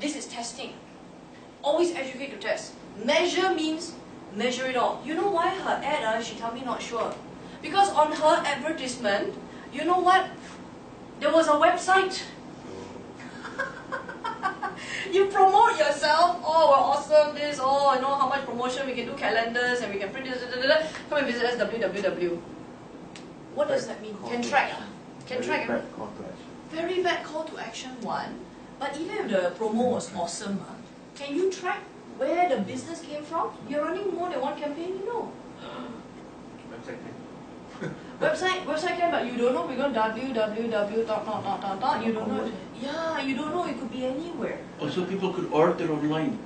[SPEAKER 1] This is testing. Always educate to test. Measure means measure it all. You know why her ad, she told me not sure. Because on her advertisement, you know what? There was a website. You promote yourself, oh, we're awesome, this, oh, I know how much promotion, we can do calendars, and we can print this, come and visit us, www. What does that mean? Can track. Can track. Very bad call to action one, but even if the promo was awesome, can you track where the business came from? You're running more than one campaign, you know. Website can, but you don't know. We go www. You don't know. Yeah, you don't know. It could be anywhere.
[SPEAKER 6] Also, people could order online.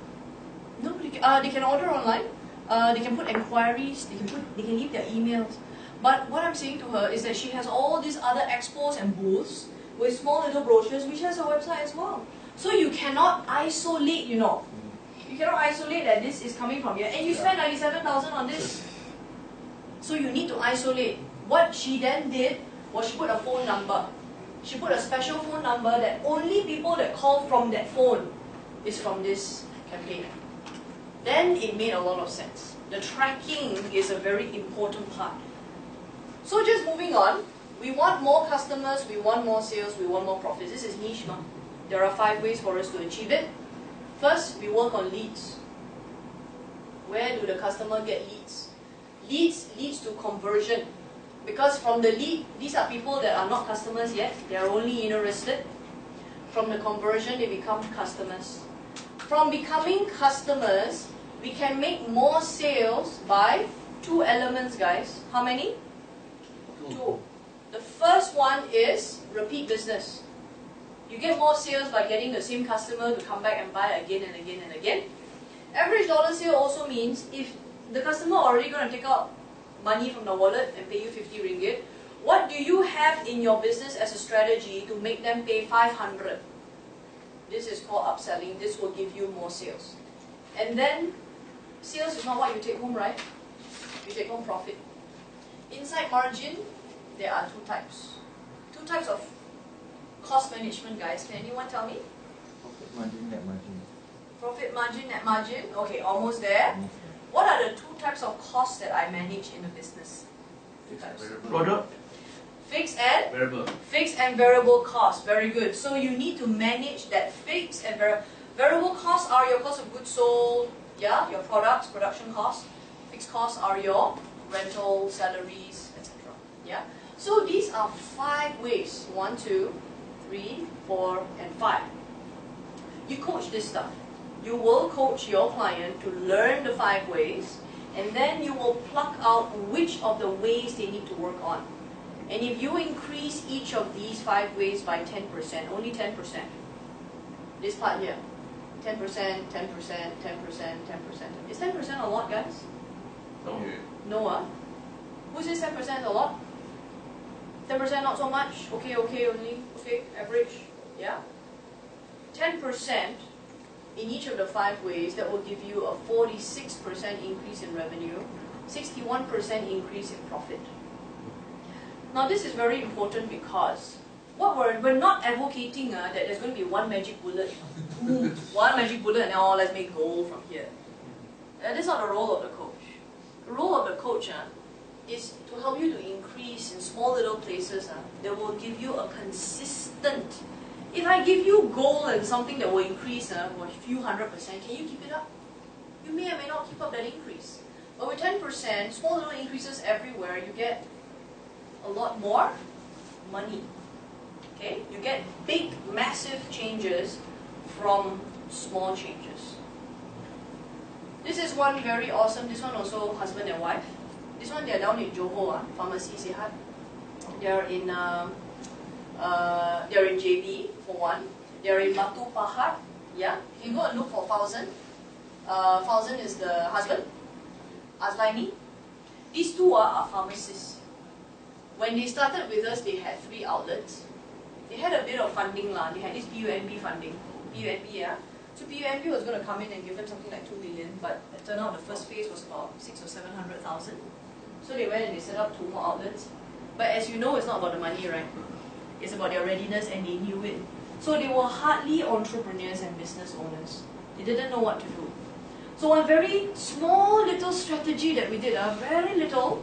[SPEAKER 1] Nobody can. They can order online. They can put enquiries. They can leave their emails. But what I'm saying to her is that she has all these other expos and booths with small little brochures, which has a website as well. So you can cannot isolate, you know. You cannot isolate that this is coming from here. And you spend 97,000 on this. So you need to isolate. What she then did was she put a phone number. She put a special phone number that only people that call from that phone is from this campaign. Then it made a lot of sense. The tracking is a very important part. So just moving on, we want more customers, we want more sales, we want more profits. This is niche, ma. There are 5 ways for us to achieve it. First, we work on leads. Where do the customer get leads? Leads leads to conversion. Because from the lead, these are people that are not customers yet. They are only interested. From the conversion, they become customers. From becoming customers, we can make more sales by 2 elements, guys. How many? 2. The first one is repeat business. You get more sales by getting the same customer to come back and buy again and again and again. Average dollar sale also means if the customer already going to take out money from the wallet and pay you 50 ringgit, what do you have in your business as a strategy to make them pay 500? This is called upselling. This will give you more sales. And then, sales is not what you take home, right? You take home profit. Inside margin, there are 2 types. 2 types of cost management, guys. Can anyone tell me?
[SPEAKER 9] Profit margin, net margin.
[SPEAKER 1] Profit margin, net margin. Okay, almost there. What are the 2 types of costs that I manage in a business? 2 types.
[SPEAKER 6] Product.
[SPEAKER 1] Fixed and?
[SPEAKER 5] Variable.
[SPEAKER 1] Fixed and variable costs. Very good. So you need to manage that fixed and variable costs are your cost of goods sold, yeah, your products, production costs. Fixed costs are your rental, salaries, etc. Yeah. So these are 5 ways. 1, 2, 3, 4, and 5. You coach this stuff. You will coach your client to learn the 5 ways, and then you will pluck out which of the ways they need to work on. And if you increase each of these 5 ways by 10%, only 10%, this part here, 10%, 10%, 10%, 10%, 10%. Is 10% a lot, guys?
[SPEAKER 5] No.
[SPEAKER 1] No, Who says 10% is a lot? 10% not so much? Okay, only, okay, average, yeah? 10% in each of the 5 ways, that will give you a 46% increase in revenue, 61% increase in profit. Now this is very important because what we're not advocating that there's going to be one magic bullet, boom, one magic bullet and now let's make gold from here. That's not the role of the coach. The role of the coach is to help you to increase in small little places that will give you a consistent. If I give you gold and something that will increase for a few 100%, can you keep it up? You may or may not keep up that increase. But with 10%, small little increases everywhere, you get a lot more money. Okay? You get big, massive changes from small changes. This is one very awesome. This one also husband and wife. This one they're down in Johor, Pharmacy Sihat. They're in JB for one. They're in Batu Pahat. Yeah, you can go and look for Fauzan. Fauzan is the husband. Azlaini. These 2 are pharmacists. When they started with us, they had 3 outlets. They had a bit of funding lah. They had this PUNB funding. PUNB, yeah. So PUNB was going to come in and give them something like 2 million, but it turned out the first phase was about 600,000 or 700,000. So they went and they set up 2 more outlets. But as you know, it's not about the money, right? It's about their readiness, and they knew it. So they were hardly entrepreneurs and business owners. They didn't know what to do. So a very small little strategy that we did, very little.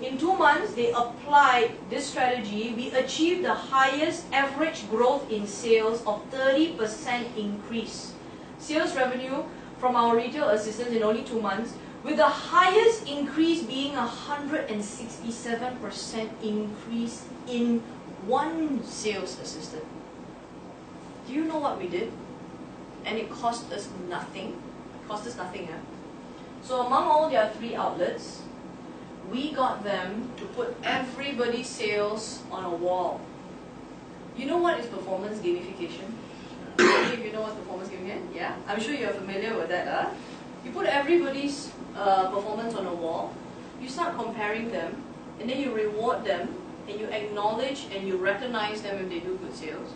[SPEAKER 1] In 2 months, they applied this strategy. We achieved the highest average growth in sales of 30% increase. Sales revenue from our retail assistants in only 2 months, with the highest increase being 167% increase in 1 sales assistant. Do you know what we did? And it cost us nothing. It cost us nothing, So among all their 3 outlets, we got them to put everybody's sales on a wall. You know what is performance gamification? If you know what performance gamification is? Yeah? I'm sure you're familiar with that. You put everybody's performance on a wall, you start comparing them, and then you reward them, and you acknowledge and you recognize them if they do good sales.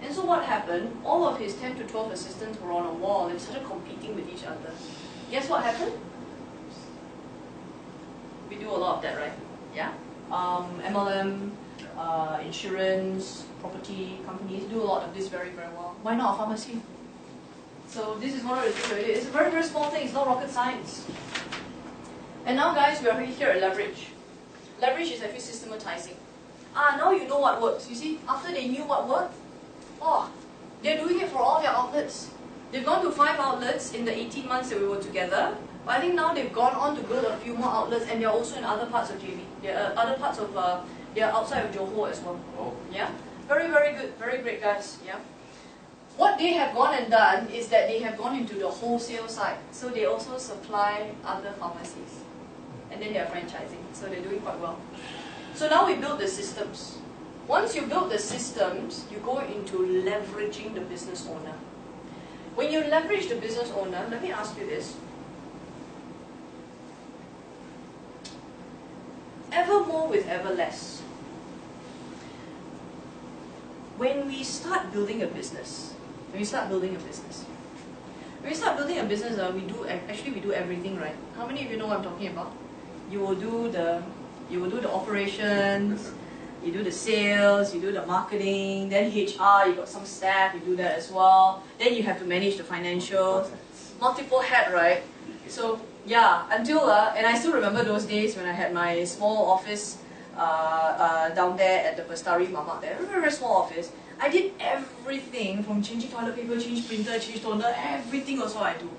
[SPEAKER 1] And so what happened? All of his 10 to 12 assistants were on a wall and started competing with each other. Guess what happened? We do a lot of that, right? Yeah? MLM, insurance, property companies do a lot of this very, very well. Why not a pharmacy? So this is one of the things we do. It's a very, very small thing. It's not rocket science. And now, guys, we are here at leverage. Leverage is actually systematizing. Now you know what works. You see, after they knew what worked, they're doing it for all their outlets. They've gone to 5 outlets in the 18 months that we were together. But I think now they've gone on to build a few more outlets, and they're also in other parts of JB. They're other parts of, they're outside of Johor as well.
[SPEAKER 2] Oh.
[SPEAKER 1] Yeah, very, very good, very great guys. Yeah. What they have gone and done is that they have gone into the wholesale side. So they also supply other pharmacies, and then they are franchising. So they're doing quite well. So now we build the systems. Once you build the systems, you go into leveraging the business owner. When you leverage the business owner, let me ask you this. Ever more with ever less. When we start building a business, we start building a business, we do everything, right? How many of you know what I'm talking about? You will do the operations, you do the sales, you do the marketing, then HR, you got some staff, you do that as well. Then you have to manage the financials, multiple hat, right? So yeah, until and I still remember those days when I had my small office down there at the Bestari Mamak there, very, very small office. I did everything from changing toilet paper, change printer, change toner, everything was what I do.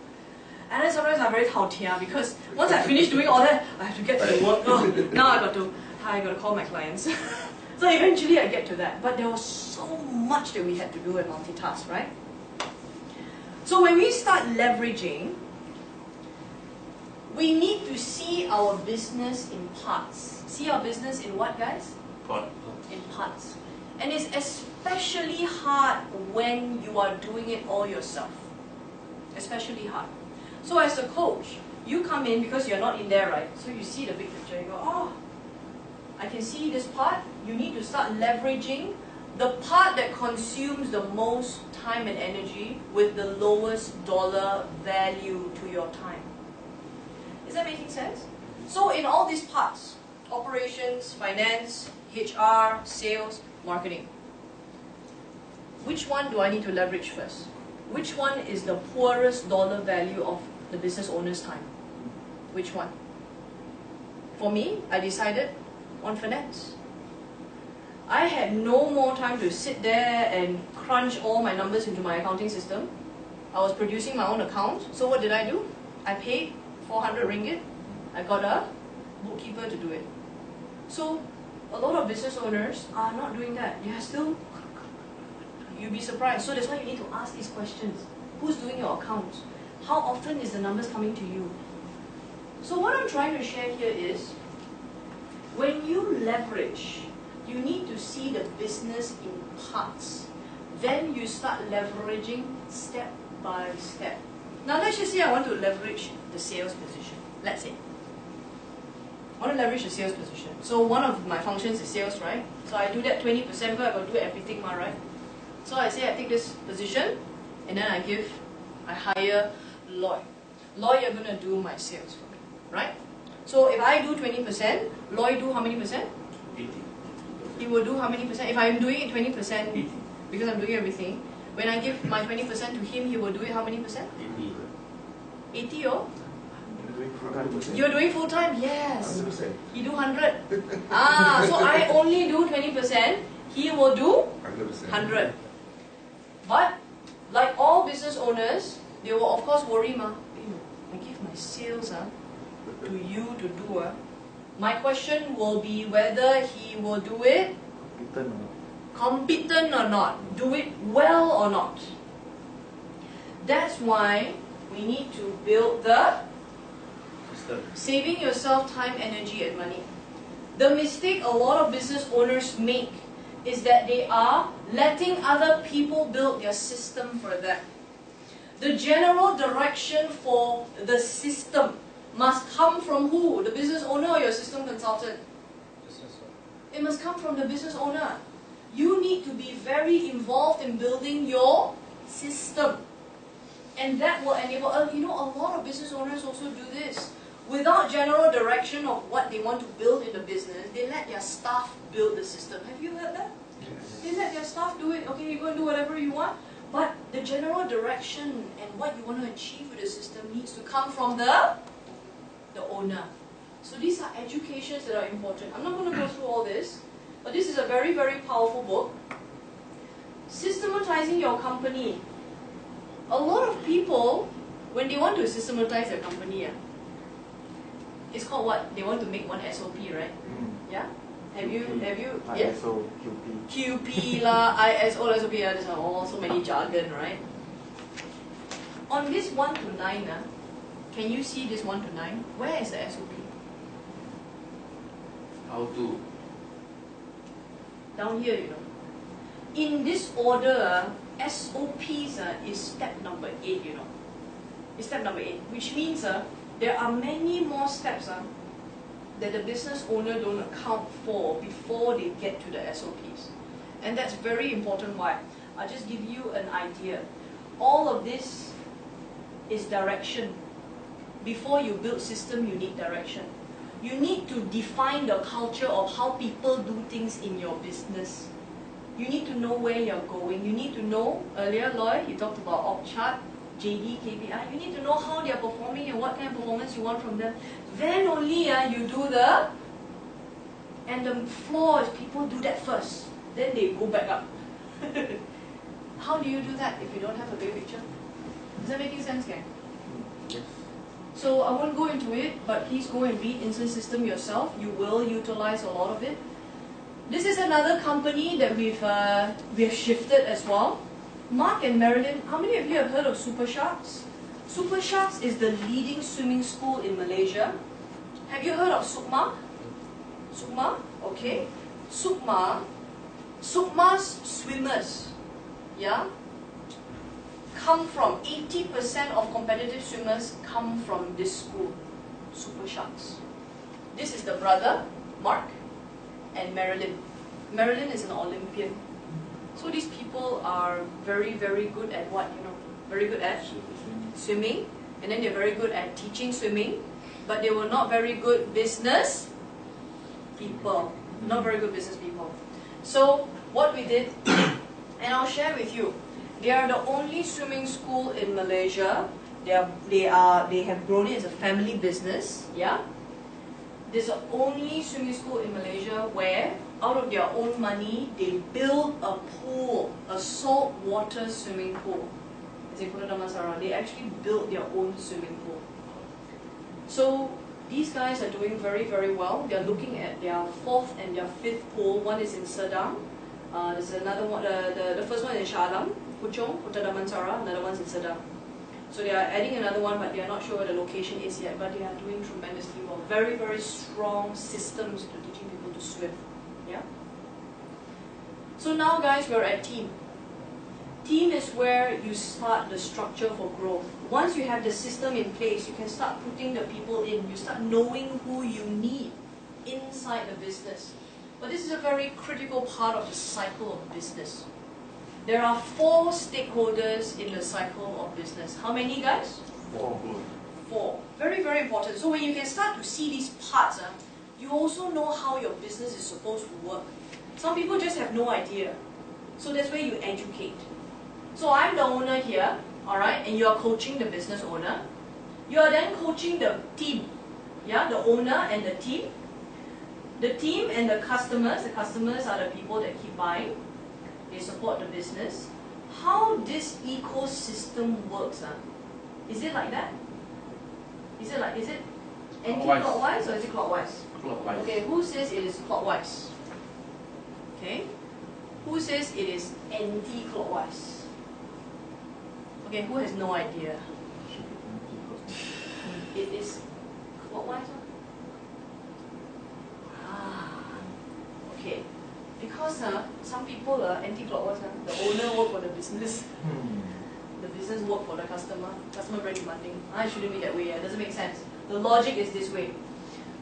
[SPEAKER 1] And then sometimes I'm very tao tia because once I finish doing all that, I have to get to the work. Now I got to call my clients. So eventually I get to that. But there was so much that we had to do and multitask, right? So when we start leveraging, we need to see our business in parts. See our business in what, guys? In parts. And it's especially hard when you are doing it all yourself. Especially hard. So as a coach, you come in because you're not in there, right? So you see the big picture, you go, I can see this part. You need to start leveraging the part that consumes the most time and energy with the lowest dollar value to your time. Is that making sense? So in all these parts, operations, finance, HR, sales, marketing, which one do I need to leverage first? Which one is the poorest dollar value of the business owner's time? Which one? For me, I decided on finance. I had no more time to sit there and crunch all my numbers into my accounting system. I was producing my own account. So what did I do? I paid 400 ringgit. I got a bookkeeper to do it. So a lot of business owners are not doing that. They are still, you'll be surprised. So that's why you need to ask these questions. Who's doing your accounts? How often is the numbers coming to you? So what I'm trying to share here is, when you leverage, you need to see the business in parts. Then you start leveraging step by step. Now let's just say I want to leverage the sales position. Let's say. I want to leverage the sales position. So one of my functions is sales, right? So I do that 20% because I got to do everything, right? So I say I take this position, and then I hire Lloyd. Lloyd, you're going to do my sales for me, right? So if I do 20%, Lloyd do how many percent?
[SPEAKER 2] 80.
[SPEAKER 1] He will do how many percent? If I'm doing it 20%, 80. Because I'm doing everything, when I give my 20% to him, he will do it how many percent? 80. 80 or? You're doing full time? Yes.
[SPEAKER 9] 100%.
[SPEAKER 1] He do 100. So I only do 20%, he will do 100. But like all business owners, they will of course worry, I give my sales to you to do. My question will be whether he will do it competent or not, do it well or not. That's why we need to build the saving yourself time, energy and money. The mistake a lot of business owners make is that they are letting other people build their system for them. The general direction for the system must come from who? The business owner or your system consultant? It must come from the business owner. You need to be very involved in building your system. And that will enable, you know, a lot of business owners also do this. Without general direction of what they want to build in the business, they let their staff build the system. Have you heard that? Yes. They let their staff do it. Okay, you go and do whatever you want. But the general direction and what you want to achieve with the system needs to come from the owner. So these are educations that are important. I'm not going to go through all this, but this is a very, very powerful book. Systematizing your company. A lot of people, when they want to systematize their company, it's called what? They want to make one SOP, right? Yeah? Have you, yeah?
[SPEAKER 10] ISO, QP.
[SPEAKER 1] QP lah, ISO, SOP, these are all so many jargon, right? On this 1 to 9, can you see this 1 to 9? Where is the SOP?
[SPEAKER 5] How to?
[SPEAKER 1] Down here, you know. In this order, SOPs is step number 8, you know. It's step number 8, which means there are many more steps that the business owner don't account for before they get to the SOPs. And that's very important. Why? I'll just give you an idea. All of this is direction. Before you build system, you need direction. You need to define the culture of how people do things in your business. You need to know where you're going. You need to know, earlier Lloyd, you talked about org chart, JD, KPI. You need to know how they're performing and what kind of performance you want from them. Then only you do the, and the flaw is people do that first. Then they go back up. How do you do that if you don't have a big picture? Is that making sense, gang?
[SPEAKER 10] Yes.
[SPEAKER 1] So I won't go into it, but please go and read Instant System yourself. You will utilize a lot of it. This is another company that we've shifted as well. Mark and Marilyn, how many of you have heard of Super Sharks? Super Sharks is the leading swimming school in Malaysia. Have you heard of Sukma? Sukma? Okay. Sukma's swimmers, yeah, come from 80% of competitive swimmers come from this school, Super Sharks. This is the brother, Mark, and Marilyn. Marilyn is an Olympian. So these people are very, very good at what, you know, very good at swimming, and then they're very good at teaching swimming, but they were not very good business people. Not very good business people. So what we did, and I'll share with you, they are the only swimming school in Malaysia. They have grown it as a family business. Yeah, there's the only swimming school in Malaysia where, out of their own money, they build a pool, a saltwater swimming pool. They actually built their own swimming pool. So these guys are doing very, very well. They're looking at their 4th and their 5th pool. One is in Sedang. There's another one. The first one is in Shah Alam, Puchong, Kota Damansara. Another one's in Sedang. So they are adding another one, but they are not sure where the location is yet. But they are doing tremendously well. Very, very strong systems to teaching people to swim. Yeah. So now, guys, we're at team. Team is where you start the structure for growth. Once you have the system in place, you can start putting the people in. You start knowing who you need inside the business. But this is a very critical part of the cycle of business. There are 4 stakeholders in the cycle of business. How many, guys? 4. Very, very important. So when you can start to see these parts, you also know how your business is supposed to work. Some people just have no idea. So that's where you educate. So I'm the owner here, alright, and you're coaching the business owner. You're then coaching the team, yeah, the owner and the team. The team and the customers are the people that keep buying. They support the business. How this ecosystem works, is it like that? Is it anti-clockwise or is it clockwise?
[SPEAKER 5] Clockwise.
[SPEAKER 1] Okay, who says it is clockwise? Okay. Who says it is anti-clockwise? Okay, who has no idea? It is clockwise? Okay. Because some people are anti-clockwise. The owner work for the business. The business work for the customer. Customer very demanding. It shouldn't be that way. It doesn't make sense. The logic is this way.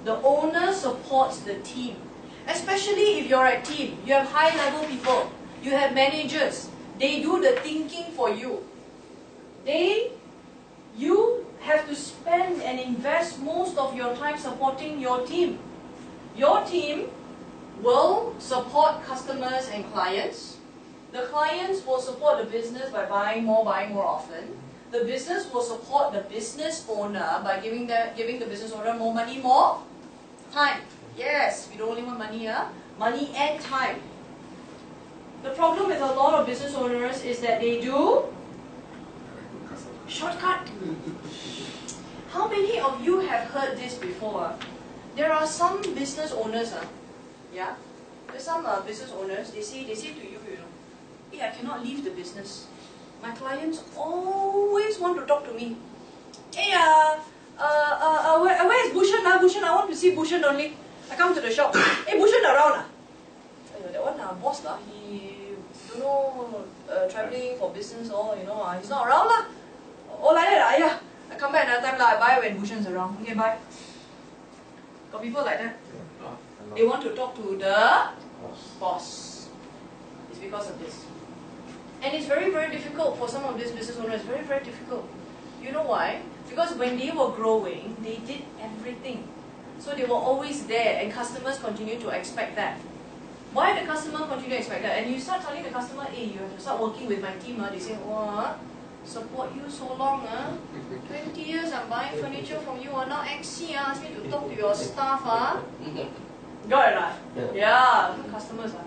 [SPEAKER 1] The owner supports the team. Especially if you're a team, you have high-level people, you have managers, they do the thinking for you. You have to spend and invest most of your time supporting your team. Your team will support customers and clients. The clients will support the business by buying more often. The business will support the business owner by giving the business owner more money, more time. Yes, we don't only want money, money and time. The problem with a lot of business owners is that they do shortcut. How many of you have heard this before? There are some business owners, yeah. There's some business owners. They say to you, hey, I cannot leave the business. My clients always want to talk to me. Hey, where is Bhushan? Bhushan, I want to see Bhushan only. I come to the shop. Hey, Bhushan around? That one, boss, he don't know, traveling for business or he's not around lah. Oh, like that, yeah. I come back another time lah. I buy when Bhushan's around. Okay, bye. Got people like that. They want to talk to the boss. It's because of this. And it's very, very difficult for some of these business owners. Very, very difficult. You know why? Because when they were growing, they did everything. So they were always there, and customers continue to expect that. Why the customer continue to expect that? And you start telling the customer, hey, you have to start working with my team. They say, what? Support you so long, 20 years I'm buying furniture from you, now XC ask me to talk to your staff, Got it, right? Yeah, customers are.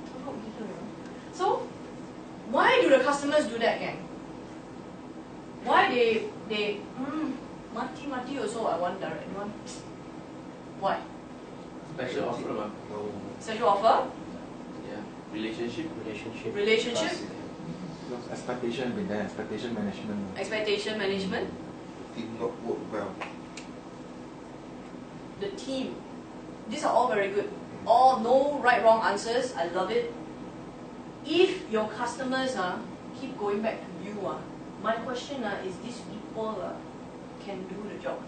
[SPEAKER 1] So, why do the customers do that, gang? Why they mati also I want direct one. Why?
[SPEAKER 5] Special offer,
[SPEAKER 1] Special offer?
[SPEAKER 5] Yeah. Relationship.
[SPEAKER 10] Expectation with that, expectation management.
[SPEAKER 1] Expectation management.
[SPEAKER 9] Did not work well.
[SPEAKER 1] The team. These are all very good. All no right wrong answers. I love it. If your customers keep going back to you, my question is these people can do the job.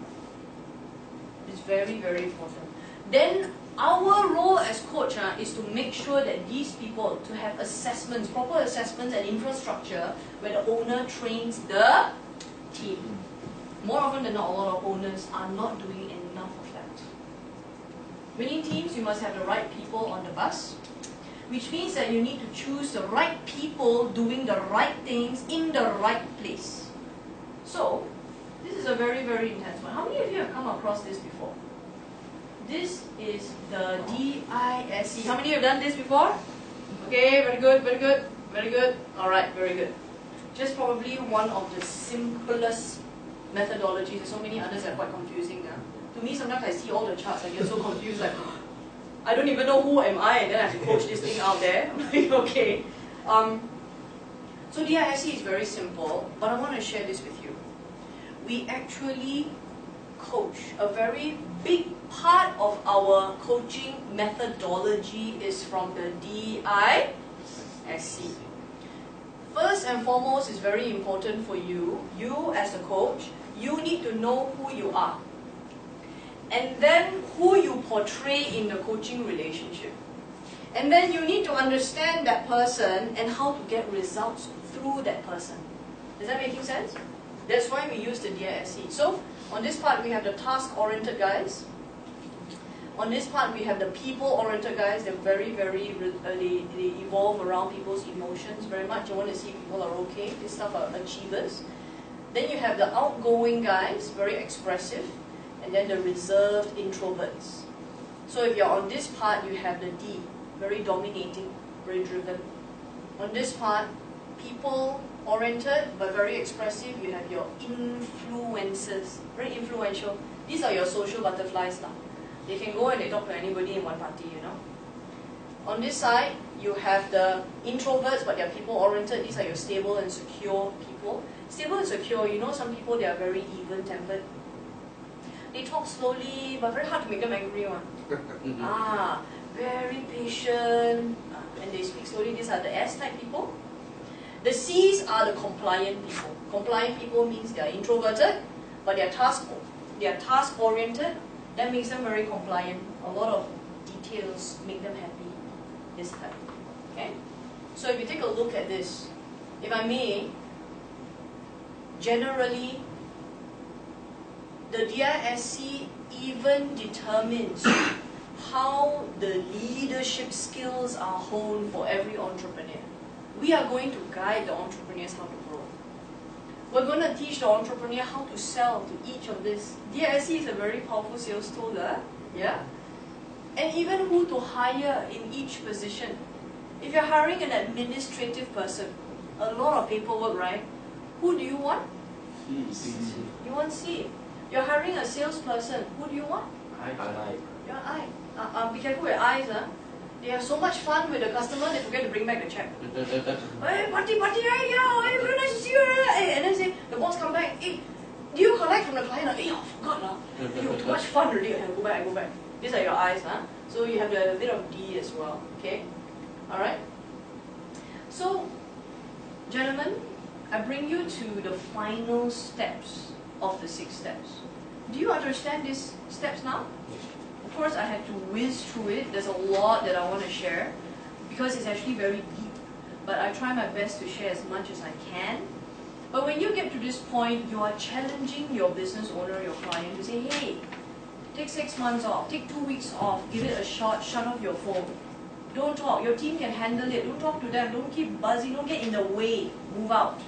[SPEAKER 1] It's very, very important. Then our role as coach is to make sure that these people to have assessments, proper assessments and infrastructure where the owner trains the team. More often than not, a lot of owners are not doing enough of that. Winning teams, you must have the right people on the bus, which means that you need to choose the right people doing the right things in the right place. So, this is a very, very intense one. How many of you have come across this before? This is the DISC. How many have done this before? Okay, very good, very good, very good. Alright, very good. Just probably one of the simplest methodologies. There's so many others that are quite confusing. To me, sometimes I see all the charts, I get so confused, like, I don't even know who am I, and then I have to coach this thing out there. I'm like, okay. So DISC is very simple, but I want to share this with you. We actually coach. A very big part of our coaching methodology is from the DISC. First and foremost is very important for you. You as a coach, you need to know who you are. And then who you portray in the coaching relationship. And then you need to understand that person and how to get results through that person. Is that making sense? That's why we use the DISC. So, on this part we have the task-oriented guys. On this part we have the people-oriented guys. They're very, very, they evolve around people's emotions very much. You want to see people are okay. These stuff are achievers. Then you have the outgoing guys, very expressive. And then the reserved introverts. So if you're on this part, you have the D, very dominating, very driven. On this part, people-oriented but very expressive, you have your influencers, very influential. These are your social butterflies now. They can go and they talk to anybody in one party, On this side, you have the introverts but they're people-oriented. These are your stable and secure people. Stable and secure, some people they are very even-tempered. They talk slowly, but very hard to make them angry one. Very patient, and they speak slowly. These are the S-type people. The C's are the compliant people. Compliant people means they are introverted, but they are task-oriented. That makes them very compliant. A lot of details make them happy this time. Okay? So if you take a look at this, if I may, generally, the DISC even determines how the leadership skills are honed for every entrepreneur. We are going to guide the entrepreneurs how to grow. We're going to teach the entrepreneur how to sell to each of this. DISC is a very powerful sales tool, yeah? And even who to hire in each position. If you're hiring an administrative person, a lot of paperwork, right? Who do you want? You want C. You're hiring a salesperson, who do you want?
[SPEAKER 2] I.
[SPEAKER 1] Your I. Be careful with eyes, huh? They have so much fun with the customer, they forget to bring back the check. Hey, party, right? Yeah, hey, very nice to see you. Hey, and then say, the boss come back, hey, do you collect from the client? Hey, I forgot. You have too much fun already. Go back. These are your eyes, huh? So you have a bit of D as well, okay? Alright? So, gentlemen, I bring you to the final steps of the 6 steps. Do you understand these steps now? Of course, I had to whiz through it. There's a lot that I want to share because it's actually very deep. But I try my best to share as much as I can. But when you get to this point, you are challenging your business owner, your client, to say, hey, take 6 months off, take 2 weeks off, give it a shot, shut off your phone. Don't talk. Your team can handle it. Don't talk to them. Don't keep buzzing. Don't get in the way. Move out.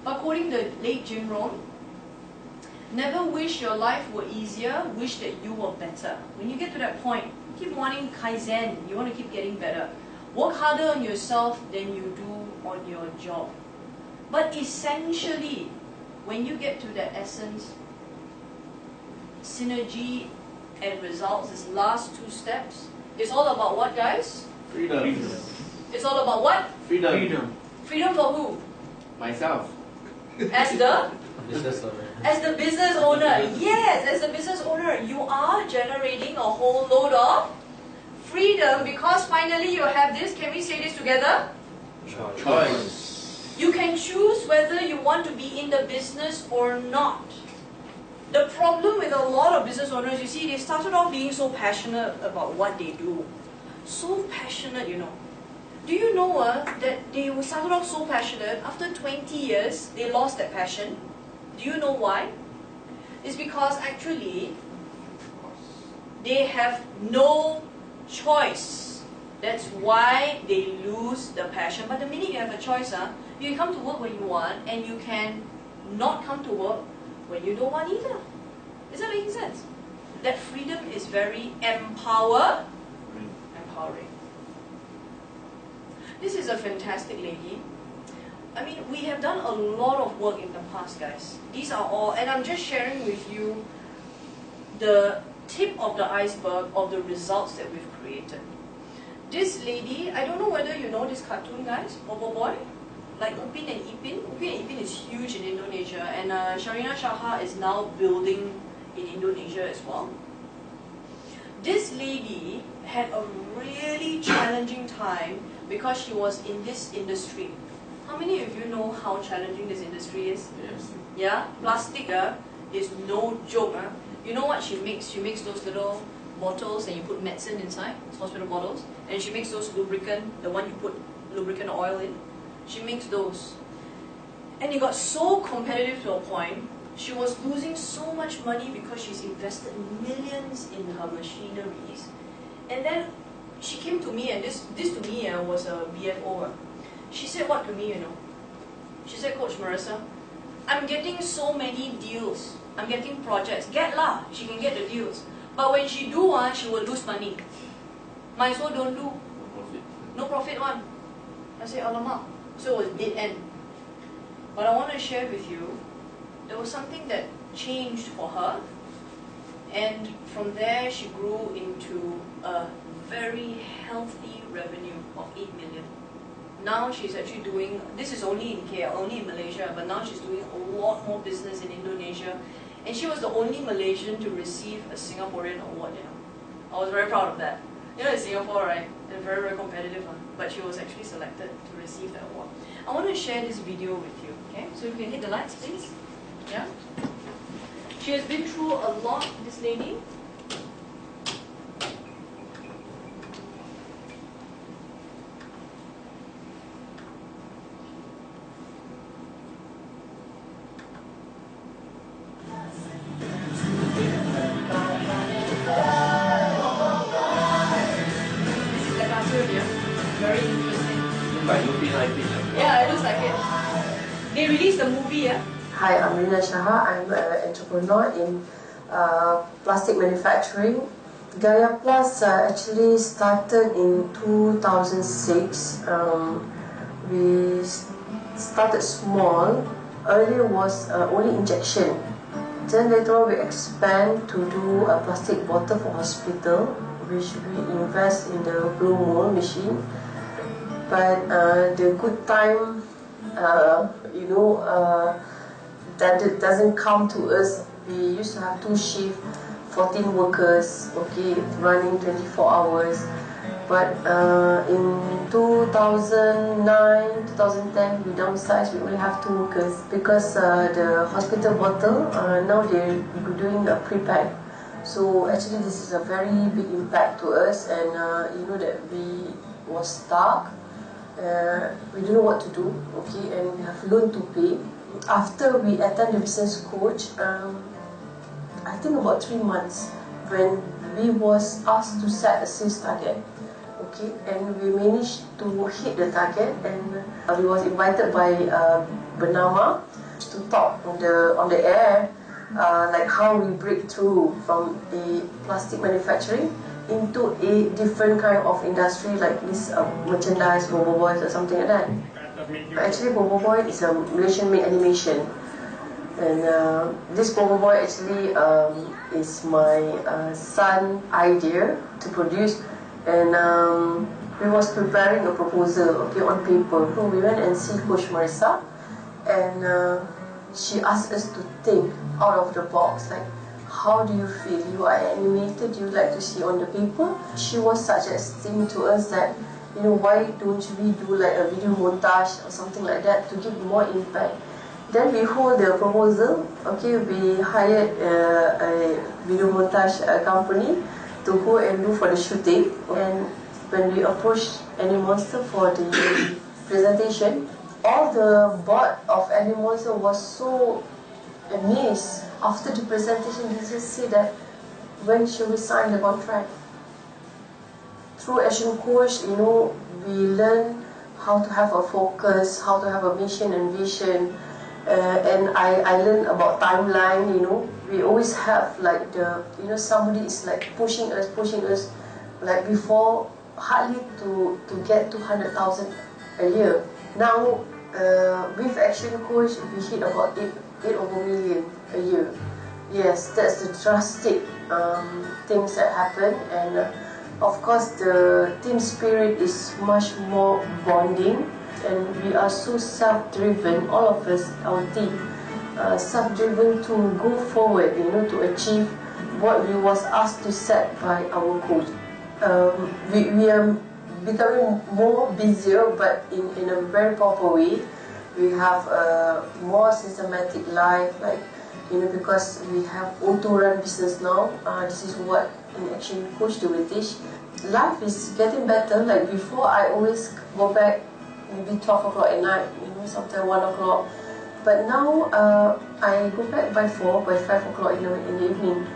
[SPEAKER 1] But quoting the late Jim Rohn, never wish your life were easier, wish that you were better. When you get to that point, keep wanting Kaizen. You want to keep getting better. Work harder on yourself than you do on your job. But essentially, when you get to that essence, synergy and results, these last 2 steps, it's all about what, guys?
[SPEAKER 5] Freedom.
[SPEAKER 1] It's all about what?
[SPEAKER 5] Freedom.
[SPEAKER 1] Freedom for who?
[SPEAKER 5] Myself.
[SPEAKER 1] As the?
[SPEAKER 2] Business owner.
[SPEAKER 1] As the business owner. Yes, as the business owner, you are generating a whole load of freedom because finally you have this. Can we say this together?
[SPEAKER 5] Choice.
[SPEAKER 1] You can choose whether you want to be in the business or not. The problem with a lot of business owners, you see, they started off being so passionate about what they do. So passionate, you know. Do you know that they started off so passionate, after 20 years, they lost that passion? Do you know why? It's because actually, they have no choice. That's why they lose the passion. But the minute you have a choice, you can come to work when you want, and you can not come to work when you don't want either. Is that making sense? That freedom is very empowering. This is a fantastic lady. I mean, we have done a lot of work in the past, guys. These are all, and I'm just sharing with you the tip of the iceberg of the results that we've created. This lady, I don't know whether you know this cartoon, guys, Bobo Boy? Like Upin and Ipin. Upin and Ipin is huge in Indonesia, and Sharina Shaha is now building in Indonesia as well. This lady had a really challenging time because she was in this industry. How many of you know how challenging this industry is?
[SPEAKER 5] Yes.
[SPEAKER 1] Yeah? Plastic is no joke. You know what she makes? She makes those little bottles and you put medicine inside, hospital bottles. And she makes those lubricant, the one you put lubricant oil in. She makes those. And it got so competitive to a point, she was losing so much money because she's invested millions in her machineries. And then she came to me, and this to me was a BFO. She said what to me, you know? She said, Coach Marissa, I'm getting so many deals. I'm getting projects. Get lah, she can get the deals. But when she do one, she will lose money. Might as well don't do. No profit one. I said, alamak. So it was dead end. But I want to share with you, there was something that changed for her. And from there, she grew into a very healthy revenue of 8 million. Now she's actually doing, this is only in KL, only in Malaysia, but now she's doing a lot more business in Indonesia. And she was the only Malaysian to receive a Singaporean award, you know. I was very proud of that. You know, in Singapore, right, they're very, very competitive, but she was actually selected to receive that award. I want to share this video with you, okay? So if you can hit the lights, please. Yeah? She has been through a lot, this lady. released the movie, yeah?
[SPEAKER 13] Hi, I'm Rina Shaha. I'm an entrepreneur in plastic manufacturing. Gaia Plus actually started in 2006. We started small. Earlier was only injection. Then later on we expand to do a plastic bottle for hospital, which we invest in the blow mold machine. But the good time, that it doesn't come to us. We used to have 2 shifts, 14 workers, okay, running 24 hours. But in 2009, 2010, we downsized. We only have 2 workers because the hospital bottle now they're doing a pre-pack. So actually, this is a very big impact to us, and you know that we was stuck. We don't know what to do, okay, and we have loan to pay. After we attend the business coach, I think about 3 months, when we was asked to set a sales target, okay, and we managed to hit the target, and we was invited by Bernama to talk on the air, like how we break through from the plastic manufacturing into a different kind of industry, like this merchandise, Bobo Boys or something like that. But actually, Bobo Boy is a Malaysian-made animation, and this Bobo Boy actually is my son's idea to produce, and we was preparing a proposal, okay, on paper. So we went and see Coach Marissa, and she asked us to think out of the box, like, how do you feel? You are animated, you like to see on the paper? She was suggesting to us that, you know, why don't we do like a video montage or something like that to give more impact? Then we hold the proposal, okay, we hired a video montage company to go and do for the shooting. And when we approached Animonster for the presentation, all the board of Animonster was so amazed. After the presentation, they just say that, when should we sign the contract? Through ActionCOACH, you know, we learn how to have a focus, how to have a mission and vision, and I learned about timeline. You know, we always have like somebody is like pushing us, like before hardly to get 200,000 a year. Now with ActionCOACH, we hit about 8 over million a year. Yes, that's the drastic things that happen, and of course the team spirit is much more bonding, and we are so self-driven, all of us, our team, self-driven to go forward, you know, to achieve what we was asked to set by our coach. We are becoming more busier, but in a very proper way. We have a more systematic life, like, you know, because we have auto-run business now. This is what in ActionCOACH we teach. Life is getting better. Like before, I always go back maybe 12 o'clock at night, you know, sometimes 1 o'clock. But now I go back by 4, by 5 o'clock in the evening,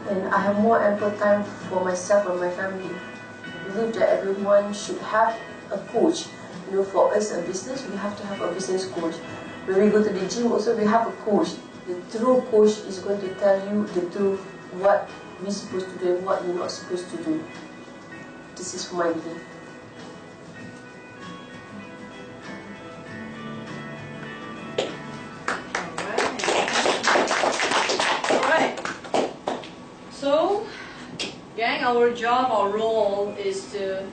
[SPEAKER 13] and I have more ample time for myself and my family. I believe that everyone should have a coach. You know, for us a business, we have to have a business coach. When we go to the gym also, we have a coach. The true coach is going to tell you the truth, what we're supposed to do and what we're not supposed to do. This is my belief.
[SPEAKER 1] Alright. So, gang, our job, our role is to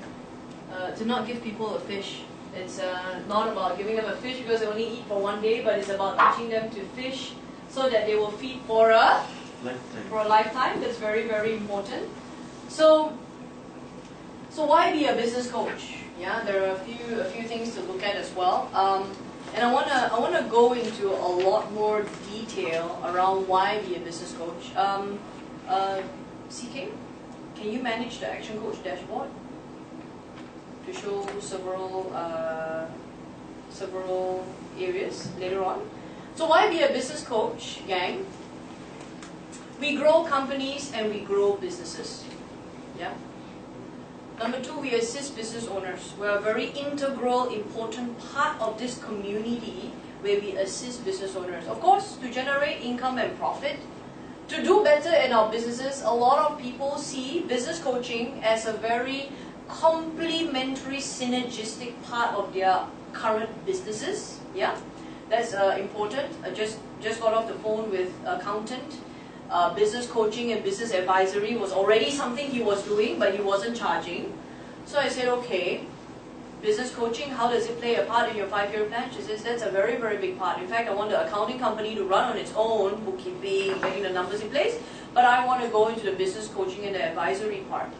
[SPEAKER 1] not give people a fish. It's not about giving them a fish because they only eat for 1 day, but it's about teaching them to fish so that they will feed for a lifetime. That's very, very important. So why be a business coach? Yeah, there are a few things to look at as well. And I wanna go into a lot more detail around why be a business coach. CK, can you manage the ActionCOACH dashboard to show several areas later on? So why be a business coach, gang? We grow companies and we grow businesses. Yeah. Number 2, we assist business owners. We're a very integral, important part of this community where we assist business owners. Of course, to generate income and profit, to do better in our businesses, a lot of people see business coaching as a very complementary, synergistic part of their current businesses. Yeah, that's important. I just got off the phone with an accountant. Business coaching and business advisory was already something he was doing, but he wasn't charging. So I said, okay, business coaching, how does it play a part in your 5-year plan? She says, that's a very, very big part. In fact, I want the accounting company to run on its own, bookkeeping, getting the numbers in place, but I want to go into the business coaching and the advisory part.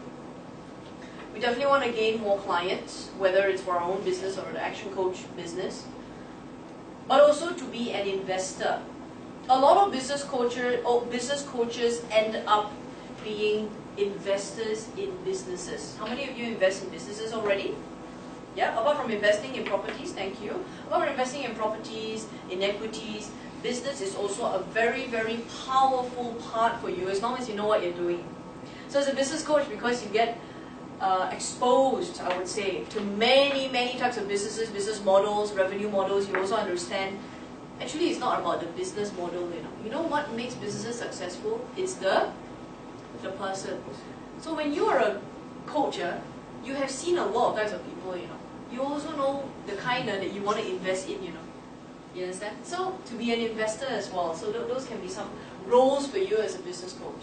[SPEAKER 1] We definitely want to gain more clients, whether it's for our own business or the Action Coach business, but also to be an investor. A lot of business coaches end up being investors in businesses. How many of you invest in businesses already? Yeah, apart from investing in properties, thank you. Apart from investing in properties, in equities, business is also a very, very powerful part for you as long as you know what you're doing. So as a business coach, because you get exposed, I would say, to many, many types of businesses, business models, revenue models, you also understand, actually it's not about the business model, You know what makes businesses successful? It's the person. So when you are a coach, you have seen a lot of types of people, You also know the kind that you want to invest in, You understand? So to be an investor as well. So those can be some roles for you as a business coach.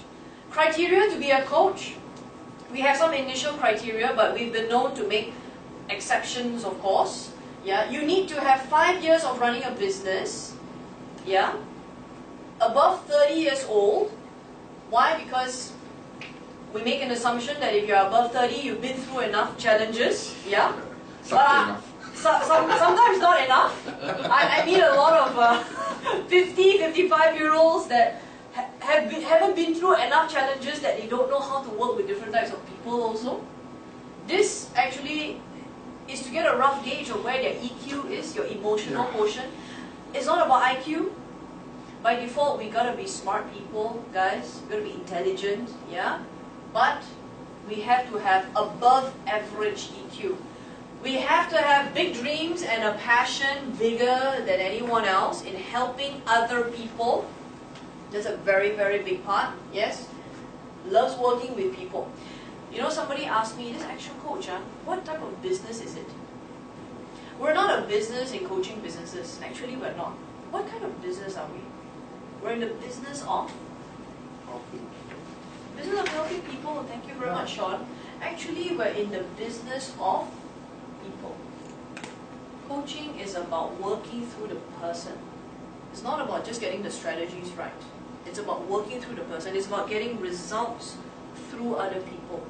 [SPEAKER 1] Criteria to be a coach. We have some initial criteria, but we've been known to make exceptions, of course. Yeah, you need to have 5 years of running a business. Yeah, above 30 years old. Why? Because we make an assumption that if you're above 30, you've been through enough challenges. Yeah, but sometimes not enough. I meet a lot of 50, 55-year-olds that haven't been through enough challenges that they don't know how to work with different types of people also. This actually is to get a rough gauge of where their EQ is, your emotional quotient. It's not about IQ. By default, we gotta be smart people, guys. We gotta be intelligent, yeah? But we have to have above average EQ. We have to have big dreams and a passion bigger than anyone else in helping other people. That's a very, very big part, yes? Loves working with people. Somebody asked me, this Action Coach, what type of business is it? We're not a business in coaching businesses. Actually, we're not. What kind of business are we? We're in the business of helping people. Thank you very much, Sean. Actually, we're in the business of people. Coaching is about working through the person. It's not about just getting the strategies right. It's about working through the person. It's about getting results through other people.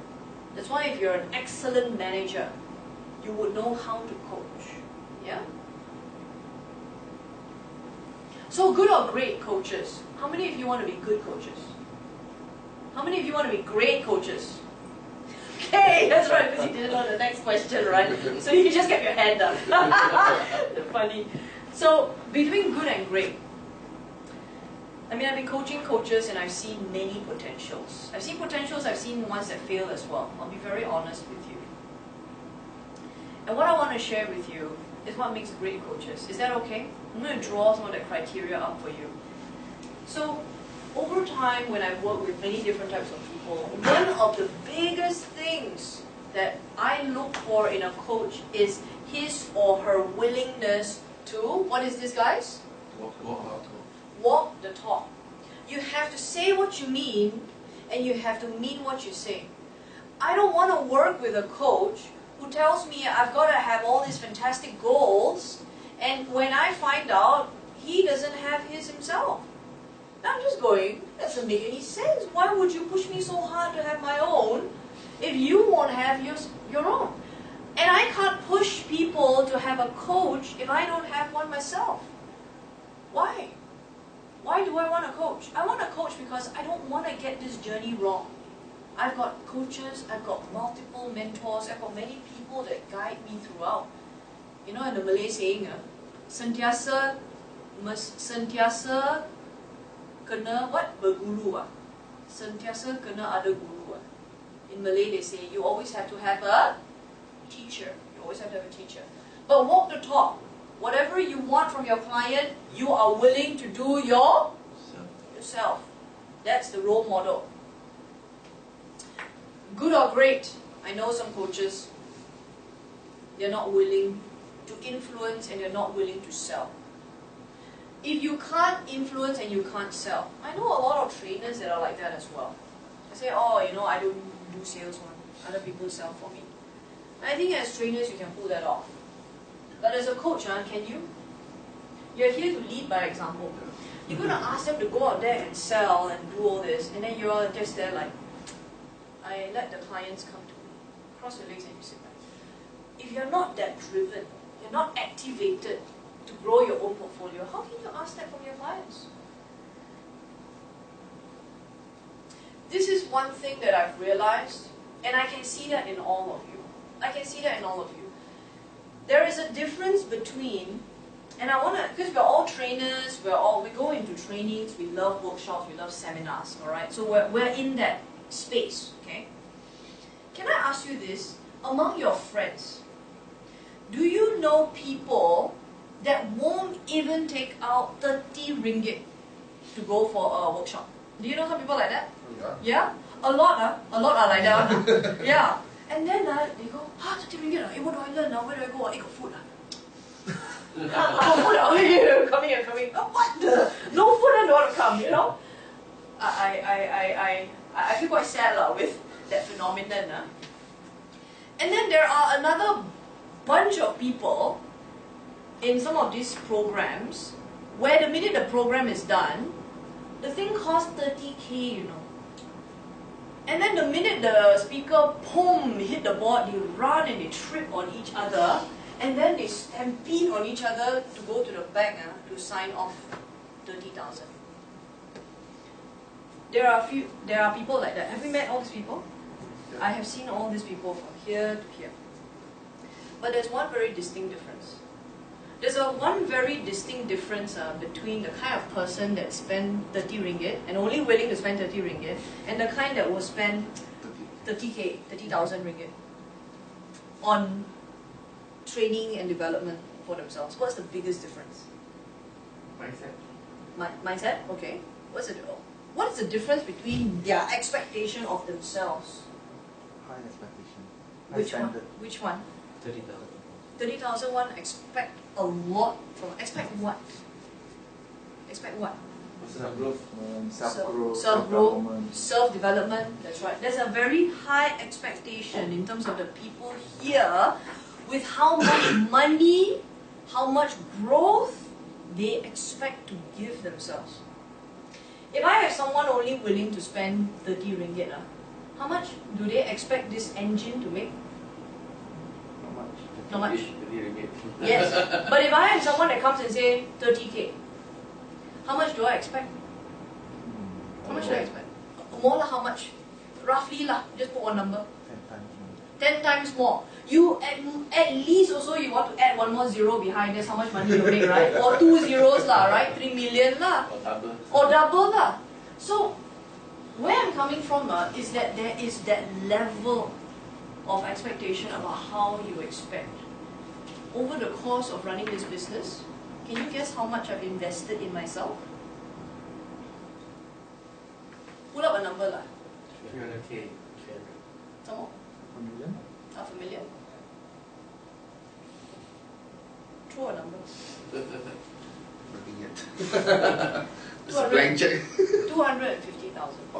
[SPEAKER 1] That's why if you're an excellent manager, you would know how to coach. Yeah? So good or great coaches? How many of you want to be good coaches? How many of you want to be great coaches? Okay, that's right, because you didn't know the next question, right? So you just kept your hand up. Funny. So between good and great, I've been coaching coaches and I've seen many potentials. I've seen potentials, I've seen ones that fail as well. I'll be very honest with you. And what I want to share with you is what makes great coaches. Is that okay? I'm going to draw some of the criteria up for you. So, over time, when I've worked with many different types of people, one of the biggest things that I look for in a coach is his or her willingness to, what is this, guys? Walk the talk. You have to say what you mean, and you have to mean what you say. I don't want to work with a coach who tells me I've got to have all these fantastic goals, and when I find out, he doesn't have his himself. I'm just going, that doesn't make any sense. Why would you push me so hard to have my own if you won't have your own? And I can't push people to have a coach if I don't have one myself. Why? Why do I want a coach? I want a coach because I don't want to get this journey wrong. I've got coaches, I've got multiple mentors, I've got many people that guide me throughout. In the Malay saying, sentiasa kena what? Berguru. Sentiasa kena ada guru. In Malay they say, you always have to have a teacher. You always have to have a teacher. But walk the talk. Whatever you want from your client, you are willing to do yourself. That's the role model. Good or great, I know some coaches, they're not willing to influence and they're not willing to sell. If you can't influence and you can't sell, I know a lot of trainers that are like that as well. I say, oh, you know, I don't do sales one. Other people sell for me. And I think as trainers you can pull that off. But as a coach, can you? You're here to lead by example. You're going to ask them to go out there and sell and do all this, and then you're just there like, I let the clients come to me. Cross your legs and you sit back. If you're not that driven, you're not activated to grow your own portfolio, how can you ask that from your clients? This is one thing that I've realized, and I can see that in all of you. I can see that in all of you. There is a difference between, and I want to, because we're all trainers, we go into trainings, we love workshops, we love seminars, alright? So we're in that space, okay? Can I ask you this? Among your friends, do you know people that won't even take out 30 ringgit to go for a workshop? Do you know some people like that?
[SPEAKER 9] Yeah.
[SPEAKER 1] Yeah? A lot are like that. Yeah. And then they go, 30 ringgit, what do I learn now? Where do I go? I got food. Food, coming here. What the? No food, I don't want to come, you know? I feel quite sad with that phenomenon. And then there are another bunch of people in some of these programs where the minute the program is done, the thing costs 30k, you know. And then the minute the speaker, boom, hit the board, they run and they trip on each other, and then they stampede on each other to go to the back to sign off 30,000. There are people like that. Have you met all these people? I have seen all these people from here to here. But there's one very distinct difference. There's one very distinct difference between the kind of person that spend 30 ringgit and only willing to spend 30 ringgit and the kind that will spend 30k, 30,000 ringgit on training and development for themselves. What's the biggest difference? Mindset. Mindset? Okay. What is the difference between their expectation of themselves?
[SPEAKER 10] High expectation.
[SPEAKER 1] Which one? Which one?
[SPEAKER 2] 30,000.
[SPEAKER 1] 30,000 one expect a lot from. Expect what? Expect what?
[SPEAKER 10] Self-growth, self-growth,
[SPEAKER 1] self-growth, self-development. That's right. There's a very high expectation in terms of the people here with how much money, how much growth they expect to give themselves. If I have someone only willing to spend 30 ringgit, how much do they expect this engine to make? Not much. Yes. But if I have someone that comes and say 30k, how much do I expect? How much do I expect? More lah, how much? Roughly lah, just put one number. 10 times more. You at least also you want to add one more zero behind. That's how much money you make, right? Or 2 zeros lah, right? 3 million lah. Or double lah. So where I'm coming from is that there is that level of expectation about how you expect. Over the course of running this business, can you guess how much I've invested in myself? Pull up a number lah.
[SPEAKER 2] 300k.
[SPEAKER 1] Some more?
[SPEAKER 10] $1 million?
[SPEAKER 1] Half a million? Throw a number.
[SPEAKER 9] Nothing yet. It's a blank check.
[SPEAKER 1] 250,000.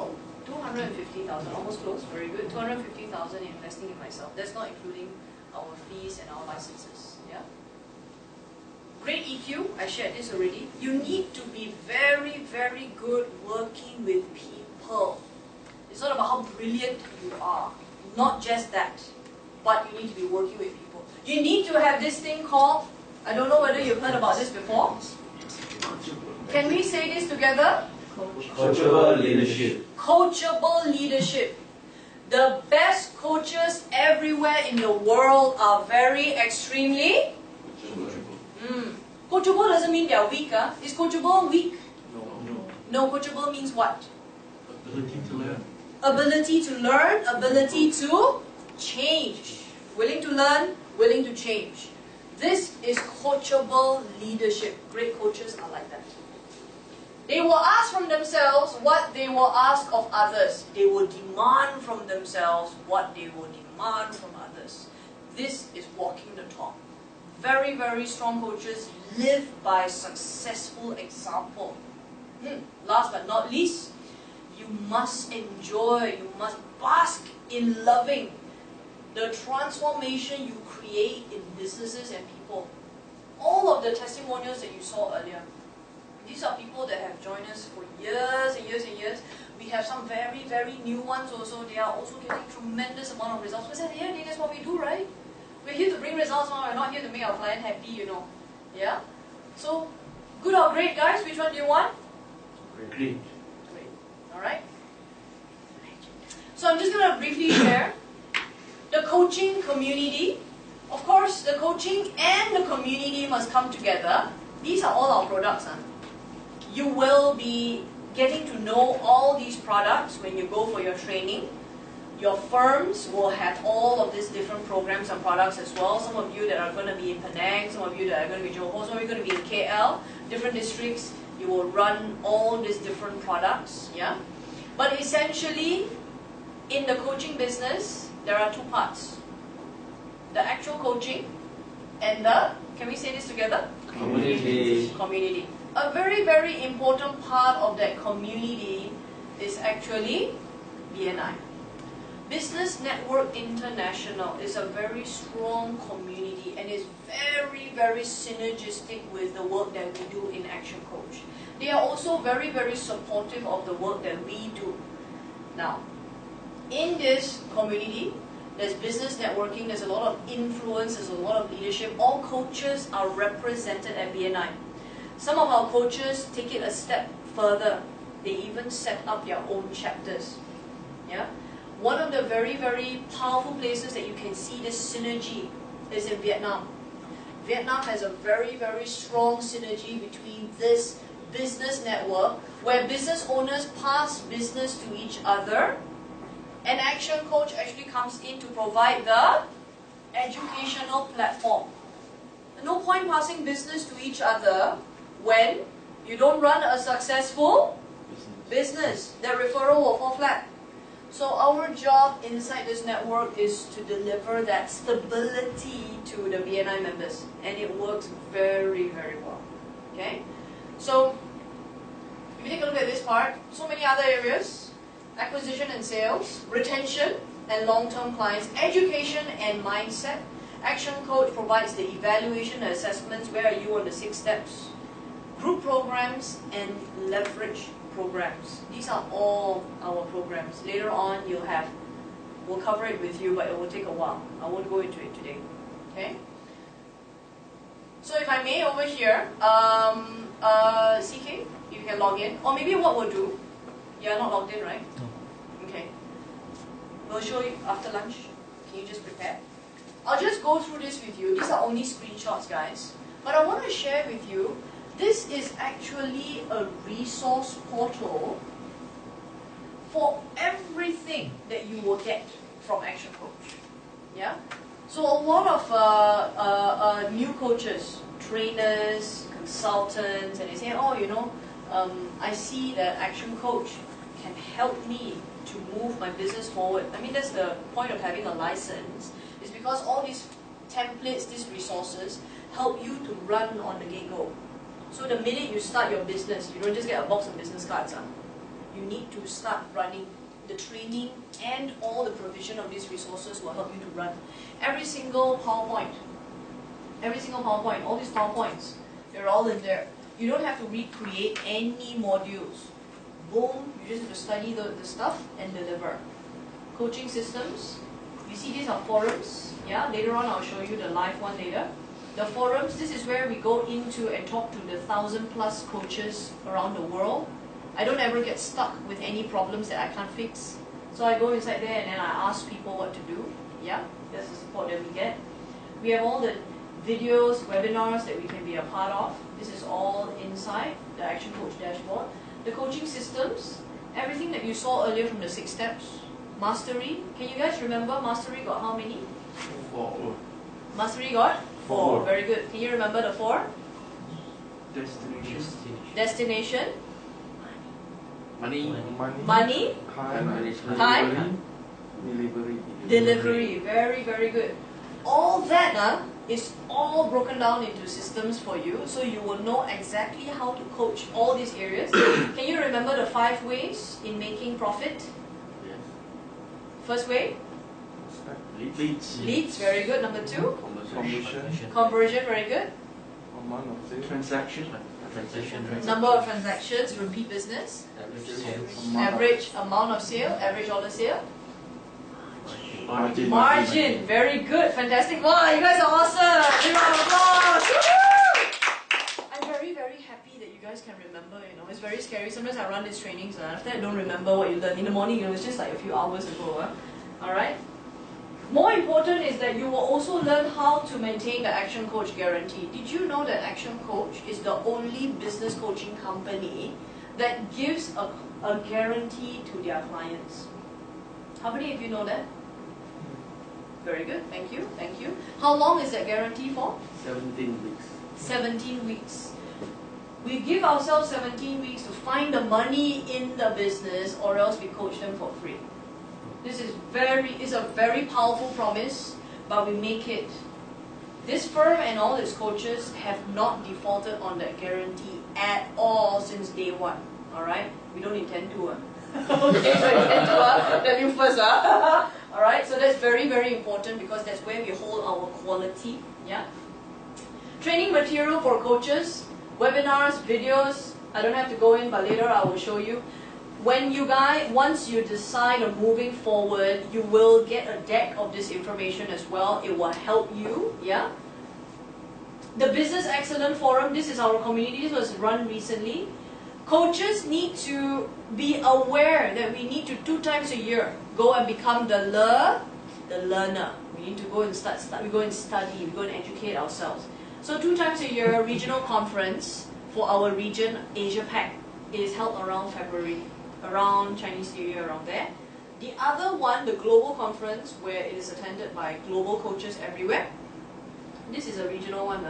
[SPEAKER 1] 250,000, almost close, very good. 250,000 investing in myself. That's not including our fees and our licenses. Yeah. Great EQ, I shared this already. You need to be very, very good working with people. It's not about how brilliant you are. Not just that. But you need to be working with people. You need to have this thing called, I don't know whether you've heard about this before. Can we say this together?
[SPEAKER 2] Coachable leadership.
[SPEAKER 1] Coachable leadership. The best coaches everywhere in the world are very extremely coachable doesn't mean they're weak. Is coachable weak? No, coachable means what?
[SPEAKER 6] Ability to learn.
[SPEAKER 1] Ability to learn, ability to change. Willing to learn, willing to change. This is coachable leadership. Great coaches are like that. They will ask from themselves what they will ask of others. They will demand from themselves what they will demand from others. This is walking the talk. Very, very strong coaches live by successful example. Last but not least, you must enjoy, you must bask in loving the transformation you create in businesses and people. All of the testimonials that you saw earlier, these are people that have joined us for years and years and years. We have some very, very new ones also. They are also getting tremendous amount of results. Because at the end of the day, that's what we do, right? We're here to bring results, we're not here to make our client happy, you know. Yeah? So, good or great, guys? Which one do you want?
[SPEAKER 6] Great.
[SPEAKER 1] Great. Alright? So I'm just going to briefly share the coaching community. Of course, the coaching and the community must come together. These are all our products. You will be getting to know all these products when you go for your training. Your firms will have all of these different programs and products as well. Some of you that are going to be in Penang, some of you that are going to be in Johor, some of you are going to be in KL, different districts, you will run all these different products. Yeah. But essentially, in the coaching business, there are two parts. The actual coaching and the, can we say this together?
[SPEAKER 2] Community.
[SPEAKER 1] Community. A very, very important part of that community is actually BNI. Business Network International is a very strong community and is very, very synergistic with the work that we do in ActionCOACH. They are also very, very supportive of the work that we do. Now, in this community, there's business networking, there's a lot of influence, there's a lot of leadership. All coaches are represented at BNI. Some of our coaches take it a step further. They even set up their own chapters. Yeah? One of the very, very powerful places that you can see this synergy is in Vietnam. Vietnam has a very, very strong synergy between this business network where business owners pass business to each other, and ActionCOACH actually comes in to provide the educational platform. No point passing business to each other when you don't run a successful business. That referral will fall flat. So our job inside this network is to deliver that stability to the BNI members, and it works very, very well. Okay? So, if you take a look at this part, so many other areas: acquisition and sales, retention and long-term clients, education and mindset. ActionCOACH provides the evaluation and assessments. Where are you on the 6 steps? Group programs and leverage programs. These are all our programs. Later on, we'll cover it with you, but it will take a while. I won't go into it today. Okay? So if I may, over here, CK, you can log in. Or maybe what we'll do, you're not logged in, right? No. Okay. We'll show you after lunch. Can you just prepare? I'll just go through this with you. These are only screenshots, guys. But I want to share with you, this is actually a resource portal for everything that you will get from ActionCOACH. Yeah? So a lot of new coaches, trainers, consultants, and they say, oh, you know, I see that ActionCOACH can help me to move my business forward. I mean, that's the point of having a license, is because all these templates, these resources, help you to run on the get-go. So the minute you start your business, you don't just get a box of business cards. You need to start running. The training and all the provision of these resources will help you to run. Every single PowerPoint, all these PowerPoints, they're all in there. You don't have to recreate any modules. Boom, you just have to study the stuff and deliver. Coaching systems, you see these are forums. Yeah, later on I'll show you the live one later. The forums, this is where we go into and talk to the 1,000+ coaches around the world. I don't ever get stuck with any problems that I can't fix. So I go inside there and then I ask people what to do. Yeah, that's the support that we get. We have all the videos, webinars that we can be a part of. This is all inside the ActionCOACH dashboard. The coaching systems, everything that you saw earlier from the 6 steps. Mastery, can you guys remember Mastery got how many?
[SPEAKER 6] 4.
[SPEAKER 1] Mastery got
[SPEAKER 10] Four.
[SPEAKER 1] Very good. Can you remember the four?
[SPEAKER 6] Destination.
[SPEAKER 1] Destination.
[SPEAKER 5] Money.
[SPEAKER 1] Money. Time.
[SPEAKER 10] Delivery.
[SPEAKER 1] Delivery. Very, very good. All that is all broken down into systems for you, so you will know exactly how to coach all these areas. Can you remember the 5 ways in making profit?
[SPEAKER 5] Yes.
[SPEAKER 1] First way?
[SPEAKER 6] Leads.
[SPEAKER 1] Leads, very good. Number 2?
[SPEAKER 10] Commission.
[SPEAKER 1] Conversion, very good.
[SPEAKER 10] Amount of sales.
[SPEAKER 6] Transaction.
[SPEAKER 1] Number of transactions, repeat business. Average amount of sale, average order sale. Margin, very good, fantastic. Wow, you guys are awesome. Give a round of applause. Woo-hoo! I'm very, very happy that you guys can remember, it's very scary. Sometimes I run these trainings and after I don't remember what you learned. In the morning, it was just like a few hours ago. Alright? More important is that you will also learn how to maintain the Action Coach guarantee. Did you know that Action Coach is the only business coaching company that gives a guarantee to their clients? How many of you know that? Very good, thank you, thank you. How long is that guarantee for?
[SPEAKER 6] 17 weeks.
[SPEAKER 1] 17 weeks. We give ourselves 17 weeks to find the money in the business, or else we coach them for free. This is a very powerful promise, but we make it. This firm and all its coaches have not defaulted on that guarantee at all since day one. Alright? We don't intend to. Okay, so intend to tell you first. Alright, so that's very, very important because that's where we hold our quality. Yeah. Training material for coaches, webinars, videos. I don't have to go in, but later I will show you. Once you decide on moving forward, you will get a deck of this information as well. It will help you, yeah? The Business Excellence Forum, this is our community, this was run recently. Coaches need to be aware that we need to 2 times a year go and become the learner. We need to go and we go and study, we go and educate ourselves. So 2 times a year, regional conference for our region, Asia Pac, is held around February. Around Chinese New Year, around there. The other one, the global conference, where it is attended by global coaches everywhere. This is a regional one.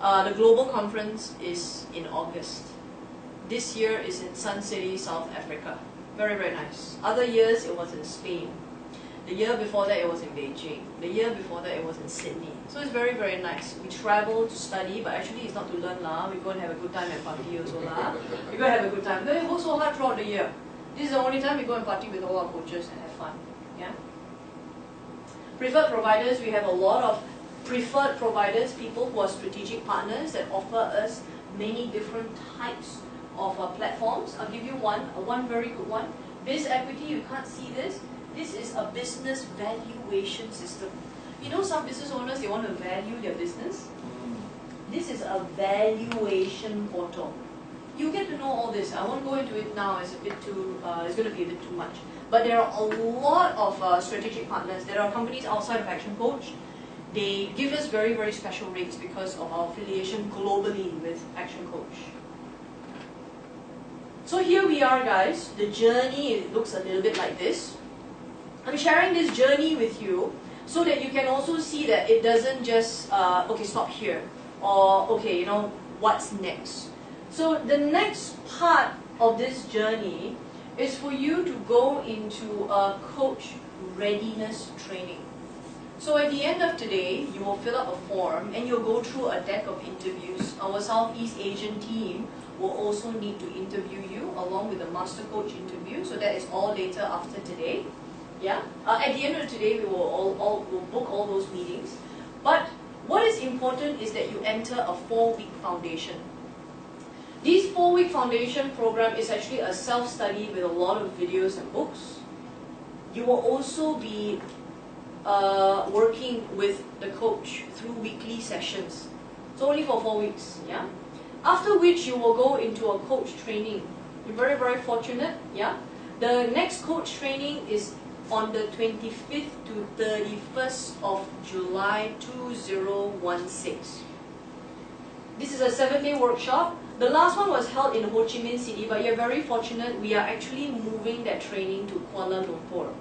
[SPEAKER 1] The global conference is in August. This year is in Sun City, South Africa. Very, very nice. Other years it was in Spain. The year before that it was in Beijing. The year before that it was in Sydney. So it's very, very nice. We travel to study, but actually it's not to learn lah. We go and have a good time and party also lah. We go and have a good time. Then we work so hard throughout the year. This is the only time we go and party with all our coaches and have fun. Yeah. Preferred providers, we have a lot of preferred providers, people who are strategic partners that offer us many different types of platforms. I'll give you one very good one. Biz Equity, you can't see this. This is a business valuation system. You know, some business owners, they want to value their business. This is a valuation portal. You get to know all this. I won't go into it now. It's going to be a bit too much. But there are a lot of strategic partners. There are companies outside of Action Coach. They give us very, very special rates because of our affiliation globally with Action Coach. So here we are, guys. The journey, it looks a little bit like this. I'm sharing this journey with you so that you can also see that it doesn't just, okay, stop here. Or, okay, what's next? So the next part of this journey is for you to go into a coach readiness training. So at the end of today, you will fill up a form and you'll go through a deck of interviews. Our Southeast Asian team will also need to interview you along with the master coach interview. So that is all later after today. Yeah. At the end of today, we will we'll book all those meetings. But what is important is that you enter a 4-week foundation. This 4-week foundation program is actually a self-study with a lot of videos and books. You will also be working with the coach through weekly sessions. It's only for 4 weeks. Yeah. After which you will go into a coach training. You're very, very fortunate. Yeah. The next coach training is on the 25th to 31st of July 2016. This is a 7-day workshop. The last one was held in Ho Chi Minh City, but you're very fortunate. We are actually moving that training to Kuala Lumpur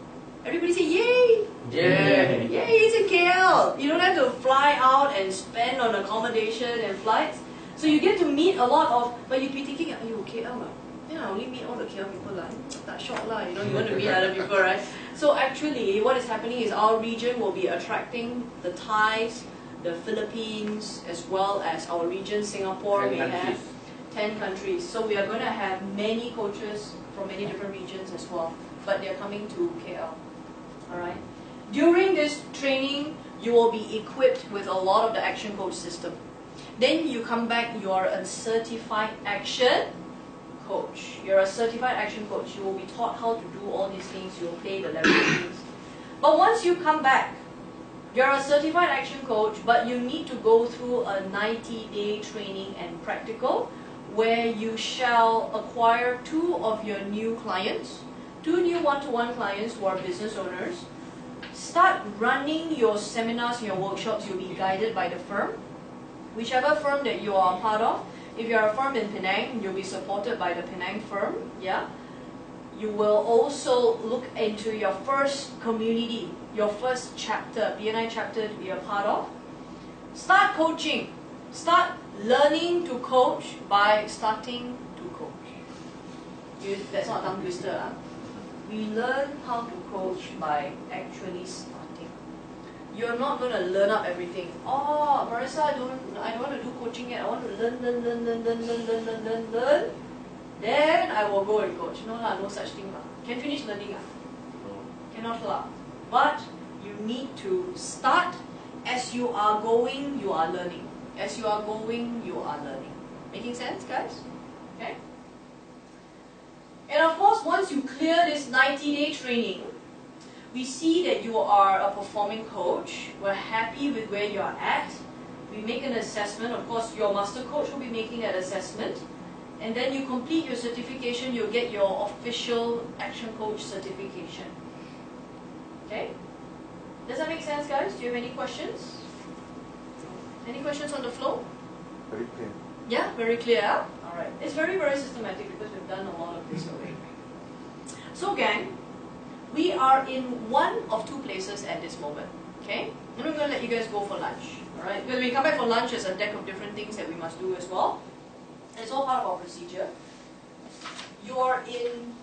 [SPEAKER 1] Everybody say yay!
[SPEAKER 5] Yay!
[SPEAKER 1] Yay, it's in KL. You don't have to fly out and spend on accommodation and flights. So you get to meet a lot of, but you'd be thinking, oh, KL lah. Yeah, I only meet all the KL people lah. That short lah, you know, you want to meet other people, right? So actually, what is happening is our region will be attracting the Thais, the Philippines, as well as our region, Singapore, may have 10 countries. So we are going to have many coaches from many different regions as well, but they're coming to KL. Alright? During this training, you will be equipped with a lot of the Action Coach system. Then you come back, you are a certified Action Coach. You're a certified Action Coach. You will be taught how to do all these things. You will play the leverage things. But once you come back, you're a certified Action Coach, but you need to go through a 90-day training and practical where you shall acquire 2 of your new clients, 2 new one-to-one clients who are business owners. Start running your seminars, your workshops. You'll be guided by the firm, whichever firm that you are a part of. If you're a firm in Penang, you'll be supported by the Penang firm. Yeah. You will also look into your first community, your first chapter, BNI chapter to be a part of. Start coaching. Start learning to coach by starting to coach. That's not a tongue twister. Huh? We learn how to coach by actually starting. You're not going to learn up everything. Oh, Marissa, I don't want to do coaching yet. I want to learn. Then I will go and coach. No lah, no such thing lah. Can finish learning lah? Cannot lah. But you need to start. As you are going, you are learning. As you are going, you are learning. Making sense, guys? Okay? And of course, once you clear this 90-day training, we see that you are a performing coach. We're happy with where you're at. We make an assessment. Of course, your master coach will be making that assessment. And then you complete your certification, you'll get your official Action Coach certification. Okay? Does that make sense, guys? Do you have any questions? Any questions on the flow?
[SPEAKER 9] Very clear.
[SPEAKER 1] Yeah, very clear. Alright. It's very, very systematic because we've done a lot of this already. So, gang, we are in one of 2 places at this moment. Okay? And I'm going to let you guys go for lunch. Alright? When we come back for lunch, there's a deck of different things that we must do as well. It's all part of our procedure. You're in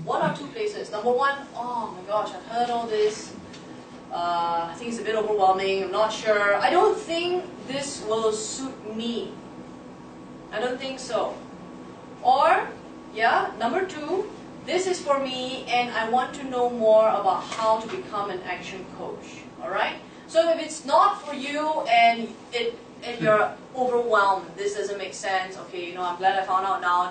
[SPEAKER 1] 1 or 2 places. Number 1, oh my gosh, I've heard all this. I think it's a bit overwhelming. I'm not sure. I don't think this will suit me. I don't think so. Or, yeah, number 2, this is for me and I want to know more about how to become an Action Coach. Alright? So if it's not for you and you're overwhelmed, this doesn't make sense, okay, you know, I'm glad I found out now,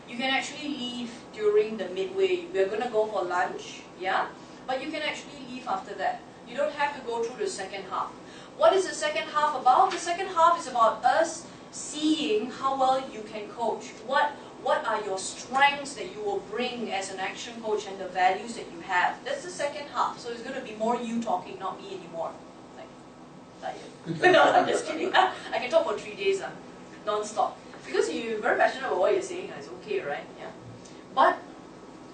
[SPEAKER 1] you can actually leave during the midway. We're going to go for lunch, yeah? But you can actually leave after that. You don't have to go through the second half. What is the second half about? The second half is about us seeing how well you can coach. What are your strengths that you will bring as an Action Coach and the values that you have. That's the second half. So it's going to be more you talking, not me anymore. No, I'm just kidding. I can talk for 3 days, non-stop. Because you're very passionate about what you're saying, it's okay, right? Yeah. But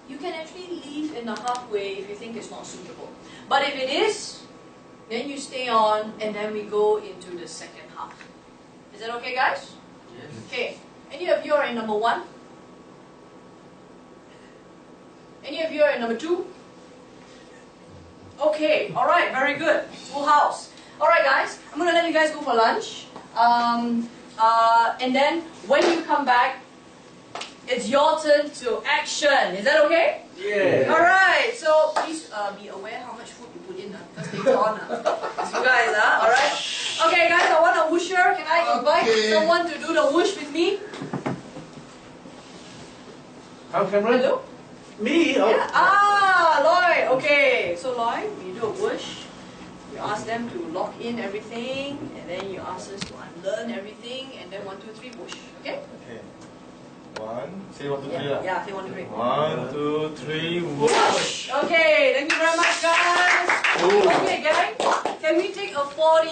[SPEAKER 1] you can actually leave in the halfway if you think it's not suitable. But if it is, then you stay on and then we go into the second half. Is that okay, guys? Yes. Okay. Any of you are in number 1? Any of you are in number 2? Okay. Alright, very good. Full house. Alright guys, I'm going to let you guys go for lunch. And then when you come back, it's your turn to action. Is that okay? Yeah. Alright, so please be aware how much food you put in. Because later on, it's you guys. Alright? Okay guys, I want a whoosher. Can I invite someone to do the whoosh with me?
[SPEAKER 10] How, Cameron?
[SPEAKER 1] Hello?
[SPEAKER 10] Me? Oh.
[SPEAKER 1] Yeah. Lloyd. Okay, so Lloyd, you do a whoosh. You ask them to lock in everything, and then you ask us to unlearn everything, and then 1, 2, 3, push. Okay?
[SPEAKER 10] Okay. 1, say 1, 2, 3 lah.
[SPEAKER 1] Yeah, say 1, 2, 3.
[SPEAKER 10] 1, 2, 3,
[SPEAKER 1] whoosh! Okay, thank you very much, guys. Okay, gang, can we take a 40